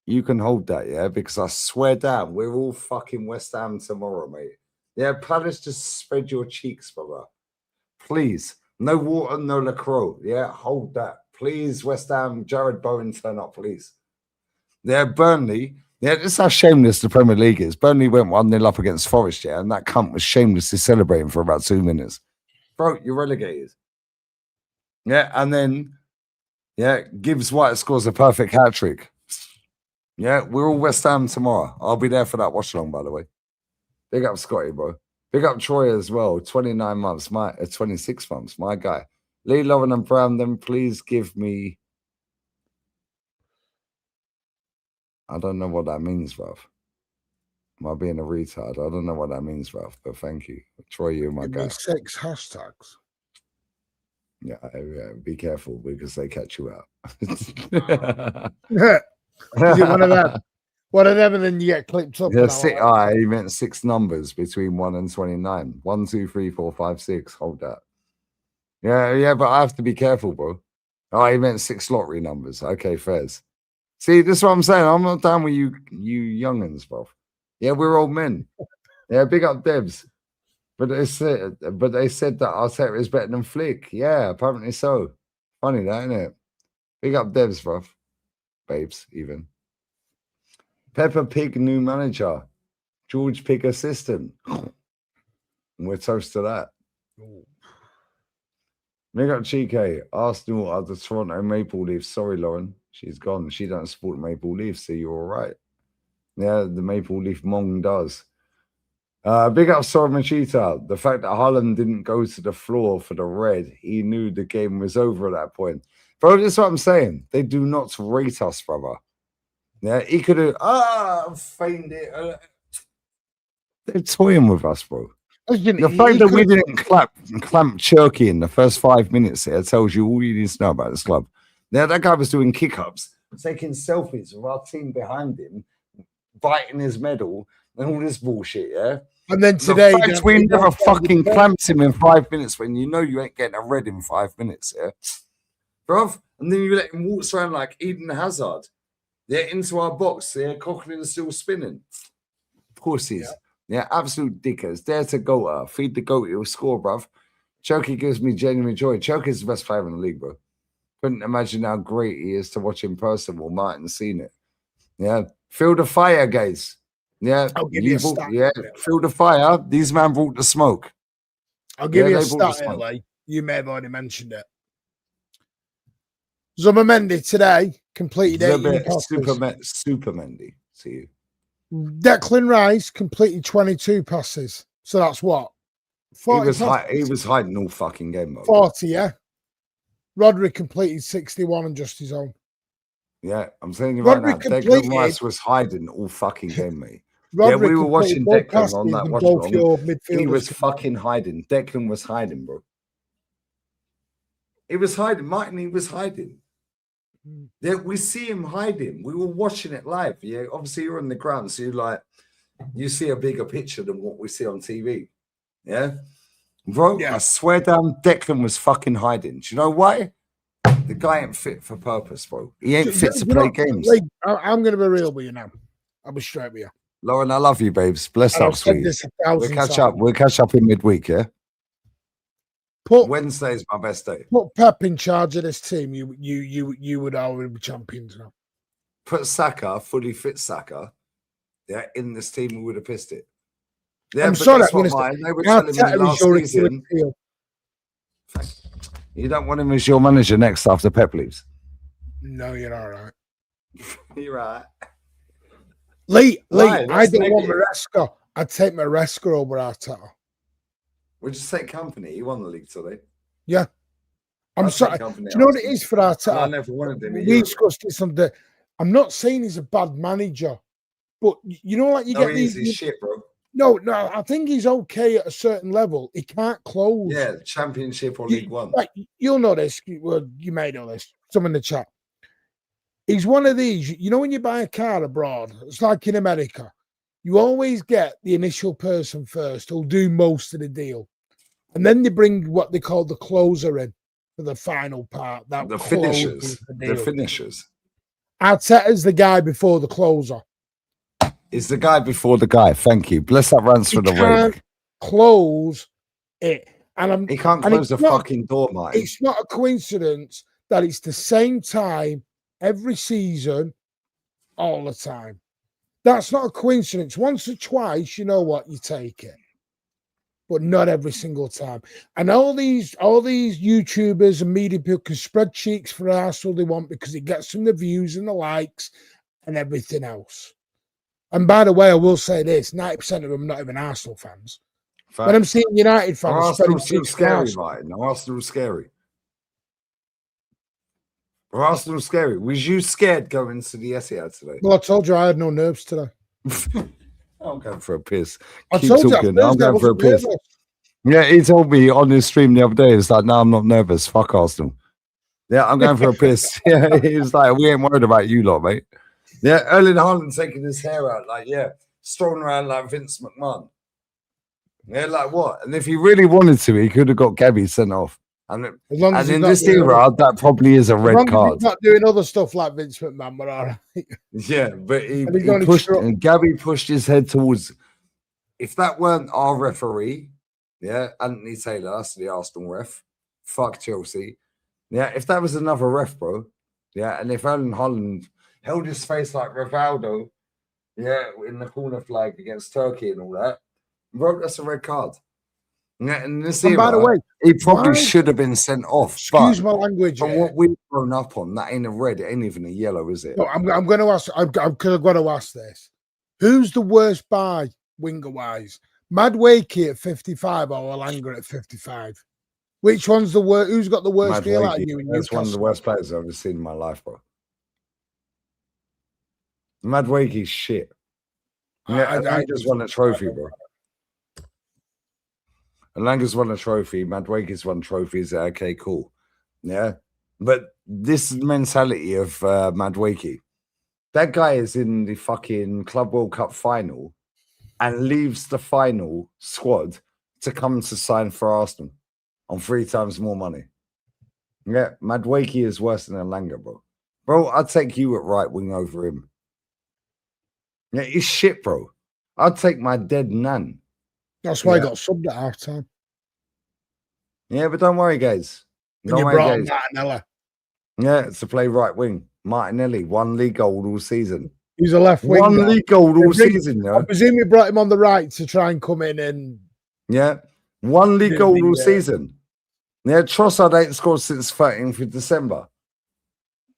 You can hold that, yeah? Because I swear down, we're all fucking West Ham tomorrow, mate. Yeah, Palace, just spread your cheeks, brother. Please. No water, no LaCroix. Yeah, hold that. Please, West Ham, Jared Bowen, turn up, please. Yeah, Burnley. Yeah, this is how shameless the Premier League is. Burnley went 1-0 up against Forest, yeah, and that cunt was shamelessly celebrating for about 2 minutes. Bro, you're relegated. Yeah, and then, yeah, Gibbs White scores a perfect hat trick. Yeah, we're all West Ham tomorrow. I'll be there for that watch along, by the way. Big up Scotty, bro. Big up Troy as well. 29 months, 26 months, my guy. Lee, Lauren, and Brandon, please give me. I don't know what that means, bruv. Am I being a retard? I don't know what that means, bruv, but thank you. Troy, you're my Give guy. me 6 hashtags. Yeah, be careful because they catch you out. Is it one of them? One of them, and then you get clipped up. Yeah, he meant 6 numbers between 1 and 29. 1, 2, 3, 4, 5, 6. Hold that. Yeah, but I have to be careful, bro. Oh, he meant 6 lottery numbers. Okay, fairs. See, this is what I'm saying. I'm not down with you youngins, bro. Yeah, we're old men. Yeah, big up Debs. But they said that Arteta is better than Flick. Yeah, apparently so. Funny that, isn't it? Big up Debs, bro. Babes, even. Peppa Pig new manager. George Pig assistant. We're toast to that. Big up Chike. Arsenal are the Toronto Maple Leafs. Sorry, Lauren. She's gone. She don't support Maple Leafs, so you're all right. Yeah, the Maple Leaf Mong does. Big up Sora Machita. The fact that Haaland didn't go to the floor for the red, he knew the game was over at that point. Bro, this is what I'm saying. They do not rate us, brother. Yeah, he could have feigned it. They're toying with us, bro. The fact that we didn't clamp Cherky in the first 5 minutes there tells you all you need to know about this club. Now, that guy was doing kick-ups, taking selfies with our team behind him, biting his medal, and all this bullshit, yeah? And then today... The fact we never fucking clamped him in 5 minutes when you know you ain't getting a red in 5 minutes, yeah? Bruv, and then you let him walk around like Eden Hazard. They're into our box, yeah? Cochrane's still spinning. Of course he is. Yeah, absolute dickers. Dare to go feed the goat, he'll score, bruv. Choky gives me genuine joy. Choky's the best player in the league, bro. Couldn't imagine how great he is to watch in person. Well, Martin's seen it. Yeah. Feel the fire, guys. Yeah. I'll give you a stat. Yeah, feel the fire. These man brought the smoke. I'll give you a stat, LA. You may have already mentioned it. Zubimendi today completed 18 passes. Super Mendy. See you. Declan Rice completed 22 passes. So that's what? 40 he was hiding all fucking game mode. 40, yeah. Rodri completed 61 and just his own. Yeah, I'm saying you right now. Declan Rice was hiding all fucking game, mate. Yeah, we were watching Declan on that watch along. He was fucking hiding. Declan was hiding, bro. He was hiding. Martin, he was hiding. Yeah, we see him hiding. We were watching it live. Yeah, obviously you're on the ground, so you see a bigger picture than what we see on TV. Yeah, bro. Yeah. I swear down, Declan was fucking hiding. Do you know why? The guy ain't fit for purpose, bro. He ain't fit to play games. Like, I'm gonna be real with you now. I'll be straight with you. Lauren, I love you, babes. Bless up, sweet. We'll catch up. We'll catch up in midweek, yeah. Wednesday's my best day. Put Pep in charge of this team. You would already be champions now. Put Saka, fully fit Saka, yeah, in this team, we would have pissed it. Yeah, I'm sorry, they were telling me last season. You don't want him as your manager next after Pep leaves. No, you're all right. You're right. Lee, I don't want Maresca. I'd take Maresca over Arteta. We'll just take company. He won the league today. Yeah. I'm sorry. Do you know what it is for Arteta? I never wanted him. We discussed this on the. I'm not saying he's a bad manager, but you know, like you get these. He's shit, bro. No, I think he's okay at a certain level. He can't close. Yeah, Championship or League One. Like, you'll know this. Well, you may know this. Some in the chat. He's one of these. You know, when you buy a car abroad, it's like in America. You always get the initial person first who'll do most of the deal. And then they bring what they call the closer in for the final part. The finishers. The finishers. Arteta's the guy before the closer. Is the guy before the guy. Thank you. Bless that runs for the way. Close it. And he can't close the fucking door, Mike. It's not a coincidence that it's the same time every season, all the time. That's not a coincidence. Once or twice, you know what, you take it, but not every single time. And all these YouTubers and media people can spread cheeks for Arsenal they want because it gets them the views and the likes and everything else. And by the way, I will say this: 90% of them not even Arsenal fans. When I'm seeing United fans spreading Arsenal's still cheeks for scary, Arsenal, right? No, Arsenal's scary. Arsenal's scary. Was you scared going to the Etihad today? well, I told you I had no nerves today. I'm going for a piss. I Keep told you talking. at I'm Thursday I going for a wasn't piss. nervous. Yeah, he told me on his stream the other day, it's like, no, I'm not nervous. Fuck Arsenal. Yeah, I'm going for a piss. Yeah, he was like, we ain't worried about you lot, mate. Yeah, Erling Haaland taking his hair out, like, yeah, strolling around like Vince McMahon. Yeah, like what? And if he really wanted to, he could have got Gabby sent off. And As long as in he's not this doing era, that probably is a as red long as card. he's not doing other stuff like Vince McMahon, but all right. Yeah, but he And he's only pushed, struck- and Gabby pushed his head towards. If that weren't our referee, yeah, Anthony Taylor, that's the Arsenal ref. Fuck Chelsea. Yeah, if that was another ref, bro. Yeah, and if Erling Haaland held his face like Rivaldo, yeah, in the corner flag against Turkey and all that, bro, that's a red card. Yeah, and this And by the way, he probably why- should have been sent off. excuse But my language. from Yeah. what we've grown up on, that ain't a red, it ain't even a yellow, is it? No, I'm going to ask. I've got to ask this: who's the worst buy winger wise? Madwakey at 55 or Alanga at 55? Which one's the worst? Who's got the worst deal out of you? In That's one of the Newcastle? worst players I've ever seen in my life, bro. Madwakey's shit. Yeah, I just won a trophy, bro. Alanga's won a trophy. Madwakey's won trophies. Okay, cool. Yeah. But this mentality of Madwakey, that guy is in the fucking Club World Cup final and leaves the final squad to come to sign for Arsenal on 3 times more money. Yeah, Madwakey is worse than Alanga, bro. Bro, I'd take you at right wing over him. Yeah, he's shit, bro. I'd take my dead nan. That's why Yeah. he got subbed at half time. Yeah, but don't worry, guys. And Don't you worry, brought guys. Martinelli. Yeah, to play right wing. Martinelli, 1 league goal all season. He's a left wing. 1 league goal all They bring- season, I yeah. presume you brought him on the right to try and come in and Yeah. 1 league Didn't goal think all that- season. Yeah, Trossard ain't scored since 13th of December.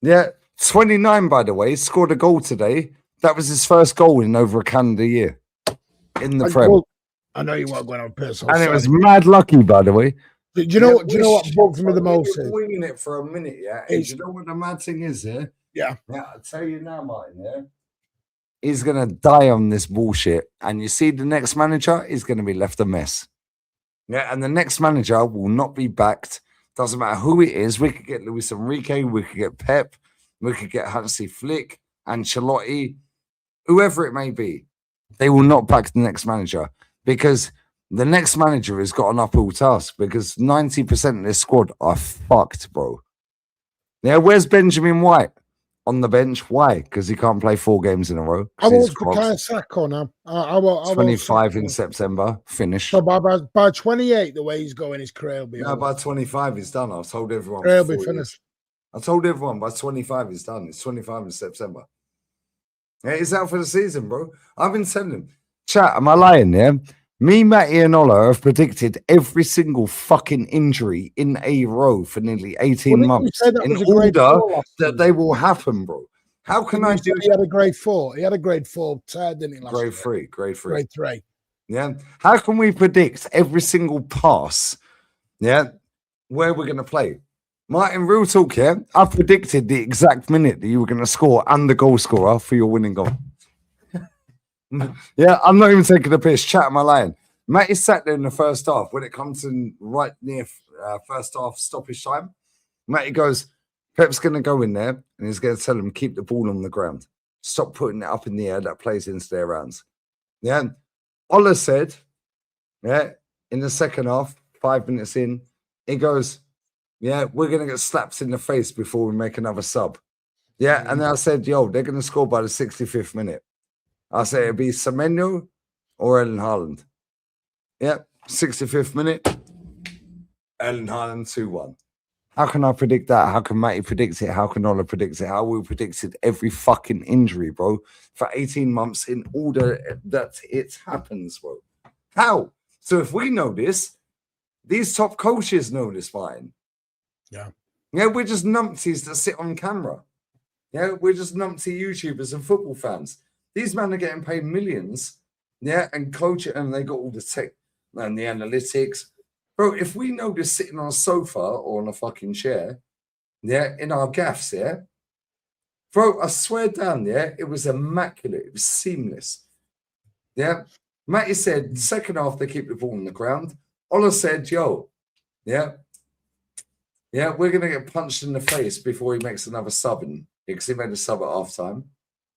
Yeah, 29, by the way, scored a goal today. That was his first goal in over a calendar year in the Prem. Well, I know you weren't going on personal. And it was sorry. mad lucky, by the way. Do you know what? Do you know what bugs me the most? We're Is, winging it for a minute, yeah. And It's- do you know what the mad thing is, yeah? Yeah. Yeah, I'll tell you now, Martin, yeah. He's gonna die on this bullshit. And you see the next manager is gonna be left a mess. Yeah, and the next manager will not be backed. Doesn't matter who it is. We could get Luis Enrique, we could get Pep, we could get Hansi Flick, Ancelotti, whoever it may be. They will not back the next manager because the next manager has got an uphill task because 90% of this squad are fucked, bro. Yeah, where's Benjamin White? On the bench. Why? Because he can't play 4 games in a row. 'cause how he's old's crossed. Bukayo Saka now? How old- 25 in Saka? September. Finish. So by 28, the way he's going, his career will be No, over. by 25 he's done. I've told everyone. Career will for be 4 years. finished. I told everyone by 25 he's done. It's 25 in September. Yeah, he's out for the season, bro. I've been telling him. Chat, am I lying, yeah? Me, Matty, and Ola have predicted every single fucking injury in a row for nearly 18 Well, you months said that in was a grade order 4 last that season. they will happen, bro. How can I do He had a grade 4. He had a grade 4 tear, didn't he? Last grade year? 3? Grade 3. Grade 3. Yeah. How can we predict every single pass? Yeah. Where we're going to play? Martin, real talk, yeah? I predicted the exact minute that you were going to score and the goal scorer for your winning goal. Yeah, I'm not even taking a piss. Chat, am I lying? Matt is sat there in the first half when it comes in right near first half stoppage time. Matty goes, Pep's going to go in there and he's going to tell him, keep the ball on the ground. Stop putting it up in the air. That plays into their hands. Yeah. Ola said, yeah, in the second half, 5 minutes in, he goes, yeah, we're going to get slapped in the face before we make another sub. Yeah. And then I said, yo, they're going to score by the 65th minute. I said it'd be Semenyo or Erling Haaland. Yeah. 65th minute. Erling Haaland 2-1. How can I predict that? How can Matty predict it? How can Ola predict it? How we predicted every fucking injury, bro, for 18 months in order that it happens, bro. How? So if we know this, these top coaches know this fine. Yeah. Yeah, we're just numpties that sit on camera. Yeah, we're just numpty YouTubers and football fans. These men are getting paid millions. Yeah, and coach it, and they got all the tech and the analytics. Bro, if we know this sitting on a sofa or on a fucking chair, yeah, in our gaffs, yeah, bro, I swear down, yeah, it was immaculate. It was seamless. Yeah. Matty said, second half, they keep the ball on the ground. Ola said, yo, yeah, we're going to get punched in the face before he makes another sub in, because he made a sub at half time.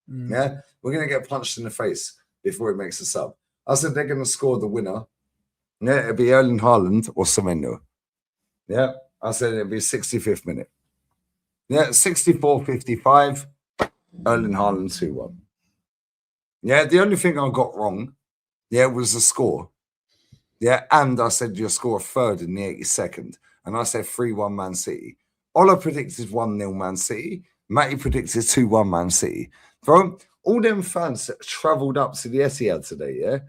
Yeah, we're going to get punched in the face before he makes a sub. I said, they're going to score the winner. Yeah, it'll be Erling Haaland or Semenyo. Yeah, I said it'll be 65th minute. Yeah, 64-55, Erling Haaland 2-1. Yeah, the only thing I got wrong, yeah, was the score. Yeah, and I said you'll score a third in the 82nd. And I said 3-1 Man City. Ola predicted 1-0 Man City. Matty predicted 2-1 Man City. Bro, all them fans that travelled up to the Etihad today, yeah?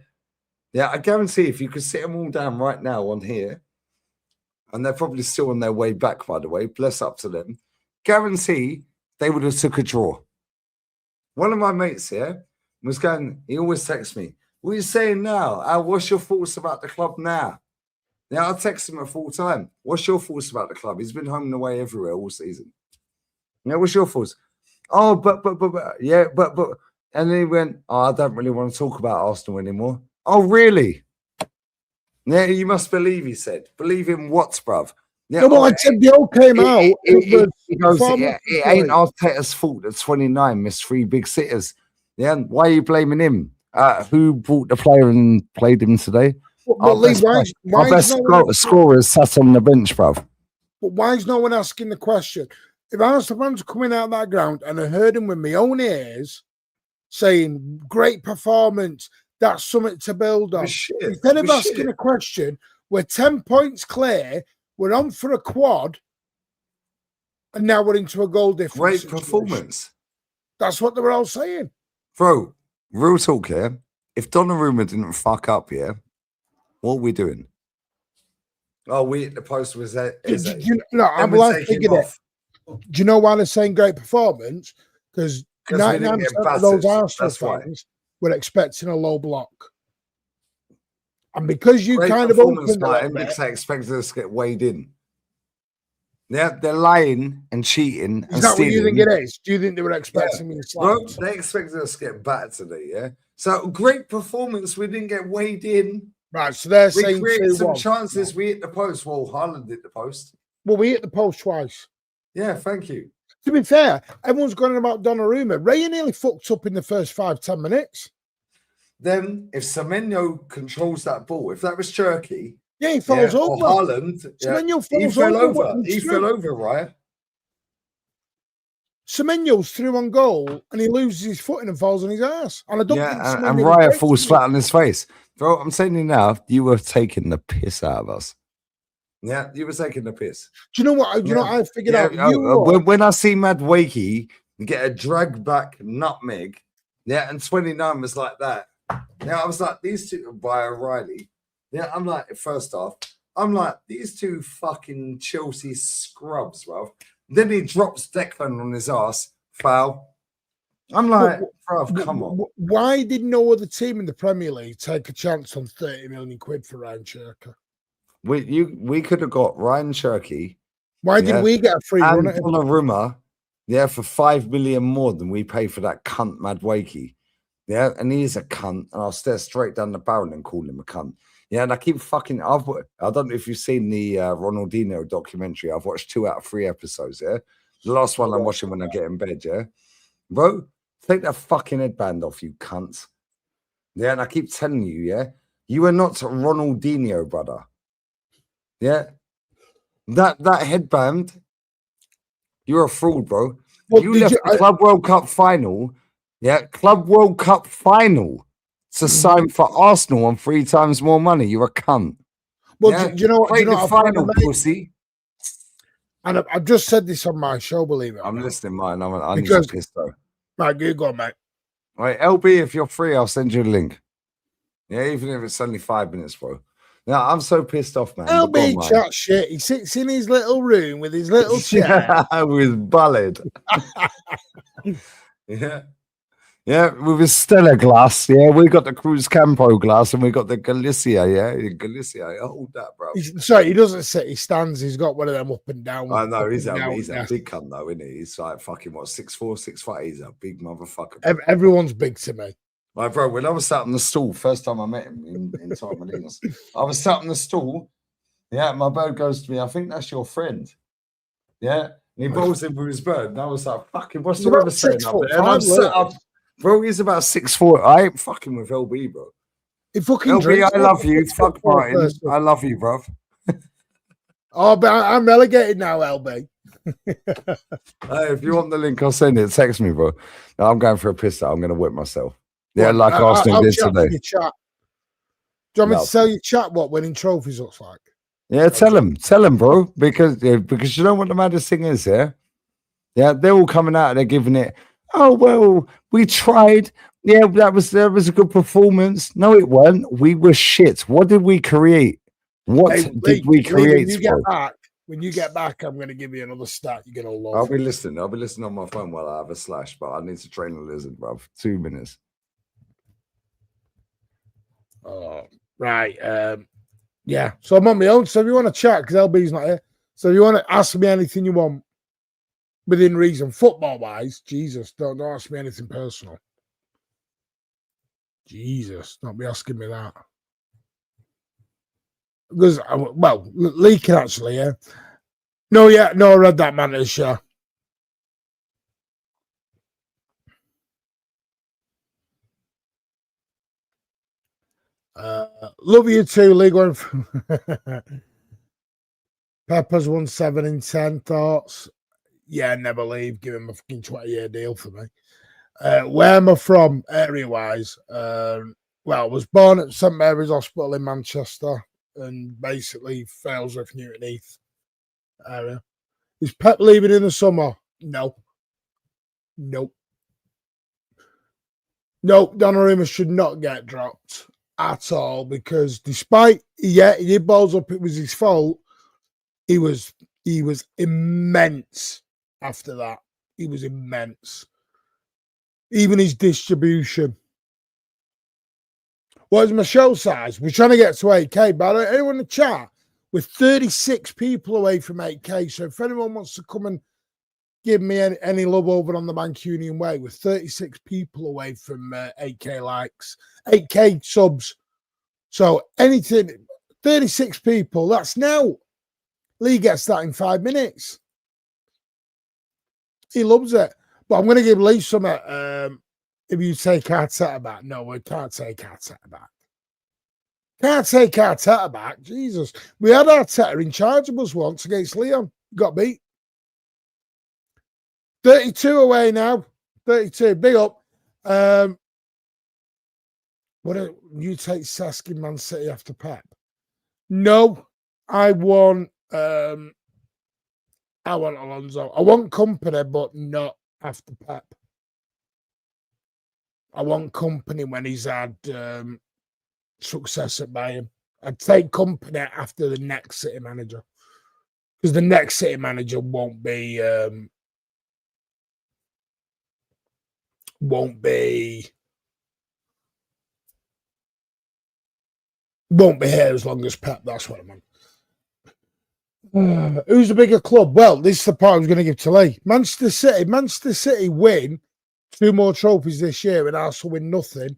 Yeah, I guarantee if you could sit them all down right now on here, and they're probably still on their way back, by the way, bless up to them, guarantee they would have took a draw. One of my mates here was going, he always texts me, what are you saying now? Al, what's your thoughts about the club now? Now, I text him at full time. What's your thoughts about the club? He's been home and away everywhere all season. Yeah, what's your thoughts? Oh, but, yeah, but. And then he went, oh, I don't really want to talk about Arsenal anymore. Oh, really? Yeah, you must believe, he said. Believe in what, bruv? Yeah, No, I said the all came out. He goes, it ain't Arteta's fault that 29 missed 3 big sitters. Yeah, why are you blaming him? Who brought the player and played him today? Well, Lee, our best scorer sat on the bench, bruv. But why is no one asking the question? If Arsenal fans are coming out of that ground and I heard him with my own ears saying, great performance, that's something to build on. Instead of asking a question, we're 10 points clear, we're on for a quad, and now we're into a goal difference. Great situation. Performance. That's what they were all saying. Bro, real talk here. If Donnarumma didn't fuck up, yeah, what are we doing? Oh, we hit the post with that. I'm glad I figured it. Do you know why they're saying great performance? Because 99% of those Arsenal fans were expecting a low block. And because you great kind of opened it, because I expected us to get weighed in. Yeah, they're lying and cheating. Is that what you think it is? Do you think they were expecting me to slap? Well, they expected us to get battered today, yeah? So great performance, we didn't get weighed in. Right, so they're saying we created some chances, we hit the post. Well, Haaland hit the post. Well, we hit the post twice. Yeah, thank you. To be fair, everyone's going about Donnarumma. Ray nearly fucked up in the first 5-10 minutes. Then, if Semenyo controls that ball, if that was Turkey, he falls over. Or Haaland, he fell over. He fell over, right? Semenyo's through on goal and he loses his footing and falls on his ass. And I don't think and Raya falls flat on his face. Bro, I'm saying you now, you were taking the piss out of us. Yeah, you were taking the piss. Do you know what? Do you know what I figured out? When I see Mad Wakey get a drag back nutmeg, and 29 was like that. I was like, these two by O'Reilly. I'm like, first off, I'm like, these two fucking Chelsea scrubs, bro. Then he drops Declan on his ass, foul. I'm like, bro, come on. Why did no other team in the Premier League take a chance on 30 million quid for Ryan Cherky? We could have got Ryan Cherky. Why did we get a free run at Donnarumma, for 5 million more than we pay for that cunt Mad Wakey. Yeah, and he's a cunt, and I'll stare straight down the barrel and call him a cunt. Yeah, and I keep fucking. I don't know if you've seen the Ronaldinho documentary. I've watched 2 out of 3 episodes. Yeah, the last one I'm watching when I get in bed. Yeah, bro, take that fucking headband off, you cunts. Yeah, and I keep telling you, you are not Ronaldinho, brother. Yeah, that headband, you're a fraud, bro. Well, you left the Club World Cup final. Yeah, Club World Cup final to sign for Arsenal on 3 times more money. You're a cunt. Well, do you know what? Final, pussy. And I've just said this on my show, believe it or I'm not. listening, mate. I need Because- to piss though. Right, you go, mate. Right, LB, if you're free, I'll send you a link. Yeah, even if it's only 5 minutes, bro. Now I'm so pissed off, man. but go on, LB man. chat shit. He sits in his little room with his little chair. With Ballad. Yeah. Yeah, with his Stella glass. Yeah, we got the Cruz Campo glass and we got the Galicia. Yeah, Galicia. Hold that, bro. Sorry, he doesn't sit. He stands. He's got one of them up and down. I know up he's and a down he's a desks. big cunt though, isn't he? He's like fucking what 6'4", 6'5". He's a big motherfucker. Everyone's big to me. My bro, when I was sat on the stool, first time I met him in Torremolinos, I was sat on the stool. Yeah, my bird goes to me, I think that's your friend. Yeah. And he bowls in with his bird. And I was like, fucking, what's He's the about weather saying up 6'5", there? And I'm sat look. up. Bro, he's about 6'4". I ain't fucking with LB, bro. He fucking LB, drinks I like love a you. 6'4" Fuck Martin. person. I love you, bro. Oh, but I'm relegated now, LB. Hey, if you want the link, I'll send it. Text me, bro. No, I'm going for a piss out. I'm going to whip myself. Yeah, Well, like Arsenal I'll did chat to today. your chat. Do you want me No. to tell you chat what winning trophies looks like? Yeah, tell him, bro, because you know what the maddest thing is, yeah, they're all coming out and they're giving it. Oh well, we tried. Yeah, that was a good performance. No, it weren't. We were shit. What did we create? What Hey, did we Lee, create? when you get back, I'm going to give you another stat you're going to love. I'll be listening on my phone while I have a slash, but I need to train a lizard, bro. 2 minutes. Right. Yeah. So I'm on my own. So if you want to chat, because LB's not here. So if you want to ask me anything you want within reason, football wise, Jesus, don't ask me anything personal. Jesus, don't be asking me that. Because, well, Lee can actually, yeah. No, I read that man show. Love you too, Lee. Going from Pepper's won 7 in 10 thoughts. Yeah, never leave. Give him a fucking 20-year deal for me. Where am I from, area-wise? Well, I was born at St Mary's Hospital in Manchester and basically Failsworth, Newton Heath area. Is Pep leaving in the summer? No. Nope. Nope, Donnarumma should not get dropped at all because despite, he did balls up, it was his fault. He was immense after that. He was immense. Even his distribution. What is my show size? We're trying to get to 8K, but anyone in the chat, we're 36 people away from 8K. So if anyone wants to come and give me any love over on the Mancunian way, we're 36 people away from 8K likes, 8K subs. So anything, 36 people, that's now. Lee gets that in 5 minutes. He loves it. But I'm going to give Lee some, if you take Arteta back. No, we can't take Arteta back. Can't take Arteta back. Jesus. We had Arteta in charge of us once against Leon. Got beat. 32 away now. 32. Big up. What do you take Sask in Man City after Pep? No, I want Alonso. I want company, but not after Pep. I want company when he's had success at Bayern. I'd take company after the next City manager. Because the next City manager won't be here as long as Pep. That's what I meant. Who's the bigger club? Well, this is the part I was going to give to Lee. Manchester City. Manchester City win 2 more trophies this year and Arsenal win nothing.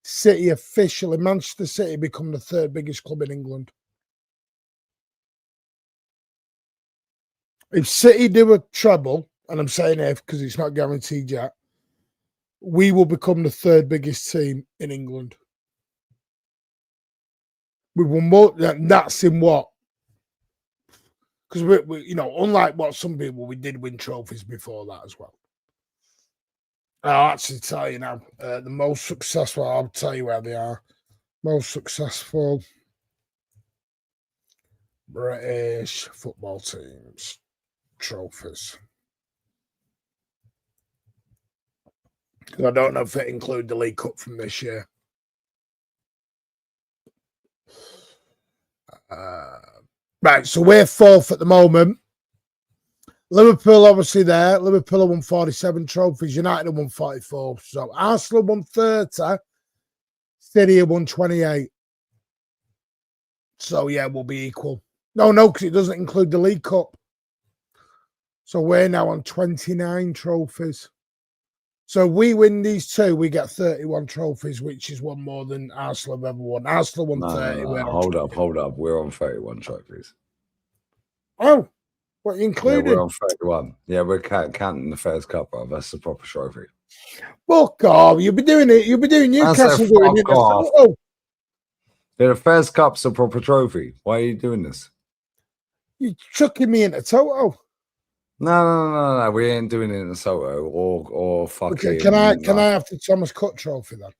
City officially, Manchester City become the 3rd biggest club in England. If City do a treble, and I'm saying if because it's not guaranteed yet, we will become the 3rd biggest team in England. We won more. That's in what? Because we, unlike what some people, we did win trophies before that as well. I'll actually tell you now, the most successful, I'll tell you where they are. Most successful British football teams. trophies. 'Cause I don't know if it include the League Cup from this year. Right, so we're fourth at the moment. Liverpool obviously there. Liverpool have won 47 trophies. United have won 44. So Arsenal won 30. City have won 28. So yeah, we'll be equal. No, because it doesn't include the League Cup. So we're now on 29 trophies. So we win these two, we get 31 trophies, which is one more than Arsenal have ever won. Arsenal won 30. No, hold up. We're on 31 trophies. Oh, what Yeah, included? we're on 31. Yeah, we're counting the first cup, bro. That's the proper trophy. Fuck off. You'll be doing it. You'll be doing Newcastle doing it. fuck off. Oh, Yeah, the first cup's a proper trophy. Why are you doing this? you're chucking me into Toto. No. We ain't doing it in the Soto or fucking. Okay, can I have the Thomas Cut trophy then?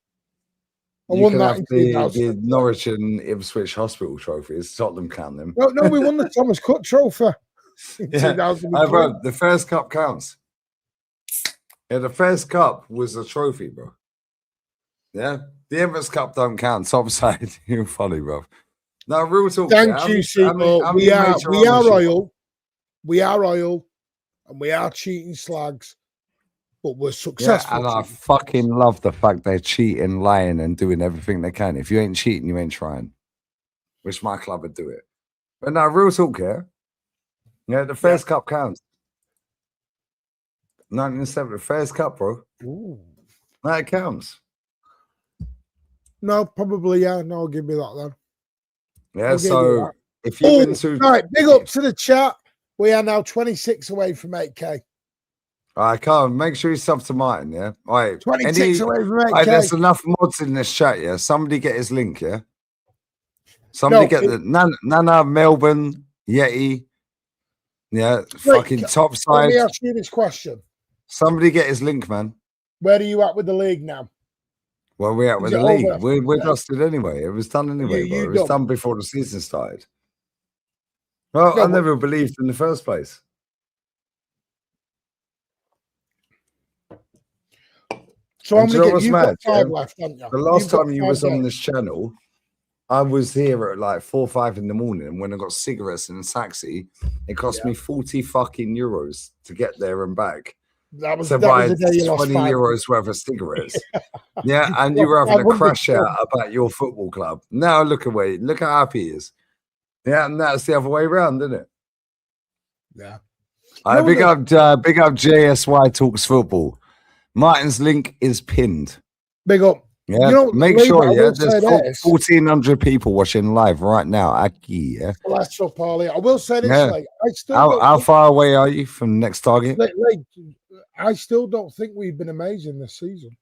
I You won can that have in the 2000. Norwich and Ipswich Hospital trophies. Tottenham count them. No, we won the Thomas Cut trophy in Yeah. 2003. Bro, the first cup counts. Yeah, the first cup was a trophy, bro. Yeah, the Emirates Cup don't count. Top side, you're funny, bro. No, real talk. Thank you, Seymour. We are royal. We are royal, and we are cheating slags, but we're Yeah, successful. and I fucking love the fact they're cheating, lying, and doing everything they can. If you ain't cheating, you ain't trying. Wish my club would do it. But no, real talk here. Yeah, the first cup counts. 1970, first cup, bro. Ooh. That counts. No, probably, yeah. No, I'll give me that then. Yeah, I'll give you so that. if you've been to. Right, big up to the chat. We are now 26 away from 8K. I can't. Make sure you sub to Martin, yeah? All right. 26 away from 8K. There's enough mods in this chat, yeah? Somebody get his link, yeah? Somebody get the Nana, Melbourne, Yeti, yeah, fucking top Let side. me ask you this question. Somebody get his link, man. Where are you at with the league now? Where we at with Is the it league? over? We're dusted anyway. It was done anyway, bro. It was done before the season started. Well, I never believed in the first place. So I'm going to get you mad, 5 left, haven't you? The last You've got time you 5 was on left. this channel, I was here at like 4 or 5 in the morning, and when I got cigarettes in a taxi, it cost me 40 fucking euros to get there and back. That was to the buy day you lost 20 5. euros worth of cigarettes. Yeah, and you were having a crash out about your football club. Now look away, look how happy he is. Yeah, and that's the other way around, isn't it? Yeah. Big up JSY Talks Football. Martin's link is pinned. Big up. Yeah, You know, make Lee, sure, I yeah, will say there's this. 1,400 people watching live right now. Aki, yeah. Bless up, Ollie. I will say this, Yeah. like, I still How far away are you from the next target? I still don't think we've been amazing this season.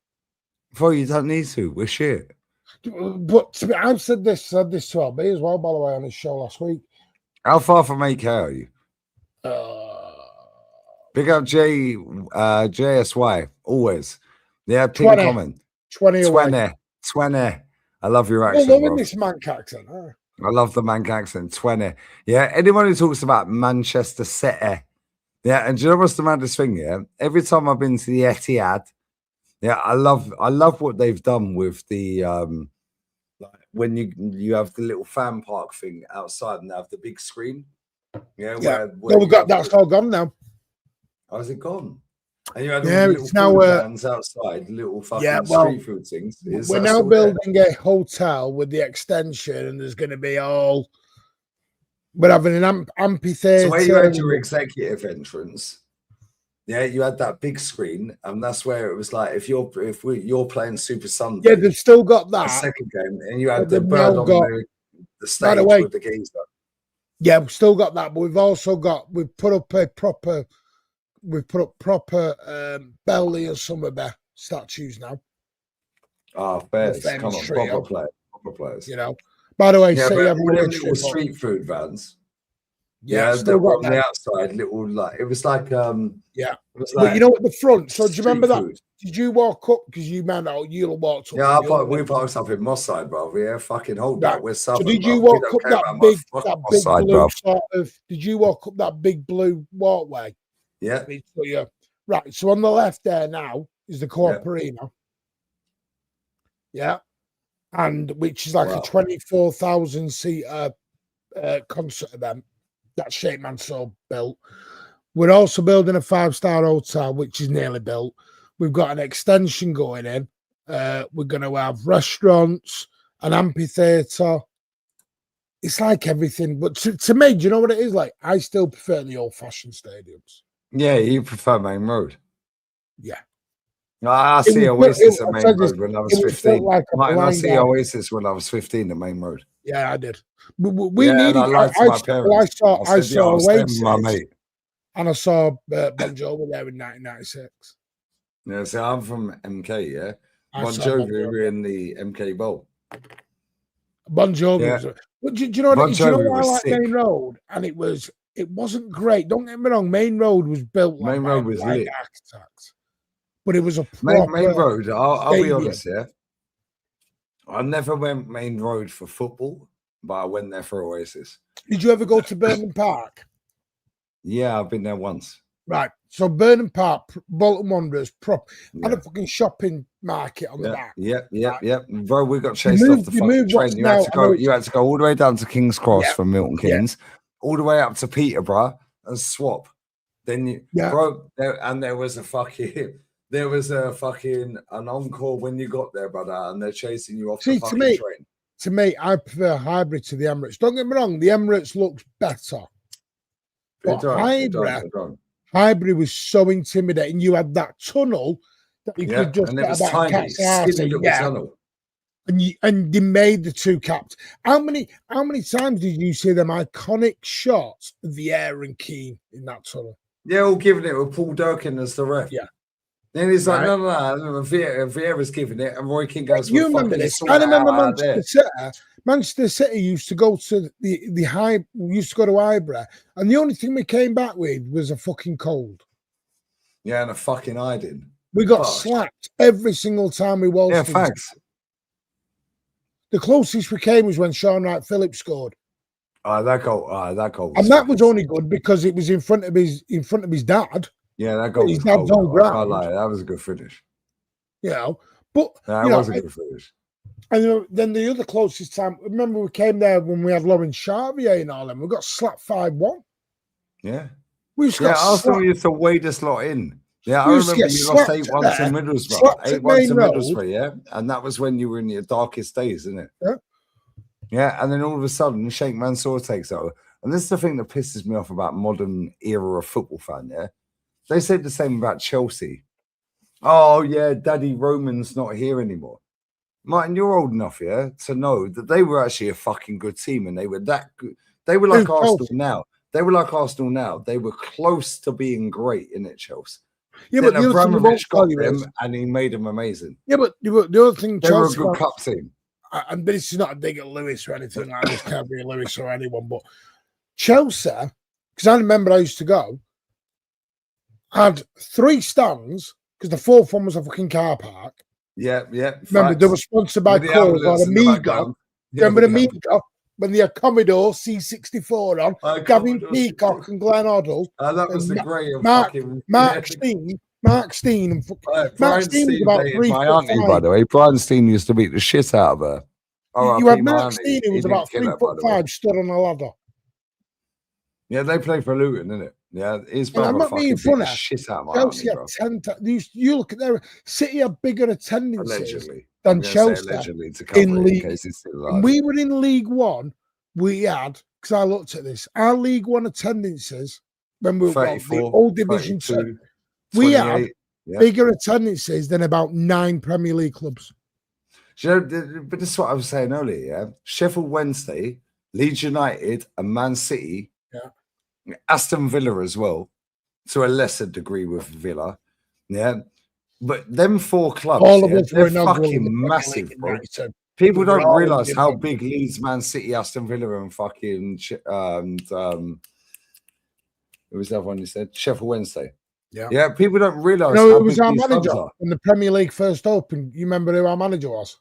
Bro, you don't need to. We're shit. But I've said this to LB as well, by the way, on his show last week. How far from 8K are you? Big up JSY, always. Yeah, pin 20. comment. 20 away. 20. I love your accent, Loving bro. this Manc accent. Huh? I love the Manc accent. 20. Yeah, anyone who talks about Manchester City. Yeah, and do you know what's the maddest thing? Yeah, every time I've been to the Etihad, yeah, I love what they've done with the like when you have the little fan park thing outside and they have the big screen. Yeah, where we've got that's all gone now. How's it gone? And you had all Yeah, the it's little now food vans outside, little fucking street food things. We're now building a hotel with the extension, and there's going to be all. We're having an amphitheater. So where you had your executive entrance, yeah, you had that big screen, and that's where it was like if you're playing Super Sunday. Yeah, they've still got that second game, and you had the bird on the stage with the geezer. Yeah, we've still got that, but we've put up proper Belly and Summerby statues now. Oh, fair. Come on, proper players. You know. By the way, yeah, so you have little street food vans. Yeah, still that were got on the that. outside, little like it was like Yeah. it was But like you know at the front. So do you street remember that? food. Did you walk up? Because you man, oh, you'll walked up. Yeah, to the other we end. parked up in Moss Side, bro. Yeah, fucking hold Right. that. We're So Southern, did you bruv. We walk don't up care that about big, Moss Side, blue bro. sort of? Did you walk up that big blue walkway? Yeah, So yeah. Right. So on the left there now is the Co-op Arena. Yeah. And which is like a 24,000 seat concert event that Shape Man so built. We're also building a 5-star hotel, which is nearly built. We've got an extension going in. We're going to have restaurants, an amphitheatre. It's like everything. But to me, do you know what it is like? I still prefer the old-fashioned stadiums. yeah. You prefer Main Road? Yeah. I see Oasis at Main Road when I was 15. Like Martin, I see Oasis when I was 15 at Main Road. Yeah, I did. We And needed. I lied to my parents. I said, saw I was staying with Oasis, my mate. and I saw Bon Jovi there in 1996. Yeah, so I'm from MK, yeah. I Bon saw Jovi were in the MK Bowl. Bon Jovi. Yeah. Was, but do you know Bon what? Do you know Jovi why I was like sick. Main Road? And it wasn't great. Don't get me wrong. Main Road was built like Main by Road a was blind lit. architect, but it was a proper Main Road, I'll be stadium. honest, yeah. I never went Main Road for football, but I went there for Oasis. Did you ever go to Burnham Park? Yeah, I've been there once. Right. So Burnham Park, Bolton Wanderers, Yeah. had a fucking shopping market on the back. Yeah. Bro, we got chased off the fucking train. You had to go all the way down to King's Cross from Milton Keynes, all the way up to Peterborough and swap. Then bro, there was a fucking an encore when you got there, brother, and they're chasing you off the fucking train. To me, I prefer hybrid to the Emirates. Don't get me wrong, the Emirates looks better. But hybrid was so intimidating. You had that tunnel that you could just get about tiny, skinny little tunnel. And they made the two caps. How many times did you see them iconic shots of Vieira and Keane in that tunnel? Yeah, all giving it with Paul Durkin as the ref. Yeah. Then he's like, no, Vieira's giving it, and Roy Keane goes, you remember this? I remember Manchester City used to go to used to go to Ibra, and the only thing we came back with was a fucking cold. Yeah, and a fucking hiding. We got slapped every single time we waltzed. Yeah, facts. The closest we came was when Sean Wright Phillips scored. That goal. And that was only good because it was in front of his dad. Yeah, that goal. His dad's on ground. That was a good finish. You know, but that was a good finish. And then the other closest time, remember we came there when we had Lauren Charvier and all them. We got slapped 5-1. Yeah. Arsenal used to wade us lot in. Yeah, I remember you lost 8-1 to Middlesbrough. 8-1 to Middlesbrough, yeah? And that was when you were in your darkest days, isn't it? Yeah. Yeah, and then all of a sudden, Sheikh Mansour takes over. And this is the thing that pisses me off about modern era of football fan, yeah? They said the same about Chelsea. Oh, yeah, Daddy Roman's not here anymore. Martin, you're old enough, yeah, to know that they were actually a fucking good team and they were that good. They were like Arsenal now. They were close to being great in it, Chelsea. Yeah, then but Abramovich got them and he made them amazing. Yeah, but the other thing, they were a good cup team. And this is not a dig at Lewis or anything like this, can't be Lewis or anyone, but Chelsea, because I remember I used to go, had 3 stands because the 4th one was a fucking car park. Yeah. Remember, they were sponsored by Coles or Amiga. Remember Amiga when they had Commodore C64 on, Gavin Peacock and Glenn Hoddle. That was the great Mark Steen. Mark Steen and Mark Steen was about 3 my auntie, by the way. Brian Steen used to beat the shit out of her. You had Mark Steen, who was about 3'5", stood on a ladder. Yeah, they play for Luton, innit? Yeah, his brother fucking beat the shit out of my Chelsea auntie, had you look at their City had bigger attendances than Chelsea in League. We were in League One. We had, because I looked at this, our League One attendances when we were the old Division 2. We had bigger attendances than about 9 Premier League clubs. But this is what I was saying earlier, yeah? Sheffield Wednesday, Leeds United, and Man City, Aston Villa as well, to a lesser degree with Villa, yeah? But them 4 clubs, they're fucking massive, bro. People don't realise how big Leeds, Man City, Aston Villa, and fucking Who was the other one you said? Sheffield Wednesday. Yeah. Yeah, people don't realise No, how it was big our these clubs manager are. when the Premier League first opened. You remember who our manager was?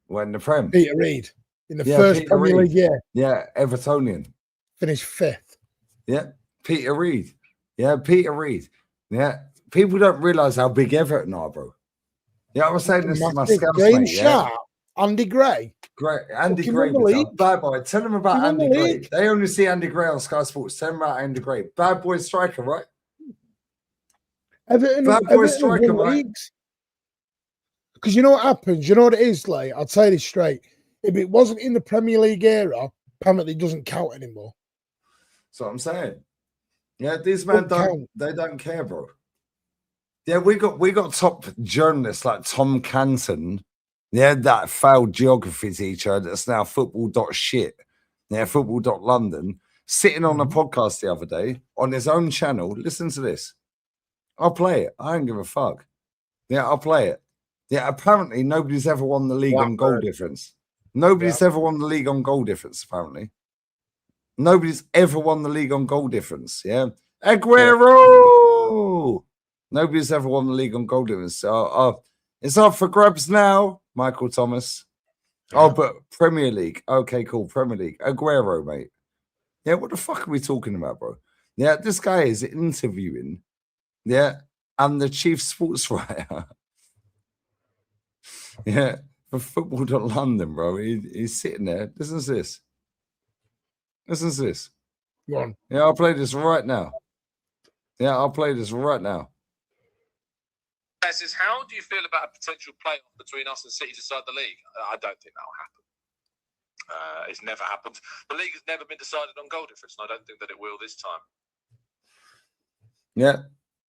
When the Prem. Peter Reid. In the Yeah, first Peter Premier Reid. League year, Yeah, Evertonian. finished 5th. Yeah, Peter Reid. Yeah, Peter Reid. Yeah, people don't realise how big Everton are, bro. Yeah, I was saying this to my Massive. scouts, Graham mate. Yeah, Sharp, Andy Gray. great. Andy Fucking Gray won the was a league. bad boy. Tell them about He won the Andy Gray. league. They only see Andy Gray on Sky Sports. Tell them about Andy Gray. Bad boy striker, right? Everton, Bad boy Everton striker, won right? leagues. Because you know what happens? You know what it is, like, I'll tell you this straight. If it wasn't in the Premier League era, apparently it doesn't count anymore. That's what I'm saying. Yeah, these men Don't count. they don't care, bro. Yeah, we got top journalists like Tom Canton. Yeah, that failed geography teacher that's now football.shit. Yeah, football.london. Sitting on a podcast the other day on his own channel. Listen to this. I'll play it. I don't give a fuck. Yeah, I'll play it. Yeah, apparently nobody's ever won the league on goal difference. Nobody's ever won the league on goal difference, apparently. Nobody's ever won the league on goal difference. Yeah. Aguero! Nobody's ever won the league on goal difference. So, it's up for grabs now, Michael Thomas. Oh, but Premier League. Okay, cool. Premier League. Aguero, mate. Yeah, what the fuck are we talking about, bro? Yeah, this guy is interviewing. Yeah, and the chief sports writer. Yeah, for football.london, bro. He's sitting there. Listen to this. Listen to this. Go on. Yeah, I'll play this right now. Yeah, I'll play this right now. Says, how do you feel about a potential playoff between us and City to decide the league? I don't think that'll happen. It's never happened. The league has never been decided on goal difference, and I don't think that it will this time. Yeah,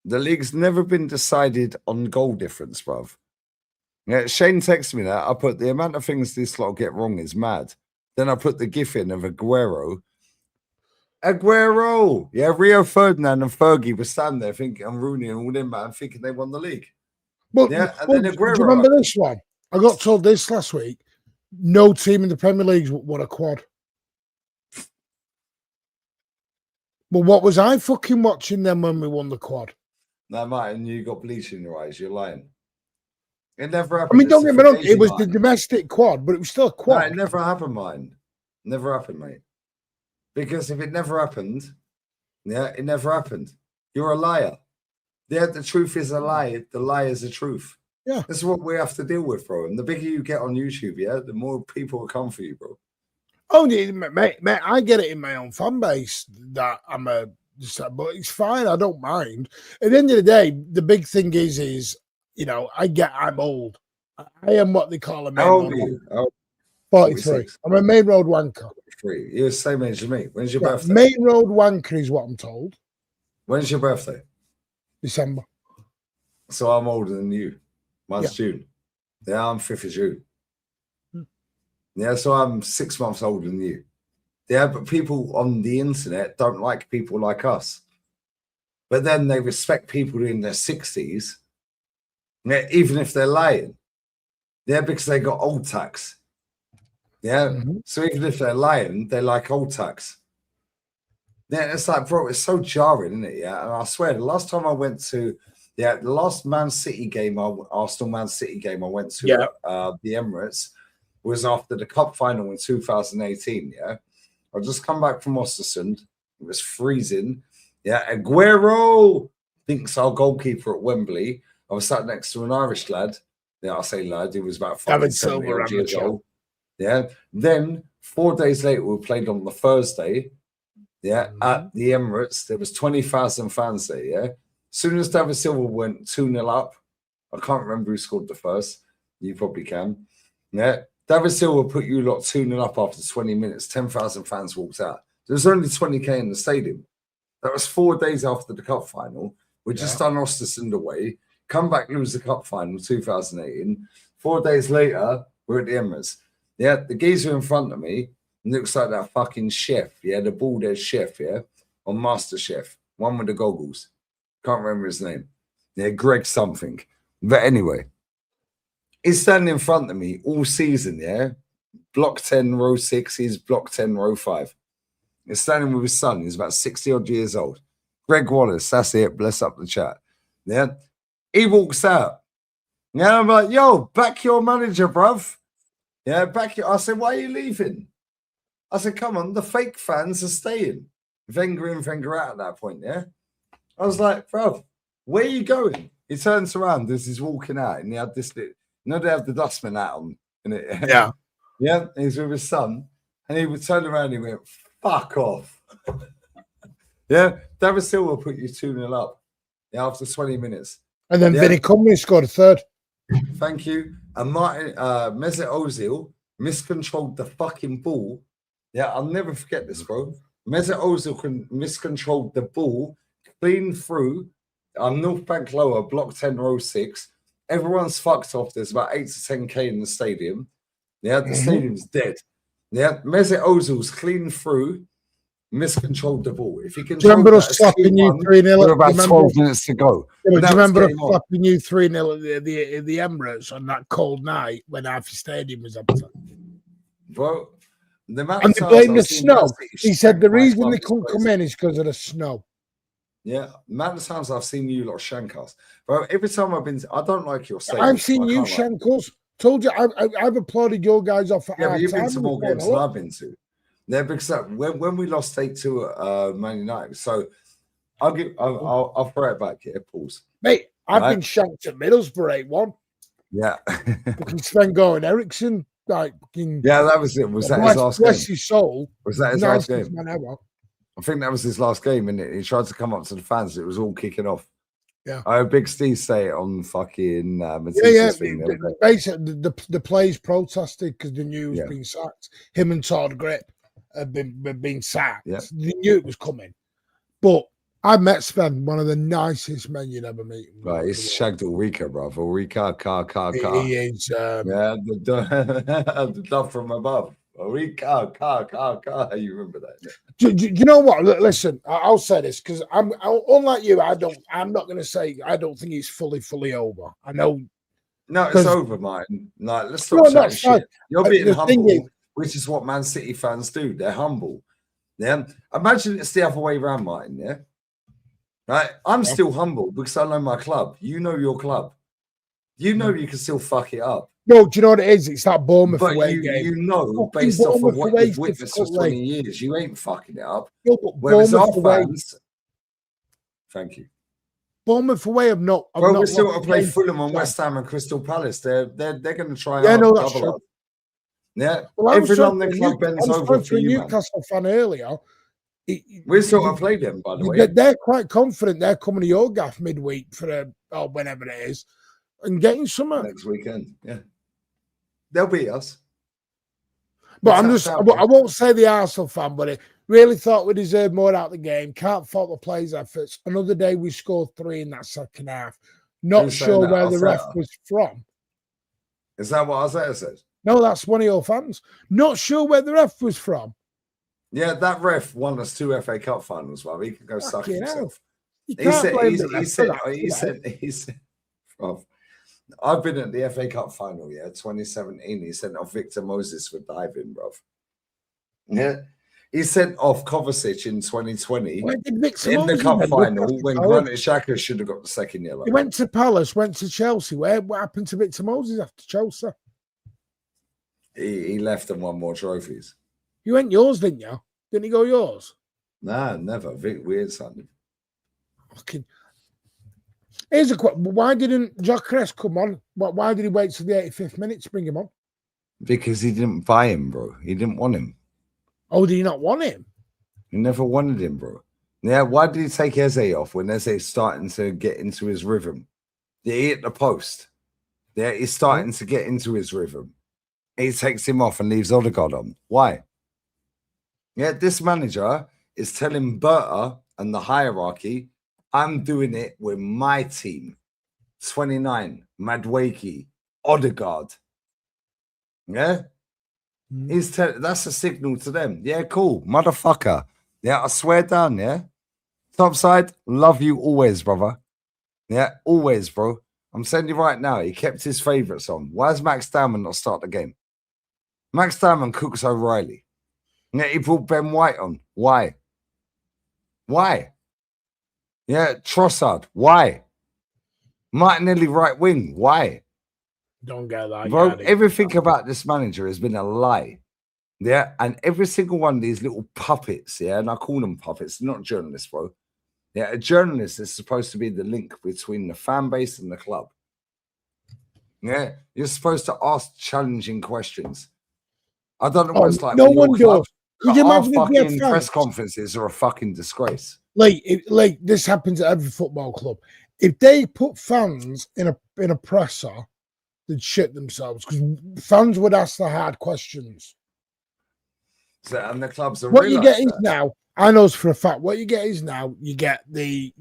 the league's never been decided on goal difference, bruv. Yeah, Shane texted me that. I put the amount of things this lot get wrong is mad. Then I put the gif in of Aguero. Aguero! Yeah, Rio Ferdinand and Fergie were standing there thinking, I'm Rooney and all them, man, thinking they won the league. But, Yeah, and but then do Aguero. you remember this one? I got told this last week. No team in the Premier League won a quad. But what was I fucking watching them when we won the quad? No, Martin, you got bleach in your eyes. You're lying. It never I happened. mean, don't It's get a me wrong. It fugazi, was the Martin. domestic quad, but it was still a No, quad. it never happened, Martin. Never happened, mate. Because if it never happened, yeah, it never happened. You're a liar. Yeah, the truth is a lie. The lie is the truth. Yeah. This is what we have to deal with, bro. And the bigger you get on YouTube, yeah, the more people will come for you, bro. Oh, yeah, mate, I get it in my own fan base that I'm a, but it's fine. I don't mind. At the end of the day, the big thing is you know, I'm old. I am what they call a main How old are road you? Oh, 43. 46. I'm a main road wanker. free. You're the same age as me. When's your Yeah, birthday? main road wanker is what I'm told. When's your birthday? December. So I'm older than you. Mine's June. Yeah, I'm 5th of June. Yeah, so I'm 6 months older than you. Yeah, but people on the internet don't like people like us. But then they respect people in their 60s, yeah, even if they're lying. Yeah, because they got old tax. Yeah, so even if they're lying, they like old tax. Yeah, it's like, bro, it's so jarring, isn't it? Yeah, and I swear, the last time I went to, the last Man City game, Arsenal Man City game I went to, the Emirates, was after the cup final in 2018. Yeah, I just come back from Ostersund. It was freezing. Yeah, Aguero thinks our goalkeeper at Wembley. I was sat next to an Irish lad. Yeah, I say lad. He was about 70 years old. Yeah. Then 4 days later, we played on the Thursday. Yeah, at the Emirates, there was 20,000 fans there. Yeah. As soon as David Silva went 2-0 up, I can't remember who scored the first. You probably can. Yeah. David Silva put you lot 2-0 up after 20 minutes. 10,000 fans walked out. There was only 20K in the stadium. That was 4 days after the cup final. We just done Ostersund away. Come back, lose the cup final 2018. 4 days later, we're at the Emirates. Yeah, the geezer in front of me looks like that fucking chef. Yeah, the bald-head chef, yeah, on MasterChef. One with the goggles. Can't remember his name. Yeah, Greg something. But anyway, he's standing in front of me all season, yeah? Block 10, row 6. He's block 10, row 5. He's standing with his son. He's about 60-odd years old. Greg Wallace, that's it. Bless up the chat. Yeah. He walks out. Yeah, I'm like, yo, back your manager, bruv. Yeah, back your. I said, why are you leaving? I said, come on, the fake fans are staying. Wenger in, Wenger out at that point, yeah? I was like, bruv, where are you going? He turns around as he's walking out, and he had this, you know, they have the dustman out on. Innit? Yeah. Yeah, he's with his son, and he would turn around and he went, fuck off. Yeah, David Silva put you 2-0 up, yeah, after 20 minutes. And then Yeah. Vinny Cumley scored a third. Thank you. And Martin Mesut Ozil miscontrolled the fucking ball. Yeah, I'll never forget this, bro. Mesut Ozil miscontrolled the ball, clean through North Bank Lower, block 10, row 6. Everyone's fucked off. There's about 8 to 10K in the stadium. Yeah, the stadium's dead. Yeah, Mesut Ozil's clean through, miscontrolled the ball. If he can, Do you remember us slapping you 3-0? We're about 12 minutes to go. Do you That was remember us game on. slapping you 3-0 at the Emirates on that cold night when half the stadium was empty? Bro, the amount And of they times blamed I've the seen snow. Man City He said the shank my reason club they is couldn't come crazy. in is because of the snow. Yeah, amount of times I've seen you lot shank us. Bro, every time I've been, I don't like your stadium. I've seen I you can't lie. shank us. Told you, I've applauded your guys off at Yeah, but half you've been time to more before, games than hello? I've been to. Yeah, because when we lost 8-2 at Man United, so I'll throw it back here. Pause. Mate, I've Right. been shanked at Middlesbrough 8-1. Yeah, Fucking Sven-Goran Eriksson, like fucking yeah, that was it. Was that his last bless game? his soul. Was that his last Nicest game? man ever. I think that was his last game, and he tried to come up to the fans. It was all kicking off. Yeah. I heard Big Steve say it on fucking Yeah, Matisse's thing. the other day. Basically, the players protested because they knew he was Yeah. being sacked. Him and Todd Grip had been sacked. Yeah. They knew it was coming. But I met Sven, one of the nicest men you'd ever meet. Right, he's shagged Ulrika, bro. Ulrika, car. He is. Yeah, the dove from above. Ulrika, car. You remember that? Do you know what? Listen, I'll say this because unlike you, I'm not going to say I don't think it's fully over. I know. No, it's 'Cause- over, Martin. Like, let's No, stop that's chatting fine. shit. You're being The thing humble, is- which is what Man City fans do. They're humble. Yeah. Imagine it's the other way around, Martin. Yeah. Right. I'm Yeah. still humble because I know my club. You know your club. You know you can still fuck it up. No, do you know what it is? It's that Bournemouth But away you game. know, Fucking based off of Bournemouth what away you've witnessed for difficultly. 20 years, you ain't fucking it up. No, but Whereas our Bournemouth away, fans, thank you. Bournemouth away have not. Have Bro, not we're still lost going to a play game. Fulham and Yeah. West Ham and Crystal Palace. They're going to try Yeah, hard, no, that's double true. up. Yeah, Well, every London club bends I was over talking for to a you, man. Newcastle fan earlier. We're still going to play them, by the way. They're quite confident they're coming to your gaff midweek for or whenever it is and getting some. Next weekend. Yeah. They'll beat us. But It's I'm that just, South, I won't say the Arsenal fan, but I really thought we deserved more out of the game. Can't fault the players' efforts. Another day we scored 3 in that second half. Not Who's saying sure that? where the ref Arteta? was from. Is that what Isaiah said? No, that's one of your fans. Not sure where the ref was from. Yeah, that ref won us 2 FA Cup finals, man. He can go suck Fucking hell. himself. You He can't said, blame he the ref said, for that, he said, bruv, I've been at the FA Cup final, 2017. He sent off Victor Moses for diving, bruv. Yeah. He sent off Kovacic in 2020 Where did Victor in the Moses cup then? final when Palace. Granit Xhaka should have got the second yellow. He went to Palace, went to Chelsea. What happened to Victor Moses after Chelsea? He left and won more trophies. You went yours, didn't you? Didn't he go yours? Nah, never. Weird something. Fucking. Here's a question. Why didn't Gyökeres come on? Why did he wait till the 85th minute to bring him on? Because he didn't buy him, bro. He didn't want him. Oh, did he not want him? He never wanted him, bro. Yeah, why did he take Eze off when Eze's starting to get into his rhythm? Yeah, he hit the post. Yeah, he's starting to get into his rhythm. He takes him off and leaves Odegaard on. Why? Yeah, this manager is telling Berta and the hierarchy, I'm doing it with my team. 29, Madueke, Odegaard. Yeah? That's a signal to them. Yeah, cool. Motherfucker. Yeah, I swear down, yeah? Topside, love you always, brother. Yeah, always, bro. I'm saying you right now, he kept his favourites on. Why does Max Diamond not start the game? Max Diamond cooks O'Reilly. Yeah, he brought Ben White on. Why? Why? Yeah, Trossard. Why? Martinelli right wing. Why? Don't get that. Bro, yeah, everything about this manager has been a lie. Yeah, and every single one of these little puppets, yeah, and I call them puppets, not journalists, bro. Yeah, a journalist is supposed to be the link between the fan base and the club. Yeah, you're supposed to ask challenging questions. I don't know what it's like. No with your one club, does. Could but you our imagine if we had fucking fans? press conferences are a fucking disgrace. Like this happens at every football club. If they put fans in a presser, they'd shit themselves because fans would ask the hard questions. So, and the clubs are What you get is that. now, I know for a fact, what you get is now you get the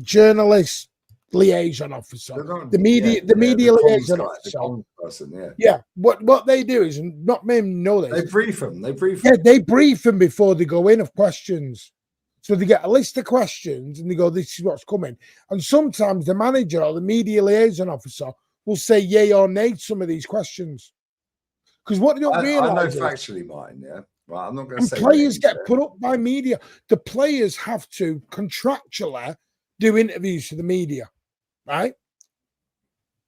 journalist liaison officer, the media liaison guy, officer. the comms person, Yeah. What they do is, and not many know this. They brief them. Yeah, they brief them before they go in of questions. So they get a list of questions and they go, this is what's coming. And sometimes the manager or the media liaison officer will say yay or nay to some of these questions. Because what they don't I know realize factually, Martin, yeah. Right, I'm not going to and say players names, get yeah. put up by media. The players have to contractually do interviews for the media, right?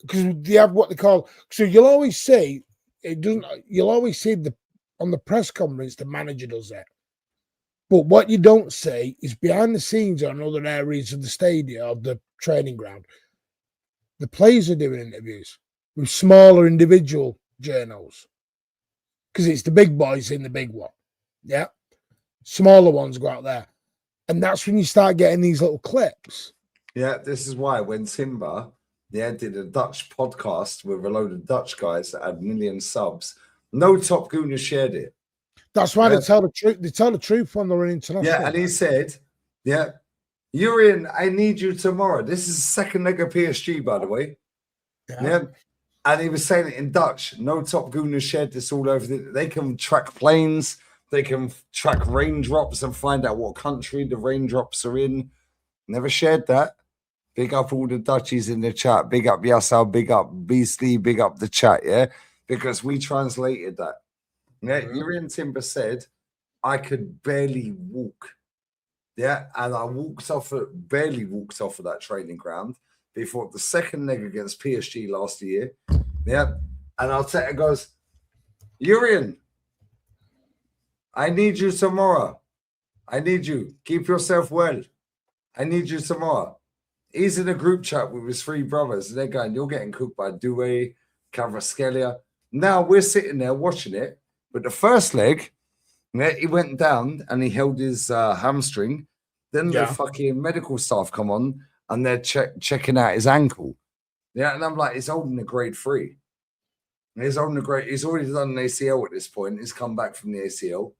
Because they have what they call. So you'll always say it doesn't. You'll always see on the press conference the manager does it. But what you don't see is behind the scenes on other areas of the stadium or the training ground, the players are doing interviews with smaller individual journals because it's the big boys in the big one. Yeah. Smaller ones go out there. And that's when you start getting these little clips. Yeah, this is why when Timber did a Dutch podcast with a load of Dutch guys that had million subs, no top gooners shared it. That's why they tell the truth. They tell the truth when they're international. Yeah, and he said, you're in, I need you tomorrow. This is the second leg of PSG, by the way. Yeah. And he was saying it in Dutch. No top gooners shared this all over. They can track planes. They can track raindrops and find out what country the raindrops are in. Never shared that. Big up all the Dutchies in the chat. Big up Yassau. Big up Beastly. Big up the chat, yeah? Because we translated that. Yeah, Urian Timber said, I could barely walk. Yeah, and I barely walked off of that training ground before the second leg against PSG last year. Yeah, and Arteta goes, Urian, I need you tomorrow. I need you. Keep yourself well. I need you tomorrow. He's in a group chat with his three brothers. And they're going, you're getting cooked by Doué, Kvaratskhelia. Now we're sitting there watching it. But the first leg, he went down and he held his hamstring. Then the fucking medical staff come on and they're checking out his ankle. Yeah, and I'm like, he's holding a grade 3. He's already done an ACL at this point. He's come back from the ACL.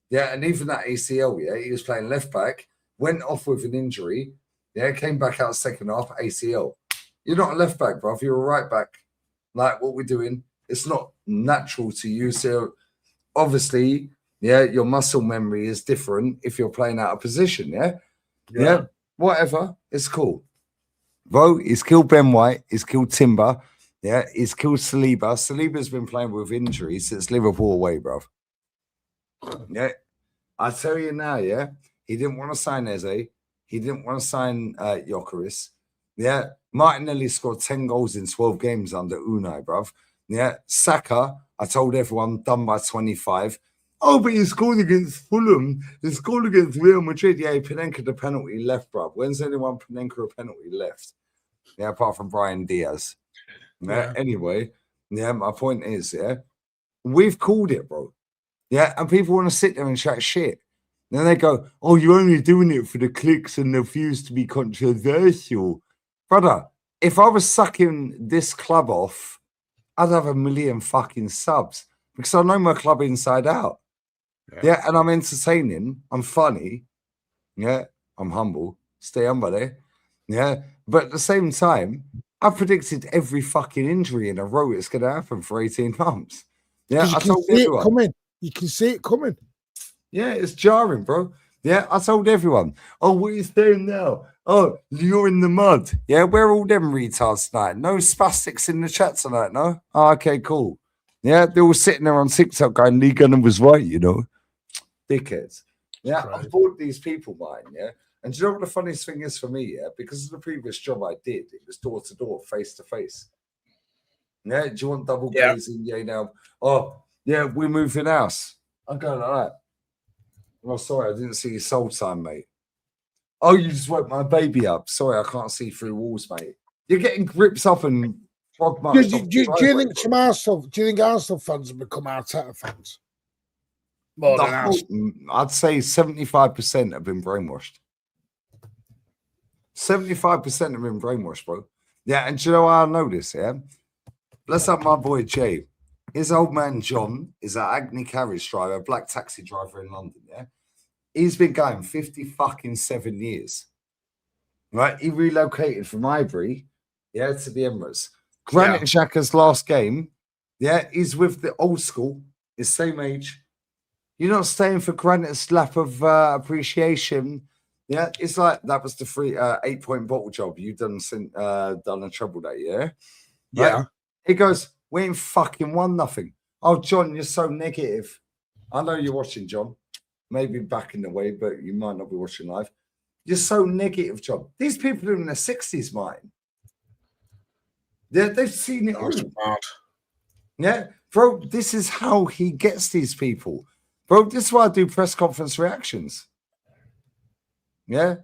Yeah, and even that ACL, he was playing left back, went off with an injury. Yeah, came back out second half, ACL. You're not a left back, bruv. You're a right back. Like what we're doing, it's not natural to you. So obviously, your muscle memory is different if you're playing out of position, yeah? Whatever. It's cool. Bro, he's killed Ben White. He's killed Timber. Yeah, he's killed Saliba. Saliba's been playing with injuries since Liverpool away, bruv. Yeah. I tell you now, he didn't want to sign Eze. He didn't want to sign Gyökeres. Yeah, Martinelli scored 10 goals in 12 games under Unai, bruv. Yeah, Saka, I told everyone, done by 25. Oh, but he scored against Fulham. He scored against Real Madrid. Yeah, he Panenka the penalty left, bruv. When's anyone Panenka a penalty left? Yeah, apart from Brian Diaz. Yeah. Anyway, my point is, we've called it, bro. Yeah, and people want to sit there and chat shit. Then they go, oh, you're only doing it for the clicks and the views to be controversial. Brother, if I was sucking this club off, I'd have 1 million fucking subs because I know my club inside out. Yeah, and I'm entertaining. I'm funny. Yeah, I'm humble. Stay humble, there. Yeah, but at the same time, I predicted every fucking injury in a row it's going to happen for 18 months. Yeah, I told everyone. You can see it coming. Yeah, it's jarring, bro. Yeah, I told everyone. Oh, what are you saying now? Oh, you're in the mud. Yeah, where are all them retards tonight? No spastics in the chat tonight, no? Oh, okay, cool. Yeah, they're all sitting there on TikTok going, Lee Gunner was right, you know. Dickheads. Yeah, I'm bored of these people, mine, yeah? And do you know what the funniest thing is for me? Yeah, because of the previous job I did, it was door to door, face to face. Yeah, do you want double glazing? Yeah, now. Oh, yeah, we're moving house. I'm going like that. Oh, sorry, I didn't see your soul time, mate. Oh, you just woke my baby up. Sorry, I can't see through walls, mate. You're getting grips up and frog Do marks. you think some Arsenal? Do you think Arsenal fans have become Arteta fans? More than Arsenal. I'd say 75% have been brainwashed. 75% have been brainwashed, bro. Yeah, and do you know how I know this? Yeah, bless up my boy Jay. His old man John is an Agni carriage driver, black taxi driver in London. Yeah, he's been going 57 years. Right, he relocated from Highbury, yeah, to the Emirates. Granit Xhaka's last game, yeah, he's with the old school, his same age. You're not staying for Granit's lap of appreciation. Yeah, it's like that was the free 8-point bottle job you done a treble that year. Yeah. Right? He goes, we ain't fucking won nothing. Oh, John, you're so negative. I know you're watching, John. Maybe back in the way, but you might not be watching live. You're so negative, John. These people are in their 60s, Martin. They've seen it all. Yeah, bro, this is how he gets these people. Bro, this is why I do press conference reactions. Yeah?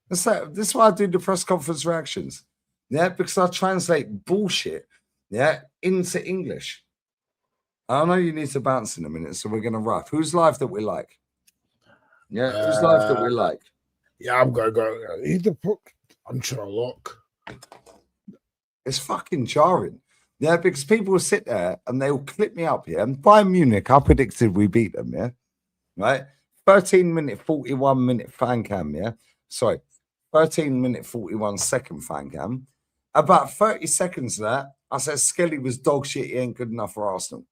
This is why I do the press conference reactions. Yeah, because I translate bullshit, yeah, into English. I know you need to bounce in a minute, so we're going to wrap. Who's live that we like? Yeah, who's live that we like? Yeah, I'm going to go. Either I'm trying to look. It's fucking jarring. Yeah, because people will sit there and they'll clip me up here. And Bayern Munich, I predicted we beat them, yeah? Right? 13-minute, 41-minute fan cam, yeah? Sorry, 13-minute, 41-second fan cam. About 30 seconds of that, I said Skelly was dog shit, he ain't good enough for Arsenal.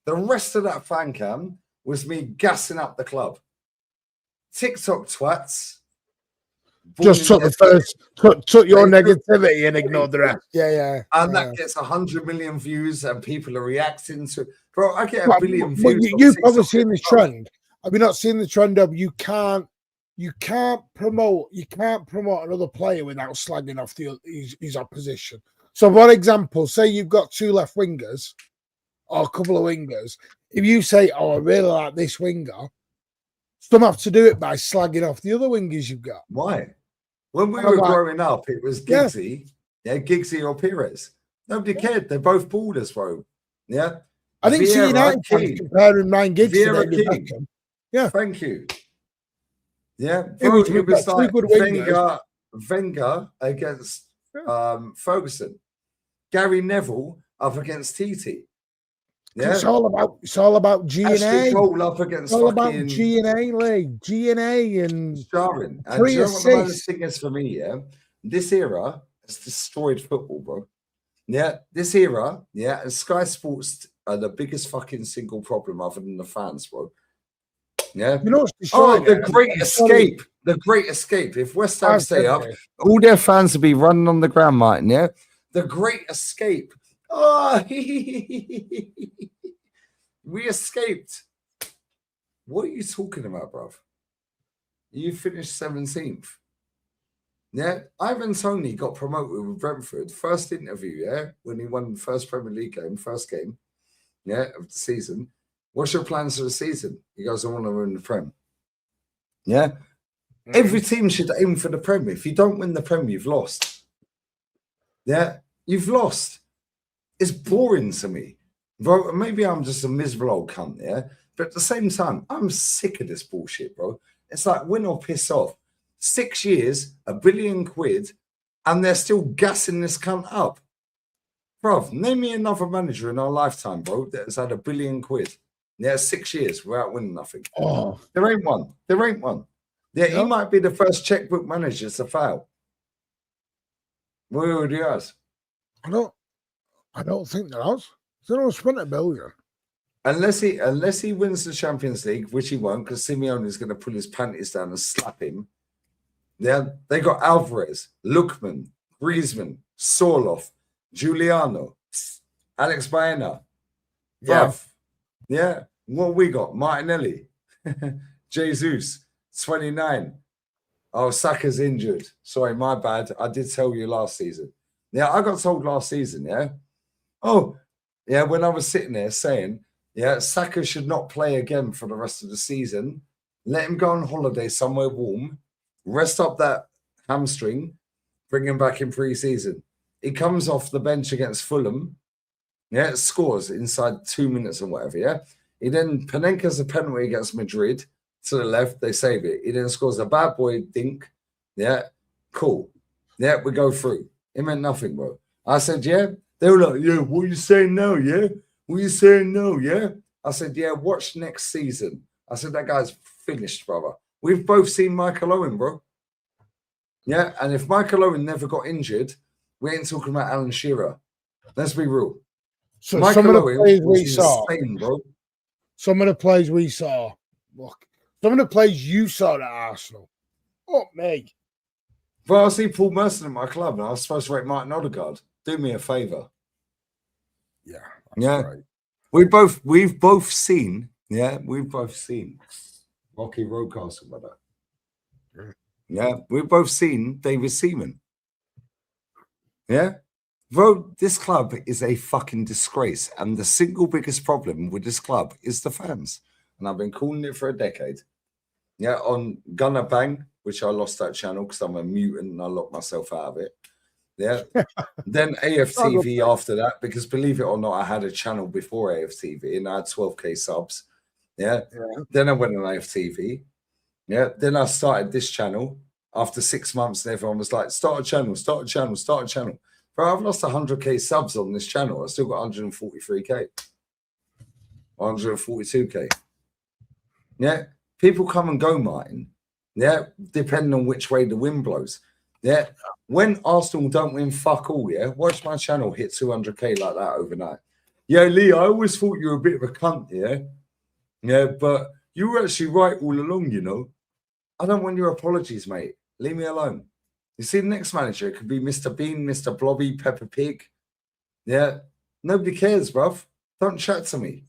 The rest of that fan cam was me gassing up the club. TikTok twats. Just took the first, took your negativity and ignored the rest. Yeah. And that gets 100 million views and people are reacting to it. Bro, I get a billion views. You've probably seen this trend. Have you not seen the trend of you can't promote another player without slagging off his opposition? So for example, say you've got two left wingers or a couple of wingers. If you say, oh, I really like this winger, some have to do it by slagging off the other wingers you've got. Why? When we were growing up, it was Giggsy, Giggsy or Perez. Nobody cared. They're both ballers, bro. Yeah. I think United comparing Ryan Giggs to David Beckham. Yeah. Thank you. Yeah. It was like Wenger against Ferguson. Gary Neville up against TT. Yeah. It's all about G and A. Cole up against all about G and A league, G and A and Sharon. And you know what the thing is for me? Yeah, this era has destroyed football, bro. Yeah, this era, yeah, and Sky Sports are the biggest fucking single problem other than the fans, bro. Yeah. You know, the great escape. The great escape. If West Ham stay up, all their fans will be running on the ground, Martin. Yeah. The great escape. Oh, we escaped. What are you talking about, bruv? You finished 17th. Yeah, Ivan Toney got promoted with Brentford. First interview, yeah, when he won the first Premier League game, first game, yeah, of the season. What's your plans for the season? He goes, I want to win the Prem. Yeah. Every team should aim for the Prem. If you don't win the Prem, you've lost. Yeah, you've lost. It's boring to me. Bro, maybe I'm just a miserable old cunt, yeah? But at the same time, I'm sick of this bullshit, bro. It's like win or piss off. 6 years, £1 billion, and they're still gassing this cunt up. Bro, name me another manager in our lifetime, bro, that has had £1 billion. Yeah, 6 years without winning nothing. Oh, there ain't one. Yeah, he might be the first checkbook manager to fail. What would you ask? I don't think there has. They don't spend $1 billion. Unless he wins the Champions League, which he won't, because Simeone is going to pull his panties down and slap him. Yeah, they got Alvarez, Lookman, Griezmann, Sorloth, Giuliano, Alex Baena. Yeah. What we got? Martinelli, Jesus, 29. Oh, Saka's injured. Sorry, my bad. I did tell you last season. Yeah, I got told last season, yeah. Oh, yeah, when I was sitting there saying, yeah, Saka should not play again for the rest of the season. Let him go on holiday somewhere warm, rest up that hamstring, bring him back in pre-season. He comes off the bench against Fulham, yeah, scores inside 2 minutes or whatever, yeah. He then Panenka's a penalty against Madrid to the left, they save it. He then scores a bad boy dink, yeah, cool. Yeah, we go through. It meant nothing, bro. I said, yeah. They were like, yeah, what are you saying now, yeah? What are you saying now, yeah? I said, yeah, watch next season. I said, that guy's finished, brother. We've both seen Michael Owen, bro. Yeah, and if Michael Owen never got injured, we ain't talking about Alan Shearer. Let's be real. So Michael some of the Owen plays we was saw, insane, bro. some of the plays we saw, look, some of the plays you saw at Arsenal. Oh, me. Well, I see Paul Merson at my club, and I was supposed to rate Martin Odegaard. Do me a favour. Yeah. Yeah. Right. We've both seen Rocky Roadcastle, brother. Yeah, we've both seen David Seaman. Yeah. Bro, this club is a fucking disgrace. And the single biggest problem with this club is the fans. And I've been calling it for a decade. Yeah, on Gunner Bang, which I lost that channel because I'm a mutant and I locked myself out of it. Yeah. Then AFTV after that, because believe it or not, I had a channel before AFTV and I had 12k subs. Yeah. Then I went on AFTV. Yeah. Then I started this channel after 6 months and everyone was like, start a channel, start a channel, start a channel. Bro, I've lost 100k subs on this channel. I still got 143k, 142k. Yeah. People come and go, Martin. Yeah. Depending on which way the wind blows. Yeah. When Arsenal don't win fuck all, yeah, watch my channel hit 200k like that overnight. Yeah, Lee, I always thought you were a bit of a cunt, yeah? Yeah, but you were actually right all along, you know? I don't want your apologies, mate. Leave me alone. You see, the next manager could be Mr. Bean, Mr. Blobby, Peppa Pig. Yeah? Nobody cares, bruv. Don't chat to me.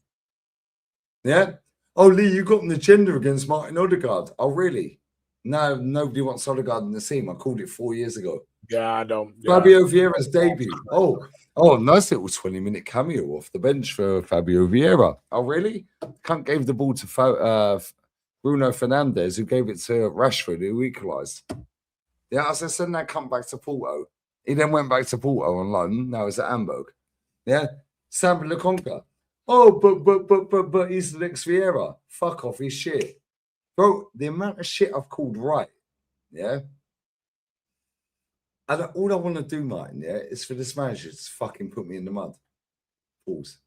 Yeah? Oh, Lee, you got an agenda against Martin Odegaard. Oh, really? No, nobody wants Odegaard in the team. I called it 4 years ago. Yeah, I don't. Fabio Vieira's debut. Oh, nice little 20-minute cameo off the bench for Fabio Vieira. Oh, really? Cunt gave the ball to Bruno Fernandes, who gave it to Rashford, who equalised. Yeah, I said, send that cunt back to Porto. He then went back to Porto on loan. Now he's at Hamburg. Yeah, Sam Lokonga. Oh, but he's the next Vieira. Fuck off, he's shit. Bro, the amount of shit I've called right, yeah? And all I want to do, Martin, yeah, is for this manager to fucking put me in the mud. Pause.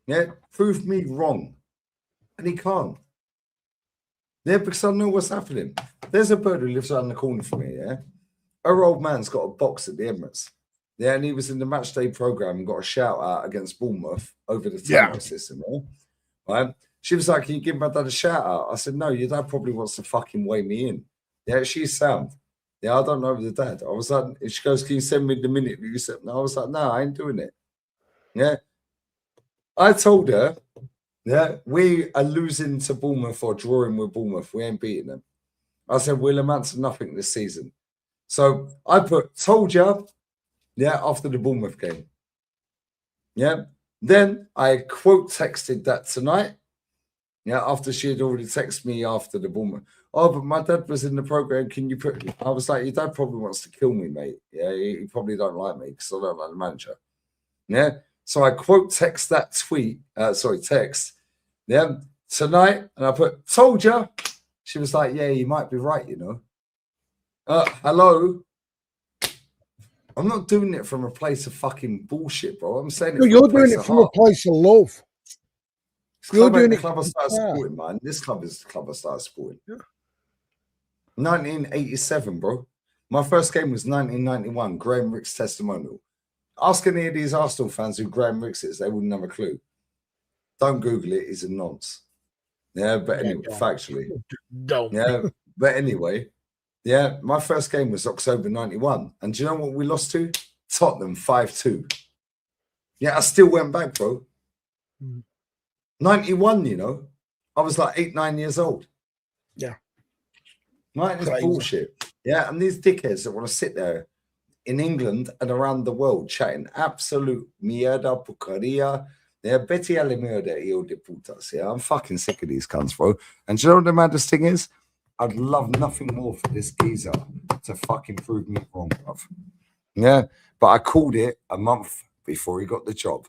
Yeah? Prove me wrong. And he can't. Yeah, because I know what's happening. There's a bird who lives around the corner from me, yeah? Her old man's got a box at the Emirates. Yeah, and he was in the match day program and got a shout out against Bournemouth over the Tonow system, yeah? Right? She was like, can you give my dad a shout out? I said, no, your dad probably wants to fucking weigh me in. Yeah, she's sound. Yeah, I don't know the dad. I was like, she goes, can you send me the minute you said? No, I was like, no, I ain't doing it. Yeah. I told her, yeah, we are losing to Bournemouth or drawing with Bournemouth. We ain't beating them. I said, we'll amount to nothing this season. So I told you, yeah, after the Bournemouth game. Yeah. Then I quote texted that tonight. Yeah, after she had already texted me after the Bournemouth. Oh, but my dad was in the program. Can you put? I was like, your dad probably wants to kill me, mate. Yeah, he probably don't like me because I don't like the manager. Yeah, so I quote text that text. Yeah, tonight, and I put, told you. She was like, yeah, you might be right, you know. Hello. I'm not doing it from a place of fucking bullshit, bro. I'm saying it. No, you're doing it from a place of love. You're doing the club I started supporting, man. This club is the club I started supporting. Yeah. 1987, bro. My first game was 1991, Graham Ricks testimonial. Ask any of these Arsenal fans who Graham Ricks is, they wouldn't have a clue. Don't Google it, he's a nonce. Yeah, but anyway, factually. Don't. Yeah, but anyway, yeah, my first game was October 91. And do you know what we lost to? Tottenham 5-2. Yeah, I still went back, bro. 91, you know. I was like 8, 9 years old. Yeah. Martin is bullshit. Yeah, and these dickheads that want to sit there in England and around the world chatting absolute mierda, pucaria. Yeah, Betty a la mierda, hijo de putas. Yeah, I'm fucking sick of these cunts, bro. And do you know what the maddest thing is? I'd love nothing more for this geezer to fucking prove me wrong, bruv. Yeah, but I called it a month before he got the job.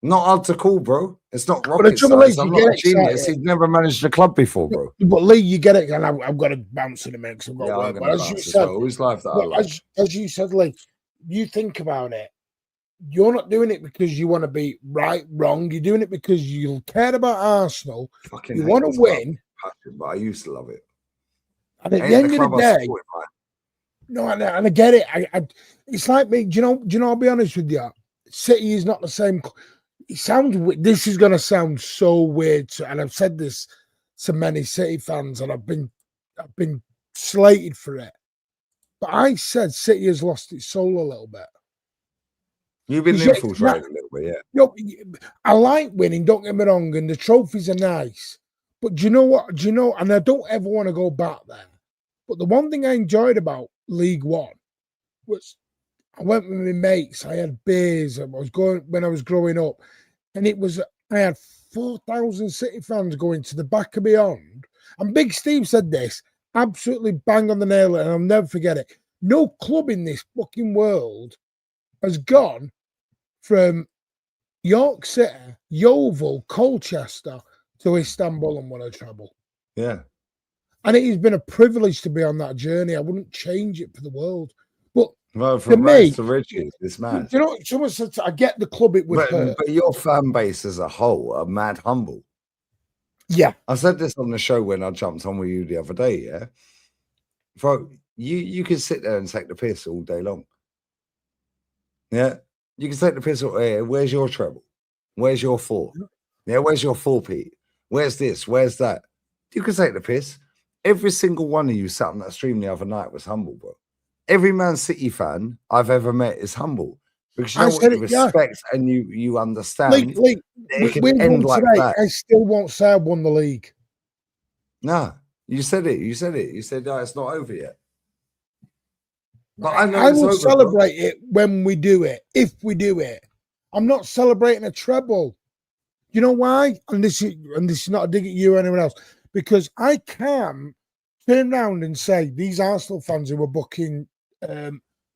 Not hard to call, bro. It's not the rocket trouble science. is, I'm you not get a genius. excited. He'd never managed a club before, bro. But Lee, you get it, and I've got to bounce in a minute because I've got Yeah, I'm work. going But to as you bounce as said, well. Always life that I but like. as you said, Lee, you think about it. You're not doing it because you want to be right, wrong. You're doing it because you care about Arsenal. Fucking You hate want to this club. win. But I used to love it. And at Ain't the end the of the club I day, supported, man. no, and I get it. It's like me. Do you know? I'll be honest with you. City is not the same. It sounds. This is going to sound so weird, and I've said this to many City fans, and I've been slated for it. But I said City has lost its soul a little bit. You've been Yeah, infiltrated a little bit, yeah. No, I like winning. Don't get me wrong, and the trophies are nice. But do you know what? Do you know? And I don't ever want to go back there. But the one thing I enjoyed about League One was I went with my mates. I had beers. I was going when I was growing up, and I had 4,000 City fans going to the back of beyond. And Big Steve said this absolutely bang on the nail, and I'll never forget it. No club in this fucking world has gone from York City, Yeovil, Colchester to Istanbul and won a treble. Yeah. And it has been a privilege to be on that journey. I wouldn't change it for the world. But Well, to from me, rags to riches, it's mad. you know, someone said, I get the club it would hurt. But your fan base as a whole are mad humble. Yeah. I said this on the show when I jumped on with you the other day, yeah? Bro, you can sit there and take the piss all day long. Yeah? You can take the piss all day. Where's your treble? Where's your four? Yeah, where's your four-peat? Where's this? Where's that? You can take the piss. Every single one of you sat on that stream the other night was humble, bro. Every Man City fan I've ever met is humble. Because you know what, you respect and you understand. We end like today. that. I still won't say I won the league. No, you said it. You said it. You said, no, it's not over yet. But I will celebrate it when we do it, if we do it. I'm not celebrating a treble. You know why? And this is not a dig at you or anyone else. Because I can turn around and say these Arsenal fans who were booking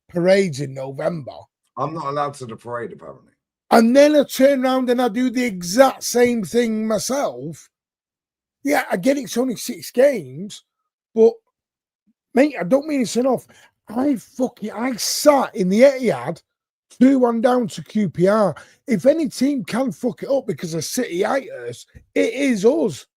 parades in November. I'm not allowed to the parade, apparently. And then I turn around and I do the exact same thing myself. Yeah, I get it's only 6 games, but mate, I don't mean it's enough. I sat in the Etihad 2-1 down to QPR. If any team can fuck it up because of City haters, it is us.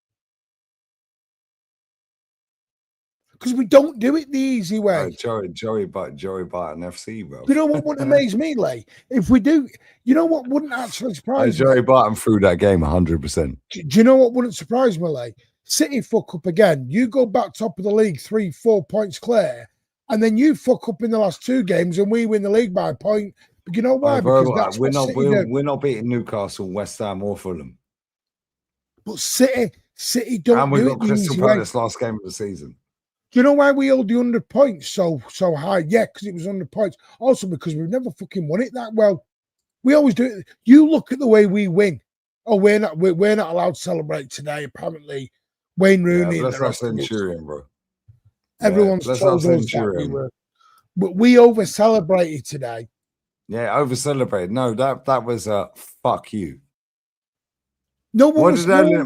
Because we don't do it the easy way. Joey Barton FC, bro. You know what wouldn't amaze me, Lee? If we do, you know what wouldn't actually surprise me? Joey Barton threw that game 100%. Do you know what wouldn't surprise me, Lee? City fuck up again. You go back top of the league 3-4 points clear, and then you fuck up in the last 2 games and we win the league by a point. But you know why? Because that's we're not beating Newcastle, West Ham, or Fulham. But City don't. And we do got it the Crystal easy way. Palace last game of the season. Do you know why we hold the 100 points so high? Yeah, because it was 100 points. Also because we've never fucking won it that well. We always do it. You look at the way we win. Oh, we're not allowed to celebrate today. Apparently, Wayne Rooney. Let's have Centurion, bro. Everyone's told us that we were, but we over celebrated today. Yeah, over celebrated. No, that was a fuck you. No one.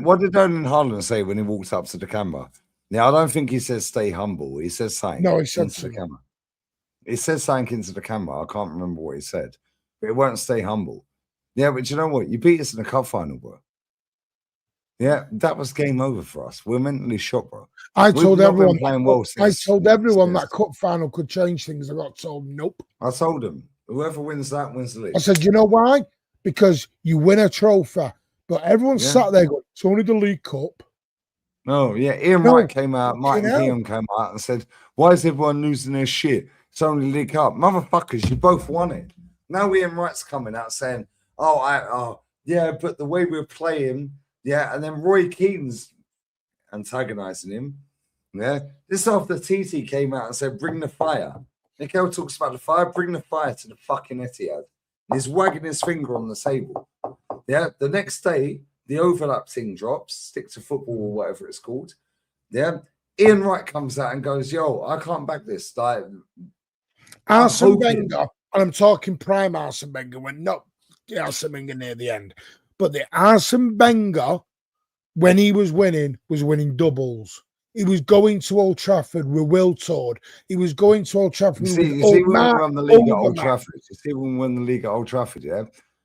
What did Erling Haaland say when he walked up to the camera? Now, I don't think he says stay humble. He says something. No, he said into the camera. He says something into the camera. I can't remember what he said, but it won't stay humble. Yeah, but you know what? You beat us in the cup final, bro. Yeah, that was game over for us. We're mentally shocked, bro. I told everyone that cup final could change things. I got told nope. I told them whoever wins that wins the league. I said, you know why? Because you win a trophy. But everyone sat there going, it's only the League Cup. No, yeah. Ian Wright came out, Martin Keown came out and said, why is everyone losing their shit? It's only League Cup. Motherfuckers, you both won it. Now Ian Wright's coming out saying, yeah, but the way we're playing, yeah, and then Roy Keane's antagonizing him. Yeah, this is after TT came out and said, "Bring the fire." Mikel talks about the fire. Bring the fire to the fucking Etihad. And he's wagging his finger on the table. Yeah, the next day the overlap thing drops. Stick to football or whatever it's called. Yeah, Ian Wright comes out and goes, "Yo, I can't back this." Like, Arsene hoping- Wenger, and I'm talking prime Arsene Wenger, when not the Arsene Wenger near the end, but the Arsene Wenger, when he was winning doubles. He was going to Old Trafford with Will Todd. He was going to Old Trafford You with see when we Mark won the league at Old Overmars. Trafford. You see when we won the league at Old Trafford, yeah?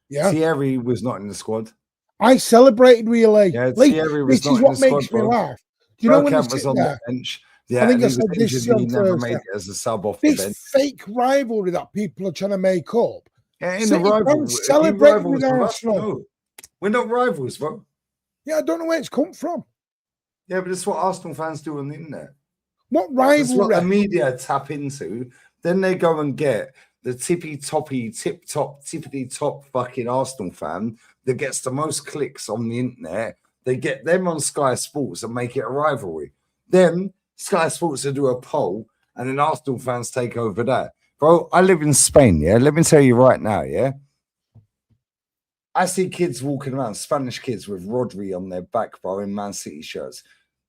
Yeah, Thierry was not in the squad. I celebrated with Lee. Yeah, Lee, Thierry was this not is in what the makes squad, me bro. laugh. Do you know when Bergkamp he's was sitting on there? the bench. Yeah, I think and I he was said this injured. He on never Thursday. made it as a sub off the This bench. fake rivalry that people are trying to make up. Yeah, in City the rival, fans if you celebrating rivals with with us, Arsenal. no. We're not rivals, bro. Yeah, I don't know where it's come from. Yeah, but it's what Arsenal fans do on the internet. What It's what the rivalry? media tap into. Then they go and get the tippity top fucking Arsenal fan that gets the most clicks on the internet. They get them on Sky Sports and make it a rivalry. Then Sky Sports will do a poll, and then Arsenal fans take over that. Bro, I live in Spain, yeah? Let me tell you right now, yeah? I see kids walking around, Spanish kids with Rodri on their back, bro, in Man City shirts.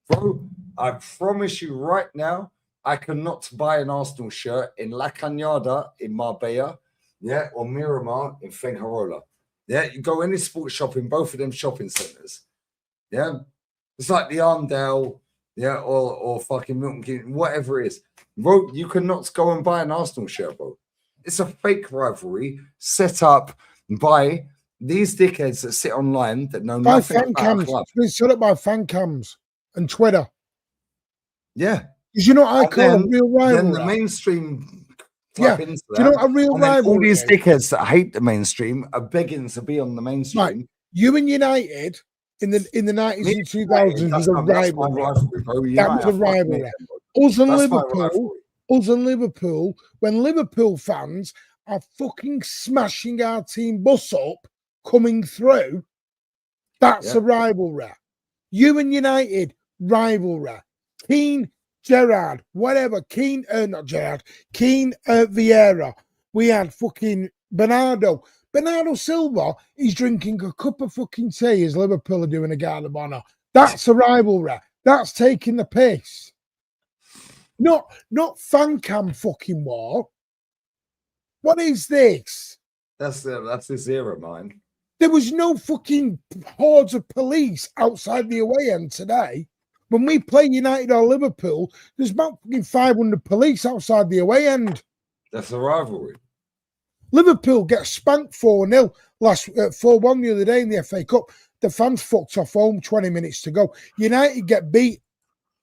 Bro, I promise you right now, I cannot buy an Arsenal shirt in La Cañada in Marbella, yeah, or Miramar in Fuengirola. Yeah, you go any sports shop in both of them shopping centres. Yeah, it's like the Arndale, yeah, or fucking Milton Keynes, whatever it is. Bro, you cannot go and buy an Arsenal shirt, bro. It's a fake rivalry set up by these dickheads that sit online that know By nothing fan about a cams. club. It's been set up by fan cams and Twitter. Yeah. Because you know what I And call a then- real Then the rivalry? mainstream Yeah. tap into Do you know that. what a real And then all rivalry these is? dickheads that hate the mainstream are begging to be on the mainstream. You and United in the 90s Me and 2000s was That's a my rivalry. rivalry, bro. That United was a are fucking rivalry. them, bro. Us and That's my Liverpool, rivalry. when Liverpool fans are fucking smashing our team bus up coming through, that's Yeah. a rivalry. You and United, rivalry. Keane, Gerrard, whatever. Keane, not Gerrard. Keane, Vieira. We had fucking Bernardo. Bernardo Silva is drinking a cup of fucking tea as Liverpool are doing a guard of honour. That's a rivalry. That's taking the piss. Not fan cam fucking war. What is this? That's this era, man. There was no fucking hordes of police outside the away end today. When we play United or Liverpool, there's about fucking 500 police outside the away end. That's a rivalry. Liverpool get spanked 4-0 last 4-1 the other day in the FA Cup. The fans fucked off home 20 minutes to go. United get beat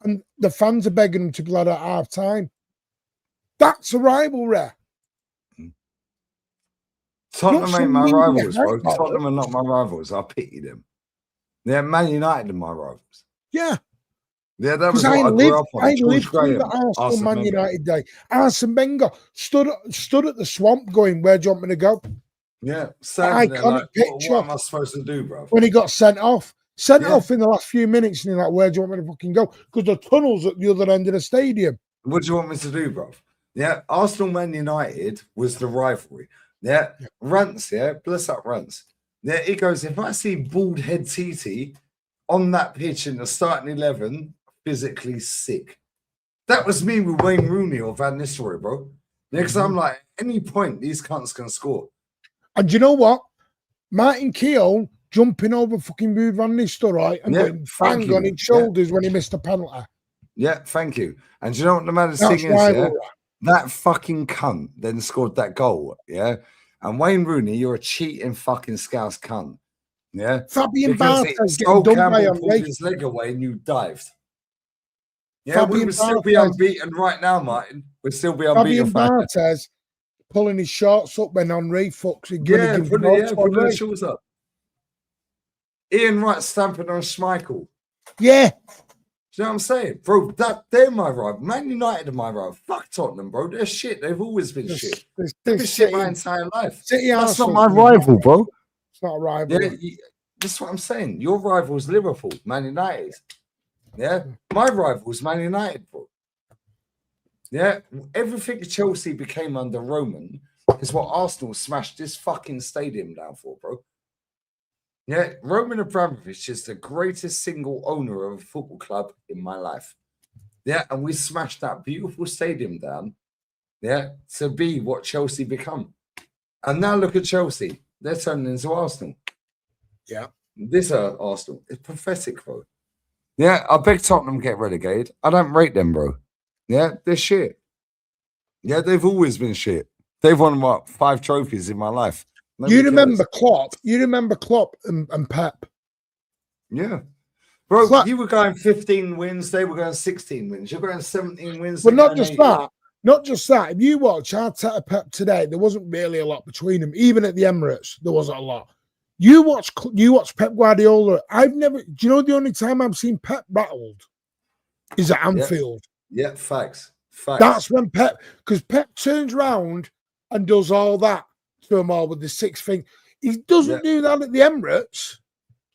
and the fans are begging them to glad at half time. That's a rivalry. Tottenham some ain't my media rivals, bro. hype about Tottenham are not my rivals. I pity them. They're Man United are my rivals. Yeah. Yeah, that was Because what I grew up on. I George lived through Graham, the Arsenal Arsene Man Wenger. United day. Arsene Wenger stood at the swamp going, where do you want me to go? Yeah, standing there Iconic like, picture. what am I supposed to do, bro? When he got sent off. Sent Yeah. off in the last few minutes, and you're like, where do you want me to fucking go? Because the tunnel's at the other end of the stadium. What do you want me to do, bro? Yeah, Arsenal Man United was the rivalry. Yeah, Rance, yeah, bless up Rance. Yeah, he goes, if I see bald head TT on that pitch in the starting 11, physically sick. That was me with Wayne Rooney or Van Nistelrooy, bro. Because I'm like, any point, these cunts can score. And you know what? Martin Keown jumping over fucking Ruud van Nistelrooy and Yeah, going thank bang you. on his shoulders when he missed a penalty. Yeah, thank you. And do you know what the maddest That's thing is? Yeah? rivalry. That fucking cunt then scored that goal. Yeah. And Wayne Rooney, you're a cheating fucking scouse cunt. Yeah. Fabian Because Barthez Sol getting done by Campbell pulled Henry. his leg away and you dived. Yeah, we Fabian would still be Barthez. unbeaten right now, Martin. We'd still be unbeaten. Fabian Barthez pulling his shorts up when Henry fucks it. Yeah, put the shoes up. Ian Wright stamping on Schmeichel. Yeah. Do you know what I'm saying? Bro, they're my rival. Man United are my rival. Fuck Tottenham, bro. They're shit. They've always been shit. They've been shit my entire life. That's not my rival, bro. It's not a rival. Yeah, that's what I'm saying. Your rival's Liverpool, Man United. Yeah, my rival's Man United, bro. Yeah, everything Chelsea became under Roman is what Arsenal smashed this fucking stadium down for, bro. Yeah, Roman Abramovich is the greatest single owner of a football club in my life. Yeah, and we smashed that beautiful stadium down, yeah, to be what Chelsea become. And now look at Chelsea. They're turning into Arsenal. Yeah. This Arsenal. It's pathetic, bro. Yeah, I beg Tottenham get relegated. I don't rate them, bro. Yeah, they're shit. Yeah, they've always been shit. They've won, what, 5 trophies in my life. Nobody You cares. remember Klopp? You remember Klopp and Pep? Yeah. Bro, Klopp- you were going 15 wins. They were going 16 wins. You're going 17 wins. But they're not going just 18. that. Not just that. If you watch Arteta Pep today, there wasn't really a lot between them. Even at the Emirates, there wasn't a lot. You watch Pep Guardiola. I've never. Do you know the only time I've seen Pep rattled is at Anfield? Yeah, facts. Facts. That's when Pep, because Pep turns round and does all that to them all with the 6 thing. He doesn't do that at the Emirates.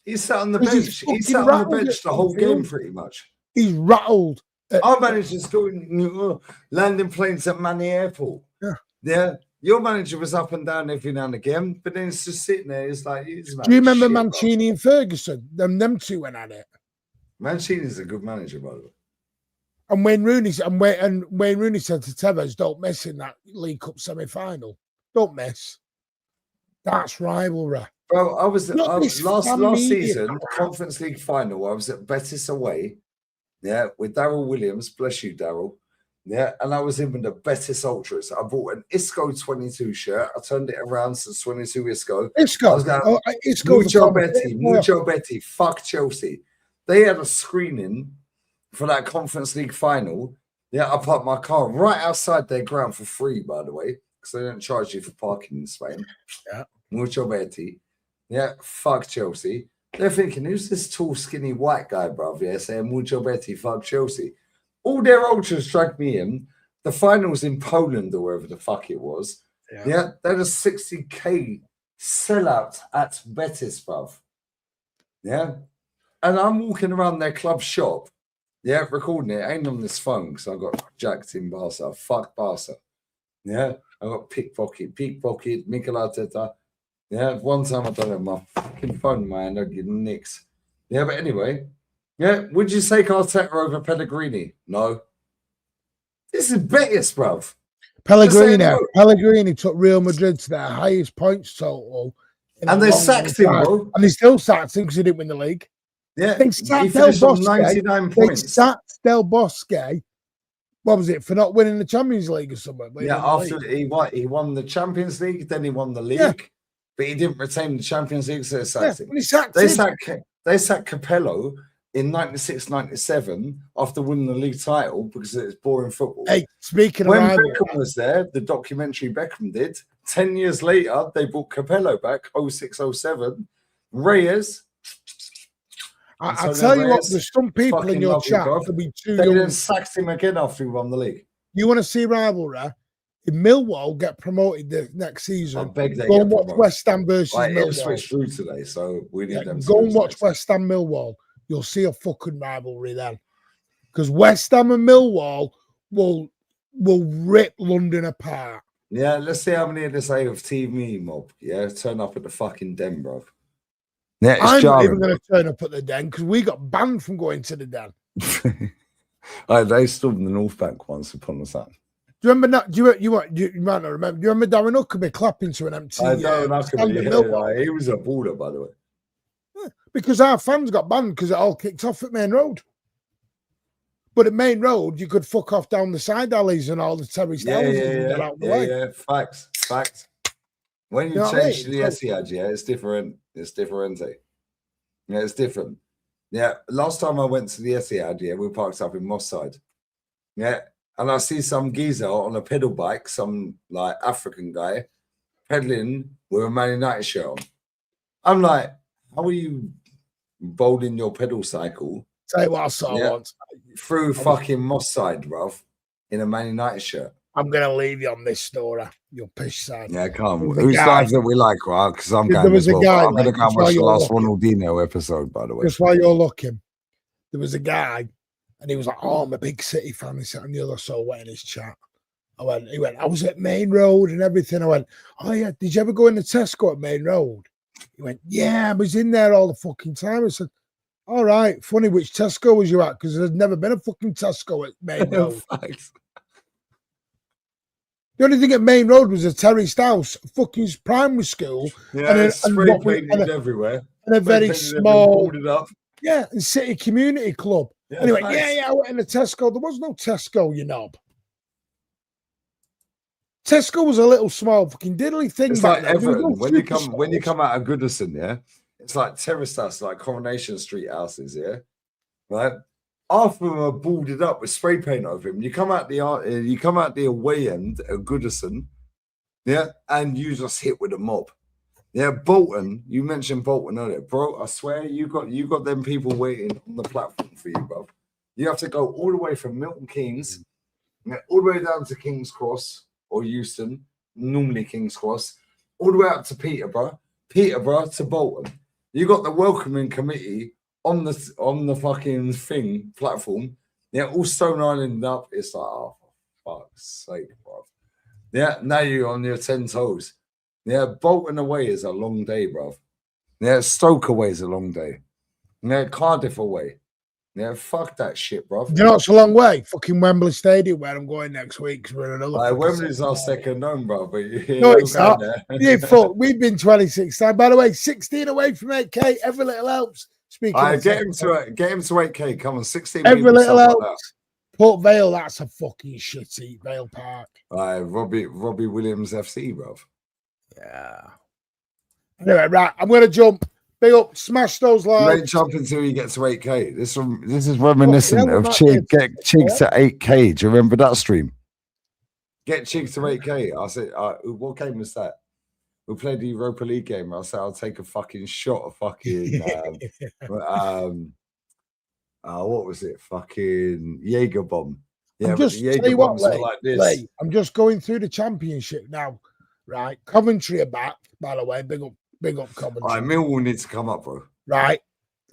He sat on the Because bench. he's He sat fucking on the rattled bench at the whole game, Anfield. pretty much. He's rattled. Our manager's going landing planes at Manny Airport. Yeah. Yeah. Your manager was up and down every now and again, but then it's just sitting there. It's like, Do you remember Mancini and Ferguson? Them two went at it. Mancini's a good manager, by the way. And Wayne Rooney said to Tevez, "Don't miss in that League Cup semi-final. Don't miss. That's rivalry." Bro, I was Not this last fan media season, crap. Conference League final. I was at Betis away, yeah, with Daryl Williams. Bless you, Daryl. Yeah, and I was in with the Betis Ultras. I bought an Isco 22 shirt. I turned it around to 22 Isco. Isco. I was going, Isco's Mucho Betty, fuck Chelsea. They had a screening for that Conference League final. Yeah, I parked my car right outside their ground for free, by the way, because they don't charge you for parking in Spain. Yeah. Mucho Betty. Yeah, fuck Chelsea. They're thinking, who's this tall, skinny white guy, bruv? Yeah, saying Mucho Betty, fuck Chelsea. All their ultras dragged me in. The finals in Poland or wherever the fuck it was. Yeah, they had a 60K sellout at Betis, bruv. Yeah. And I'm walking around their club shop. Yeah, recording it. I ain't on this phone because I got jacked in Barca. Fuck Barca. Yeah. I got pickpocket, Mikel Arteta. Yeah, one time I don't have my fucking phone, man. I get nicks. Yeah, but anyway. Yeah, would you take Arteta over Pellegrini? No. This is Betis, bruv. Pellegrini took Real Madrid to their highest points total. And they sacked him, bro. And they still sacked him because he didn't win the league. Yeah, they sacked Del Bosque. 99 points. They sacked Del Bosque. What was it, for not winning the Champions League or something? Yeah, after he won the Champions League, then he won the league. Yeah. But he didn't retain the Champions League, so they sacked him. They sacked Capello in 96-97 after winning the league title because it's boring football. Hey, speaking of when rivalry, Beckham was there, the documentary Beckham did, 10 years later, they brought Capello back, 06-07. Reyes. I tell you what, there's some people in your chat that be too young. They then sacked him again after he won the league. You want to see rivalry? If Millwall get promoted the next season, go and watch West Ham versus Millwall. Switched through today, so we need them. Go and watch West Ham Millwall. You'll see a fucking rivalry then, because West Ham and Millwall will rip London apart. Yeah, let's see how many of this AF TV mob, turn up at the fucking den, bro. Yeah, I'm not even going to turn up at the den because we got banned from going to the den. They stormed the North Bank once upon a time. Do you remember that? You might not remember. Do you remember Darren Huckabee clapping to an empty? He was a baller, by the way. Yeah, because our fans got banned because it all kicked off at Main Road. But at Main Road, you could fuck off down the side alleys and all the terraced houses and get out the way. Yeah, facts. When you change to the Etihad, it's different. It's different. Yeah, it's different. Yeah, last time I went to the Etihad, we parked up in Moss Side. Yeah, and I see some geezer on a pedal bike, some like African guy, pedaling with a Man United shirt on. I'm like, how are you bowling your pedal cycle? Tell you what I saw once. Through fucking Moss Side, bruv, in a Man United shirt. I'm going to leave you on this story. You'll piss side. Yeah, come on. Whose lives that we like, right? Because I'm going as well. I'm going to go and watch the last Ronaldinho episode, by the way. Just while you're looking. there was a guy, and he was like, "Oh, I'm a big City fan." This and the other, so I went in his chat. He went, "I was at Main Road and everything." I went, "Oh yeah, did you ever go in the Tesco at Main Road?" He went, "Yeah, I was in there all the fucking time." I said, "All right, funny, which Tesco was you at? Because there's never been a fucking Tesco at Main Road." Facts. The only thing at Main Road was a terraced house, a fucking primary school, Yeah, and spray what we- painted everywhere. and a Spray very painted everywhere, small, boarded up. yeah, and City Community Club. Yeah, Anyway, facts. I went in the Tesco. There was no Tesco, you knob. Tesco was a little small fucking diddly thing. It's back like then. There was no Everton. When you superstores. come out of Goodison, yeah, it's like terraced house, like Coronation Street houses, yeah, right. Half of them are boarded up with spray paint over them. You come out the away end of Goodison, yeah, and you just hit with a mob. Yeah, Bolton. You mentioned Bolton earlier, bro. I swear you got them people waiting on the platform for you, bro. You have to go all the way from Milton Keynes, all the way down to King's Cross or Euston, normally King's Cross, all the way up to Peterborough to Bolton. You got the welcoming committee on the fucking platform. Yeah, all Stone Island up. It's like, oh, for fuck's sake, bro. Yeah, now you're on your 10 toes. Yeah, Bolton away is a long day, bro. Yeah, Stoke away is a long day. Yeah, Cardiff away. Yeah, fuck that shit, bro. You know, it's a long way. Fucking Wembley Stadium, where I'm going next week. Because we're in another. Wembley's our second home, bro. But no, it's not. Yeah, fuck. We've been 26 times. By the way, 16 away from 8K. Every little helps. Speaking of get him to 8K. Come on, 16. Every people, little helps. like Port Vale, that's a fucking shitty Vale Park. Robbie Williams FC, bro. Yeah. Anyway, right. I'm gonna jump. Big up, smash those You likes. ain't jump until you get to 8K. This is reminiscent Well, of yeah, get Chigs to 8K. Do you remember that stream? Get Chigs to 8K. I said, what game was that? We played the Europa League game. I said, I'll take a fucking shot of fucking what was it? Fucking Jaeger bomb. Yeah, I'm but just the Jaeger tell you what, bombs are like this. Lee, I'm just going through the championship now. Right. Coventry are back, by the way. Big up Coventry. All right, Millwall needs to come up, bro. Right.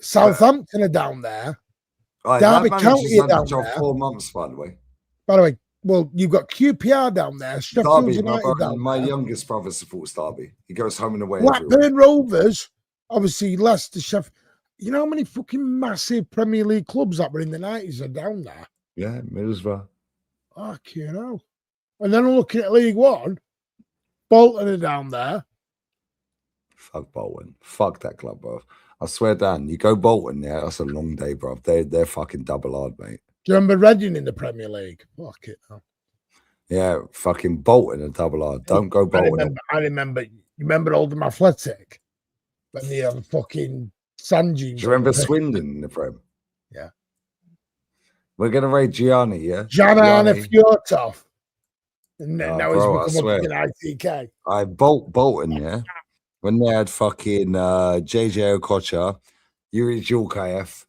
Southampton are down there. All right, Derby that County manager's are had the down job there. 4 months, by the way. By the way, well, you've got QPR down there. Sheffield Derby, United down my there. youngest brother supports Derby. He goes home and away. everywhere. Blackburn Rovers, obviously Leicester, Sheffield. You know how many fucking massive Premier League clubs that were in the 90s are down there? Yeah, Middlesbrough. You know. And then I'm looking at League One. Bolton are down there. Fuck Bolton. Fuck that club, bro. I swear down. You go Bolton, yeah, that's a long day, bro. They're fucking double hard, mate. Do you remember Reading in the Premier League? Fuck it. No. Yeah, fucking Bolton are double hard. Don't go Bolton. I remember. You remember Oldham Athletic? When they have fucking sand dunes. Do you remember Swindon in the Prem? Yeah. We're gonna rate Gianni, yeah. Jana Fjortov. And Oh, now bro, I he's become a swear. fucking ITK. Bolton, yeah. When they had fucking JJ Okocha, Yuri Julkaev.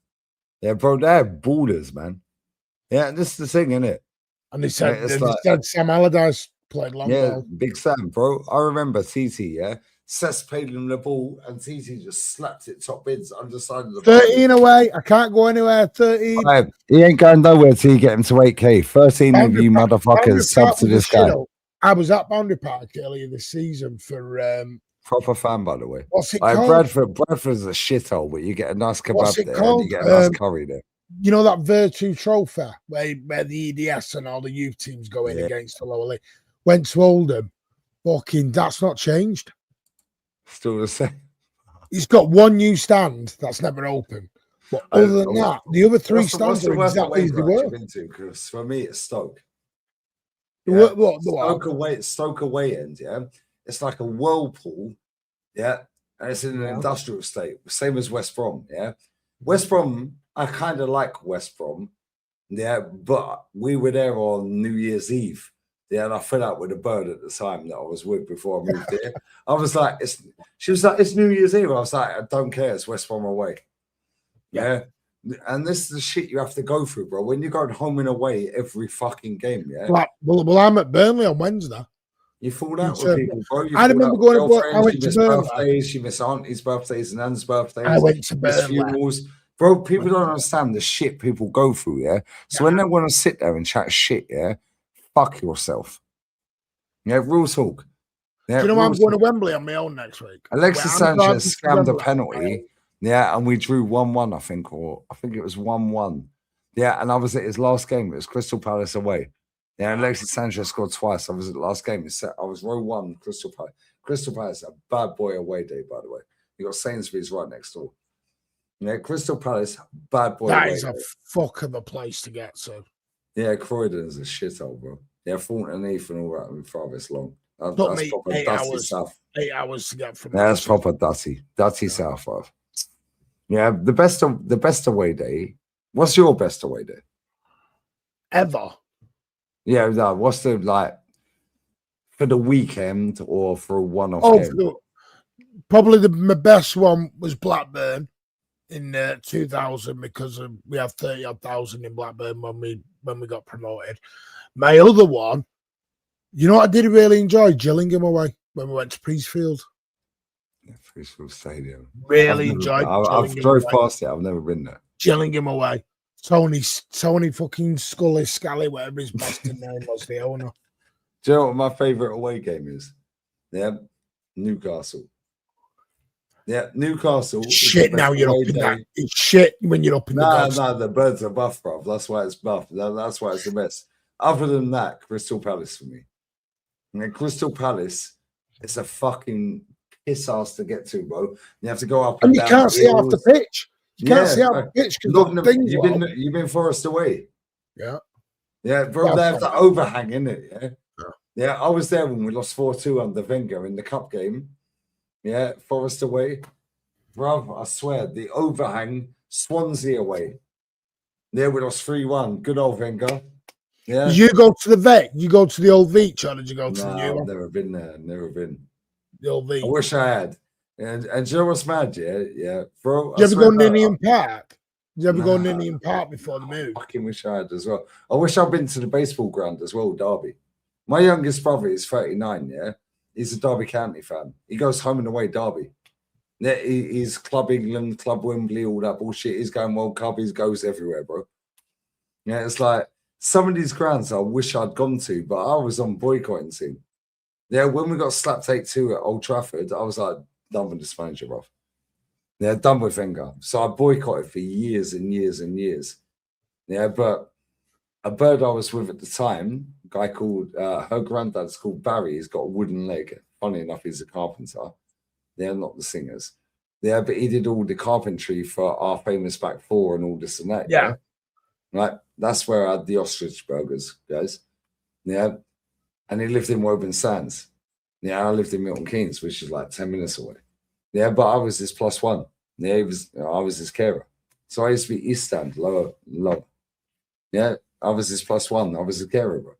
Yeah, bro, they're ballers, man. Yeah, this is the thing, isn't it? And they said, it's they like- said Sam Allardyce played long Yeah, ball. Big Sam, bro. I remember TT, yeah. Cess played him the ball and TT just slapped it top bids underside of the 13 away. I can't go anywhere. 13. Right, he ain't going nowhere till you get him to 8K. 13 of you Boundary motherfuckers sub Park to was this a guy. shithole. I was at Boundary Park earlier this season for Proper fan, by the way. what's it Like called? Bradford's a shithole, but you get a nice What's kebab it there called? and you get a nice curry there. You know that Virtue Trophy where the EDS and all the youth teams go in Yeah. against the lower league. Went to Oldham. Fucking, that's not changed. Still the same. He's got one new stand that's never open. But other than that, the other three stands are exactly as they were. Because for me, it's Stoke. What? Stoke away end, yeah. It's like a whirlpool, yeah, and it's in an industrial state, same as West Brom, yeah. West Brom, I kind of like West Brom, yeah, but we were there on New Year's Eve, yeah, and I fell out with a bird at the time that I was with before I moved here. I was like, she was like, it's New Year's Eve. I was like, I don't care, it's West Brom away, yeah. And this is the shit you have to go through, bro. When you're going home and away every fucking game, yeah. Well, I'm at Burnley on Wednesday. You fall out with people, bro. You I fall remember out with going to work. I girlfriends, went you to miss Burnley. birthdays, you miss aunties' birthdays and Ann's birthdays. I went to You miss Burnley. funerals. Bro, people don't understand the shit people go through, yeah? So when they want to sit there and chat shit, yeah, fuck yourself. Yeah, real talk. Yeah, Do you know real I'm going to talk. Wembley on my own next week? Alexis Well, I'm driving Sanchez to scammed a Wembley. penalty, yeah, and we drew 1-1, I think, or I think it was 1-1. Yeah, and I was at his last game. It was Crystal Palace away. Yeah, and Alexis Sanchez scored twice. I was at the last game. I was row 1, Crystal Palace. Crystal Palace, a bad boy away day, by the way. You got Sainsbury's right next door. Yeah, Crystal Palace, bad boy That away is a day. fuck of a place to get to. Yeah, Croydon's a shithole, bro. Yeah, Thornton Heath and all that and farthest long. Took That's me proper 8 dusty hours. south. 8 hours to get from. Yeah, that's proper dusty south of. Yeah, the best away day. What's your best away day? Ever. Yeah, no, what's the like for the weekend or for a one-off Oh, game? probably my best one was Blackburn in 2000 because we have 30,000 in Blackburn when we got promoted. My other one, you know what I did really enjoy? Gillingham away when we went to Priestfield. Yeah, Priestfield Stadium. Really enjoyed. I've drove past it. I've never been there. Gillingham away. Tony fucking Scully Scally, whatever his bastard name was, the owner. Do you know what my favourite away game is? Yeah, Newcastle. Yeah, Newcastle. Shit, now you're up in that. It's shit when you're up in the No, the birds are buff, bro. That's why it's buff. That's why it's the best. Other than that, Crystal Palace for me. And Crystal Palace, it's a fucking piss ass to get to, bro. You have to go up and you down can't see half the pitch. You can't see half the pitch because you've been Forest away. Yeah. Yeah, bro, they have the overhang in it, yeah. Yeah, I was there when we lost 4-2 under Wenger in the cup game. Yeah, Forest away. Bro, I swear, the overhang, Swansea away. Yeah, we lost 3-1. Good old Wenger. Yeah. Did you go to the vet? You go to the old Veach, or did you go to the new one? I've never been there. Never been. The old Veach. I wish I had. And do you know what's mad? Yeah, bro. Did you ever go Ninian Park? Did you ever go Ninian Park before the move? I fucking wish I had as well. I wish I'd been to the baseball ground as well, Derby. My youngest brother is 39, yeah? He's a Derby County fan. He goes home and away Derby. Yeah, he's Club England, Club Wembley, all that bullshit. He's going World Cup. He goes everywhere, bro. Yeah, it's like some of these grounds I wish I'd gone to, but I was on boycotting team. Yeah, when we got slapped 8-2 at Old Trafford, I was like, done with this manager, bro. Yeah, done with Wenger. So I boycotted for years and years and years. Yeah, but a bird I was with at the time, a guy called, her granddad's called Barry. He's got a wooden leg. Funny enough, he's a carpenter. They're not the singers. Yeah, but he did all the carpentry for our famous back four and all this and that. Yeah. Right. That's where I had the ostrich burgers, guys. Yeah. And he lived in Woburn Sands. Yeah, I lived in Milton Keynes, which is like 10 minutes away. Yeah, but I was his +1. Yeah, I was his carer. So I used to be East Stand, lower. Yeah, I was his +1. I was a carer, bro.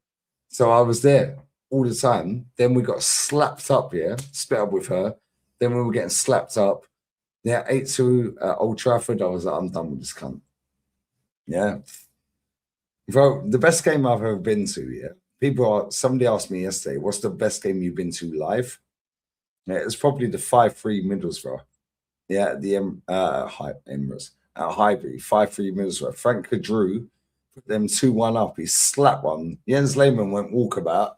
So I was there all the time. Then we got slapped up, yeah, split up with her. Then we were getting slapped up. Yeah, 8-2 at Old Trafford. I was like, I'm done with this cunt. Yeah. Bro, the best game I've ever been to, yeah. Somebody asked me yesterday, what's the best game you've been to live? Yeah, it's probably the 5-3 Middlesbrough. Yeah, at the Emirates at Highbury, 5-3 Middlesbrough. Frank Kadru put them 2-1 up. He slapped one. Jens Lehmann went walkabout.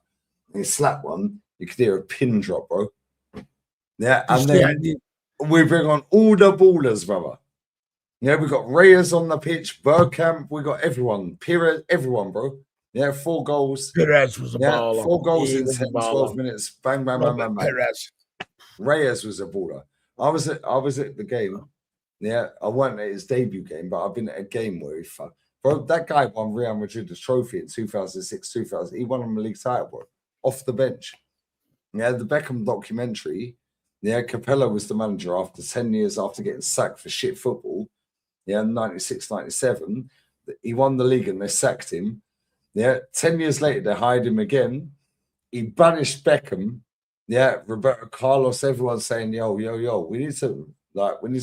He slapped one. You could hear a pin drop, bro. Yeah, and then we bring on all the ballers, brother. Yeah, we got Reyes on the pitch, Bergkamp, we got everyone, Pires, everyone, bro. Yeah, 4 goals. Pires was a baller. 4 goals in 10, 12 minutes. Bang, bang, bang, bang, bang. Pires. Reyes was a baller. I was at the game. Yeah, I wasn't at his debut game, but I've been at a game where he fought. Bro, that guy won Real Madrid the trophy in 2006, 2000. He won him a league title, bro, off the bench. Yeah, the Beckham documentary. Yeah, Capella was the manager after 10 years after getting sacked for shit football. Yeah, 96, 97. He won the league and they sacked him. Yeah, 10 years later, they hired him again. He banished Beckham. Yeah, Roberto Carlos, everyone's saying, yo, we need to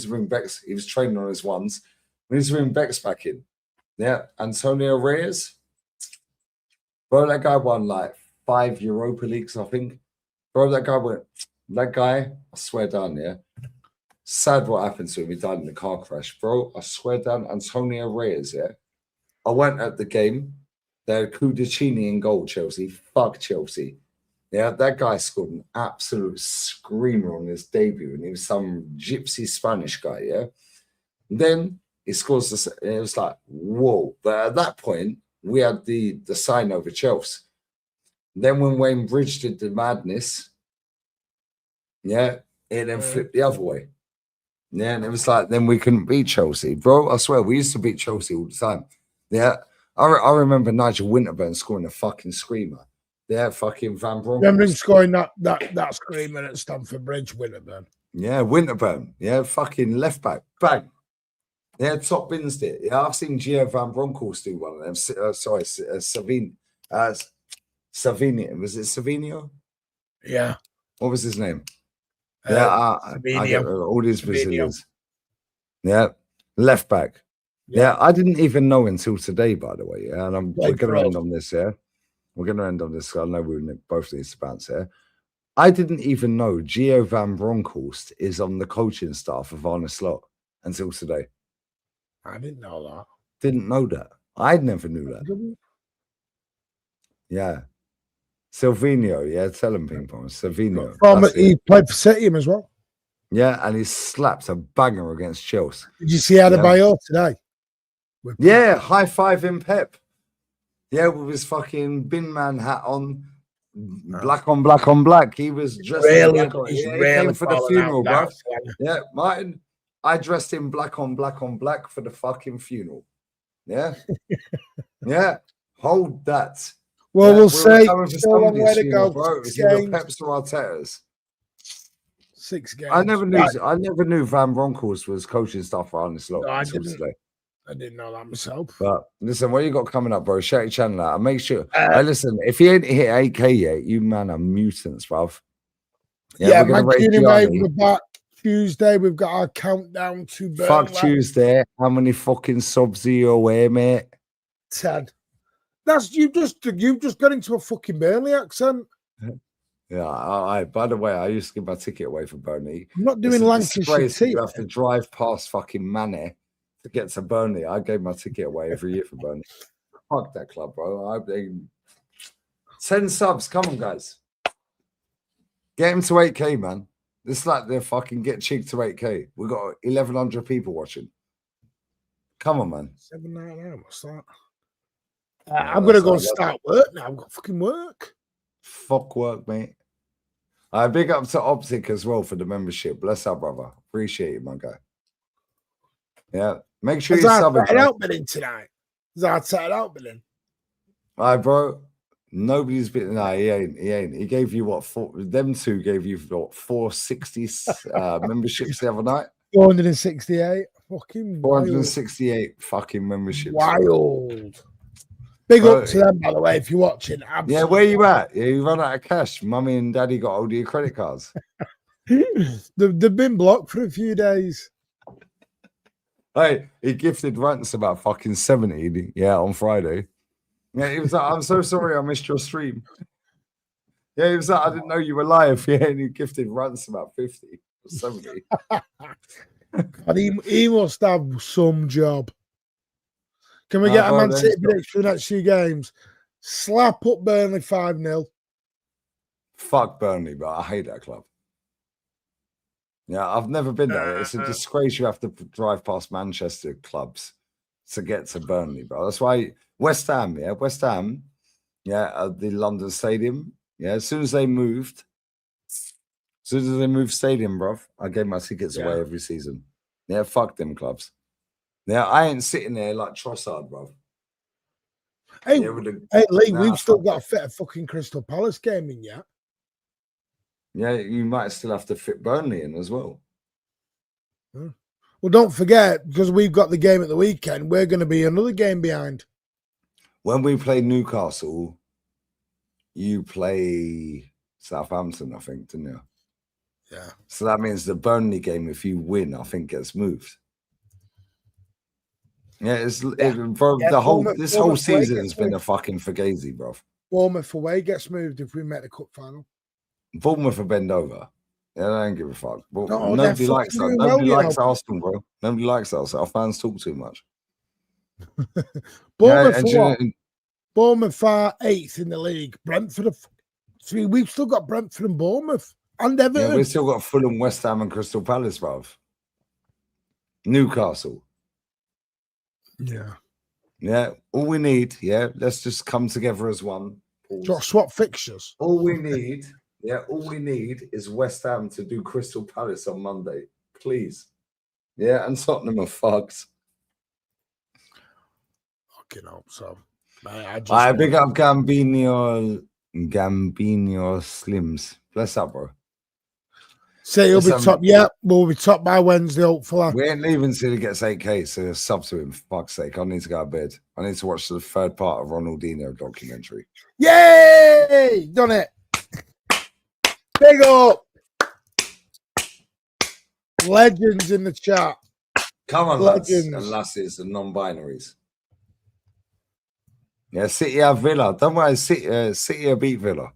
bring Bex. He was training on his ones. We need to bring Bex back in. Yeah, Antonio Reyes. Bro, that guy won like 5 Europa Leagues, I think. Bro, that guy, I swear down, yeah. Sad what happened to him. He died in a car crash, bro. I swear down, Antonio Reyes, yeah. I went at the game. They had Cudicini in goal, Chelsea. Fuck Chelsea. Yeah, that guy scored an absolute screamer on his debut, and he was some gypsy Spanish guy, yeah. And then he scores this, and it was like, whoa. But at that point, we had the sign over Chelsea. Then when Wayne Bridge did the madness, yeah, it then flipped the other way. Yeah, and it was like, then we couldn't beat Chelsea. Bro, I swear, we used to beat Chelsea all the time. Yeah, I remember Nigel Winterburn scoring a fucking screamer. Yeah, fucking Van Bronckhorst. Remember him scoring that screamer at Stamford Bridge, Winterburn. Yeah, Winterburn. Yeah, fucking left back. Bang. Yeah, top bins it. Yeah, I've seen Gio Van Bronckhorst do one of them. Savini. Savini. Was it Savinio? Yeah. What was his name? Yeah, I get all these Brazilians. Yeah, left back. Yeah, I didn't even know until today, by the way. Yeah, and we're going to end on this. Yeah, we're going to end on this. I know we both need to bounce here. I didn't even know Gio Van Bronckhorst is on the coaching staff of Arne Slot until today. I didn't know that. Didn't know that. I never knew that. Yeah. Silvino, yeah, tell him ping pong. Silvino. He played for City as well. Yeah, and he slapped a banger against Chelsea. Did you see Adebayor today? Yeah, high five in Pep. Yeah, with his fucking bin man hat on, black on black on black. He was dressed in black. He came for the funeral, bro. Yeah, Martin, I dressed in black on black on black for the fucking funeral. Yeah, yeah. Hold that. Well, we'll say still a long way to go. Bro. It's either Pep's or Arteta's. 6 games. I never knew Van Bronckhorst was coaching stuff for Arne Slot. No, I didn't know that myself. But listen, what you got coming up, bro? Shout your channel out. And make sure. Listen, if you ain't hit 8K yet, you man are mutants, bruv. Yeah, we're back Tuesday. We've got our countdown to Burnley. Fuck Tuesday. How many fucking subs are you away, mate? 10. That's you've just got into a fucking Burnley accent. Yeah, by the way, I used to give my ticket away for Burnley. I'm not doing Lancashire. You have to drive past fucking Manor to get to Burnley. I gave my ticket away every year for Burnley. Fuck that club, bro. 10 subs. Come on, guys. Get him to 8K, man. It's like they're fucking get cheek to 8K. We've got 1,100 people watching. Come on, man. 799. What's that? I'm going to go and start work now. I've got fucking work. Fuck work, mate. I big up to Optic as well for the membership. Bless up, brother. Appreciate it, my guy. Yeah. Make sure you sub it. Out in tonight. Zard set out in. All right, bro. Nobody's been. Nah, he ain't. He gave you what? Them two gave you what? 460 memberships the other night. 468. Fucking 468 fucking memberships. Wild. Big up to them, by the way, if you're watching. Absolutely. Yeah, where you at? Yeah, you run out of cash. Mummy and daddy got hold of your credit cards. They've been blocked for a few days. Hey, he gifted Rants about fucking 70, yeah, on Friday. Yeah, he was like, I'm so sorry I missed your stream. Yeah, he was like, I didn't know you were live. Yeah, and he gifted Rants about 50 or 70. And he must have some job. Can we get a Man City prediction for the next few games? Slap up Burnley 5-0. Fuck Burnley, but I hate that club. Yeah, I've never been there. It's a disgrace you have to drive past Manchester clubs to get to Burnley, bro. That's why West Ham, at the London Stadium. Yeah, as soon as they moved stadium, bro, I gave my tickets away every season. Yeah, fuck them clubs. Yeah, I ain't sitting there like Trossard, bro. Hey, Lee, we've still got to fit a fucking Crystal Palace game in yet. Yeah, you might still have to fit Burnley in as well. Well, don't forget, because we've got the game at the weekend, we're going to be another game behind. When we play Newcastle, you play Southampton, I think, didn't you? Yeah. So that means the Burnley game, if you win, I think gets moved. Yeah, the whole season has been a fucking fugazi, bro. Bournemouth away gets moved if we make the cup final. Bournemouth will bend over. Yeah, I don't give a fuck. But No, they're nobody likes fucking that. doing Nobody well, you likes know. Arsenal, bro. Nobody likes us. Our fans talk too much. Bournemouth, and for what? Bournemouth are 8th in the league. Brentford have 3 we've still got Brentford and Bournemouth and yeah, Everton. we've still got Fulham, West Ham, and Crystal Palace, bruv. Newcastle. Yeah. Yeah, all we need, yeah, let's just come together as one. Just swap fixtures. All we need, all we need is West Ham to do Crystal Palace on Monday, please. Yeah, and Tottenham are fucked. Fucking hope so. I big up Gambino Slims. Bless up, bro. Say he'll be Listen, top. Yeah, we'll be top by Wednesday, hopefully. We ain't leaving till he gets 8K, so sub to him, for fuck's sake. I need to go to bed. I need to watch the third part of Ronaldinho documentary. Yay! Done it. Big up. Legends in the chat. Come on, lads Legends. and lasses and non-binaries. Yeah, City have Villa. Don't worry, City will beat Villa.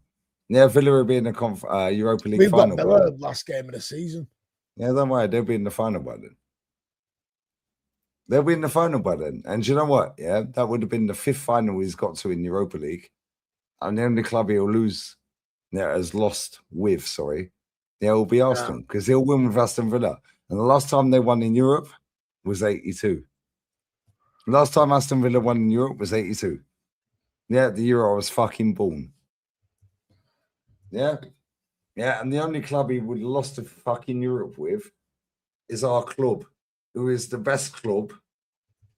Yeah, Villa will be in the Europa League We've final. got Villa last game of the season. Yeah, don't worry, they'll be in the final by then. They'll be in the final by then. And do you know what? Yeah, that would have been the 5th final he's got to in Europa League. And the only club he'll lose, has lost with, sorry, will be Arsenal, because he'll win with Aston Villa. And the last time they won in Europe was 82. Last time Aston Villa won in Europe was 82. Yeah, the Euro was fucking born. Yeah. Yeah, and the only club he would have lost to fucking Europe with is our club, who is the best club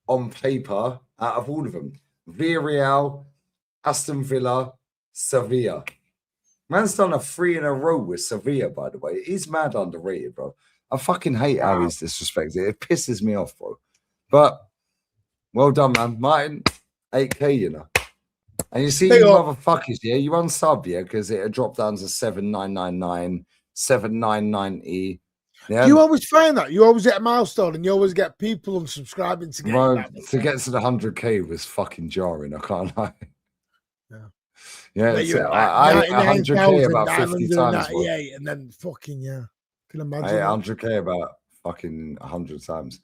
on paper out of all of them. Villarreal, Aston Villa, Sevilla. Man's done a 3 in a row with Sevilla, by the way. He's mad underrated, bro. I fucking hate how he's disrespected. It pisses me off, bro. But well done, man. Martin, 8K, you know. And you see, you motherfuckers, yeah, you unsub, yeah, because it had dropped down to 7,999, 7,990. Yeah. Do you always find that? You always get a milestone and you always get people unsubscribing to get to get to the 100K was fucking jarring, I can't lie. Yeah, I hit 100K about 50 times, bro. And then fucking, can imagine. I hit 100K about fucking 100 times.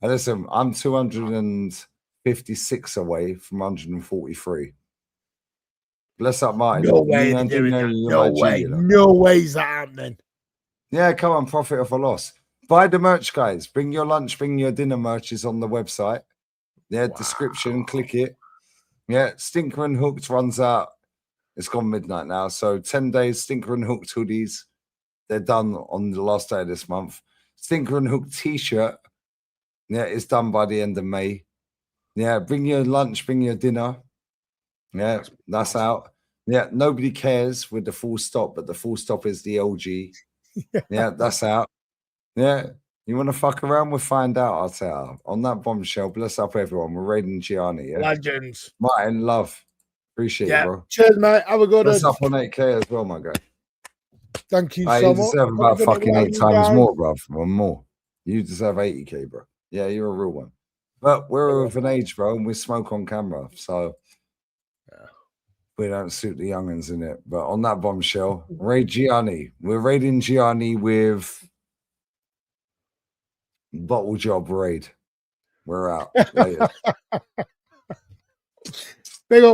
And listen, I'm 256 away from 143. Bless up, Martin. No way. No way. No way's that happening. Yeah, come on, profit off a loss. Buy the merch, guys. Bring your lunch, bring your dinner merch is on the website. Yeah, description, click it. Yeah, Stinker and Hooked runs out. It's gone midnight now. So 10 days, Stinker and Hooked hoodies. They're done on the last day of this month. Stinker and Hooked t-shirt. Yeah, it's done by the end of May. Yeah, bring your lunch, bring your dinner. Yeah, that's out. Yeah, nobody cares with the full stop, but the full stop is the LG. Yeah, that's out. Yeah, you want to fuck around? We'll find out. I'll tell you. On that bombshell, bless up everyone. We're raiding Gianni. Yeah, legends. Martin, love. Appreciate it, bro. Cheers, mate. Have a good one. Bless up on 8K as well, my guy. Thank you so you much. You deserve about fucking 8 times more, bro. Or more. You deserve 80K, bro. Yeah, you're a real one. But we're of an age, bro, and we smoke on camera. So we don't suit the youngins in it. But on that bombshell, raid Gianni. We're raiding Gianni with Bottle Job Raid. We're out. Later. Big up.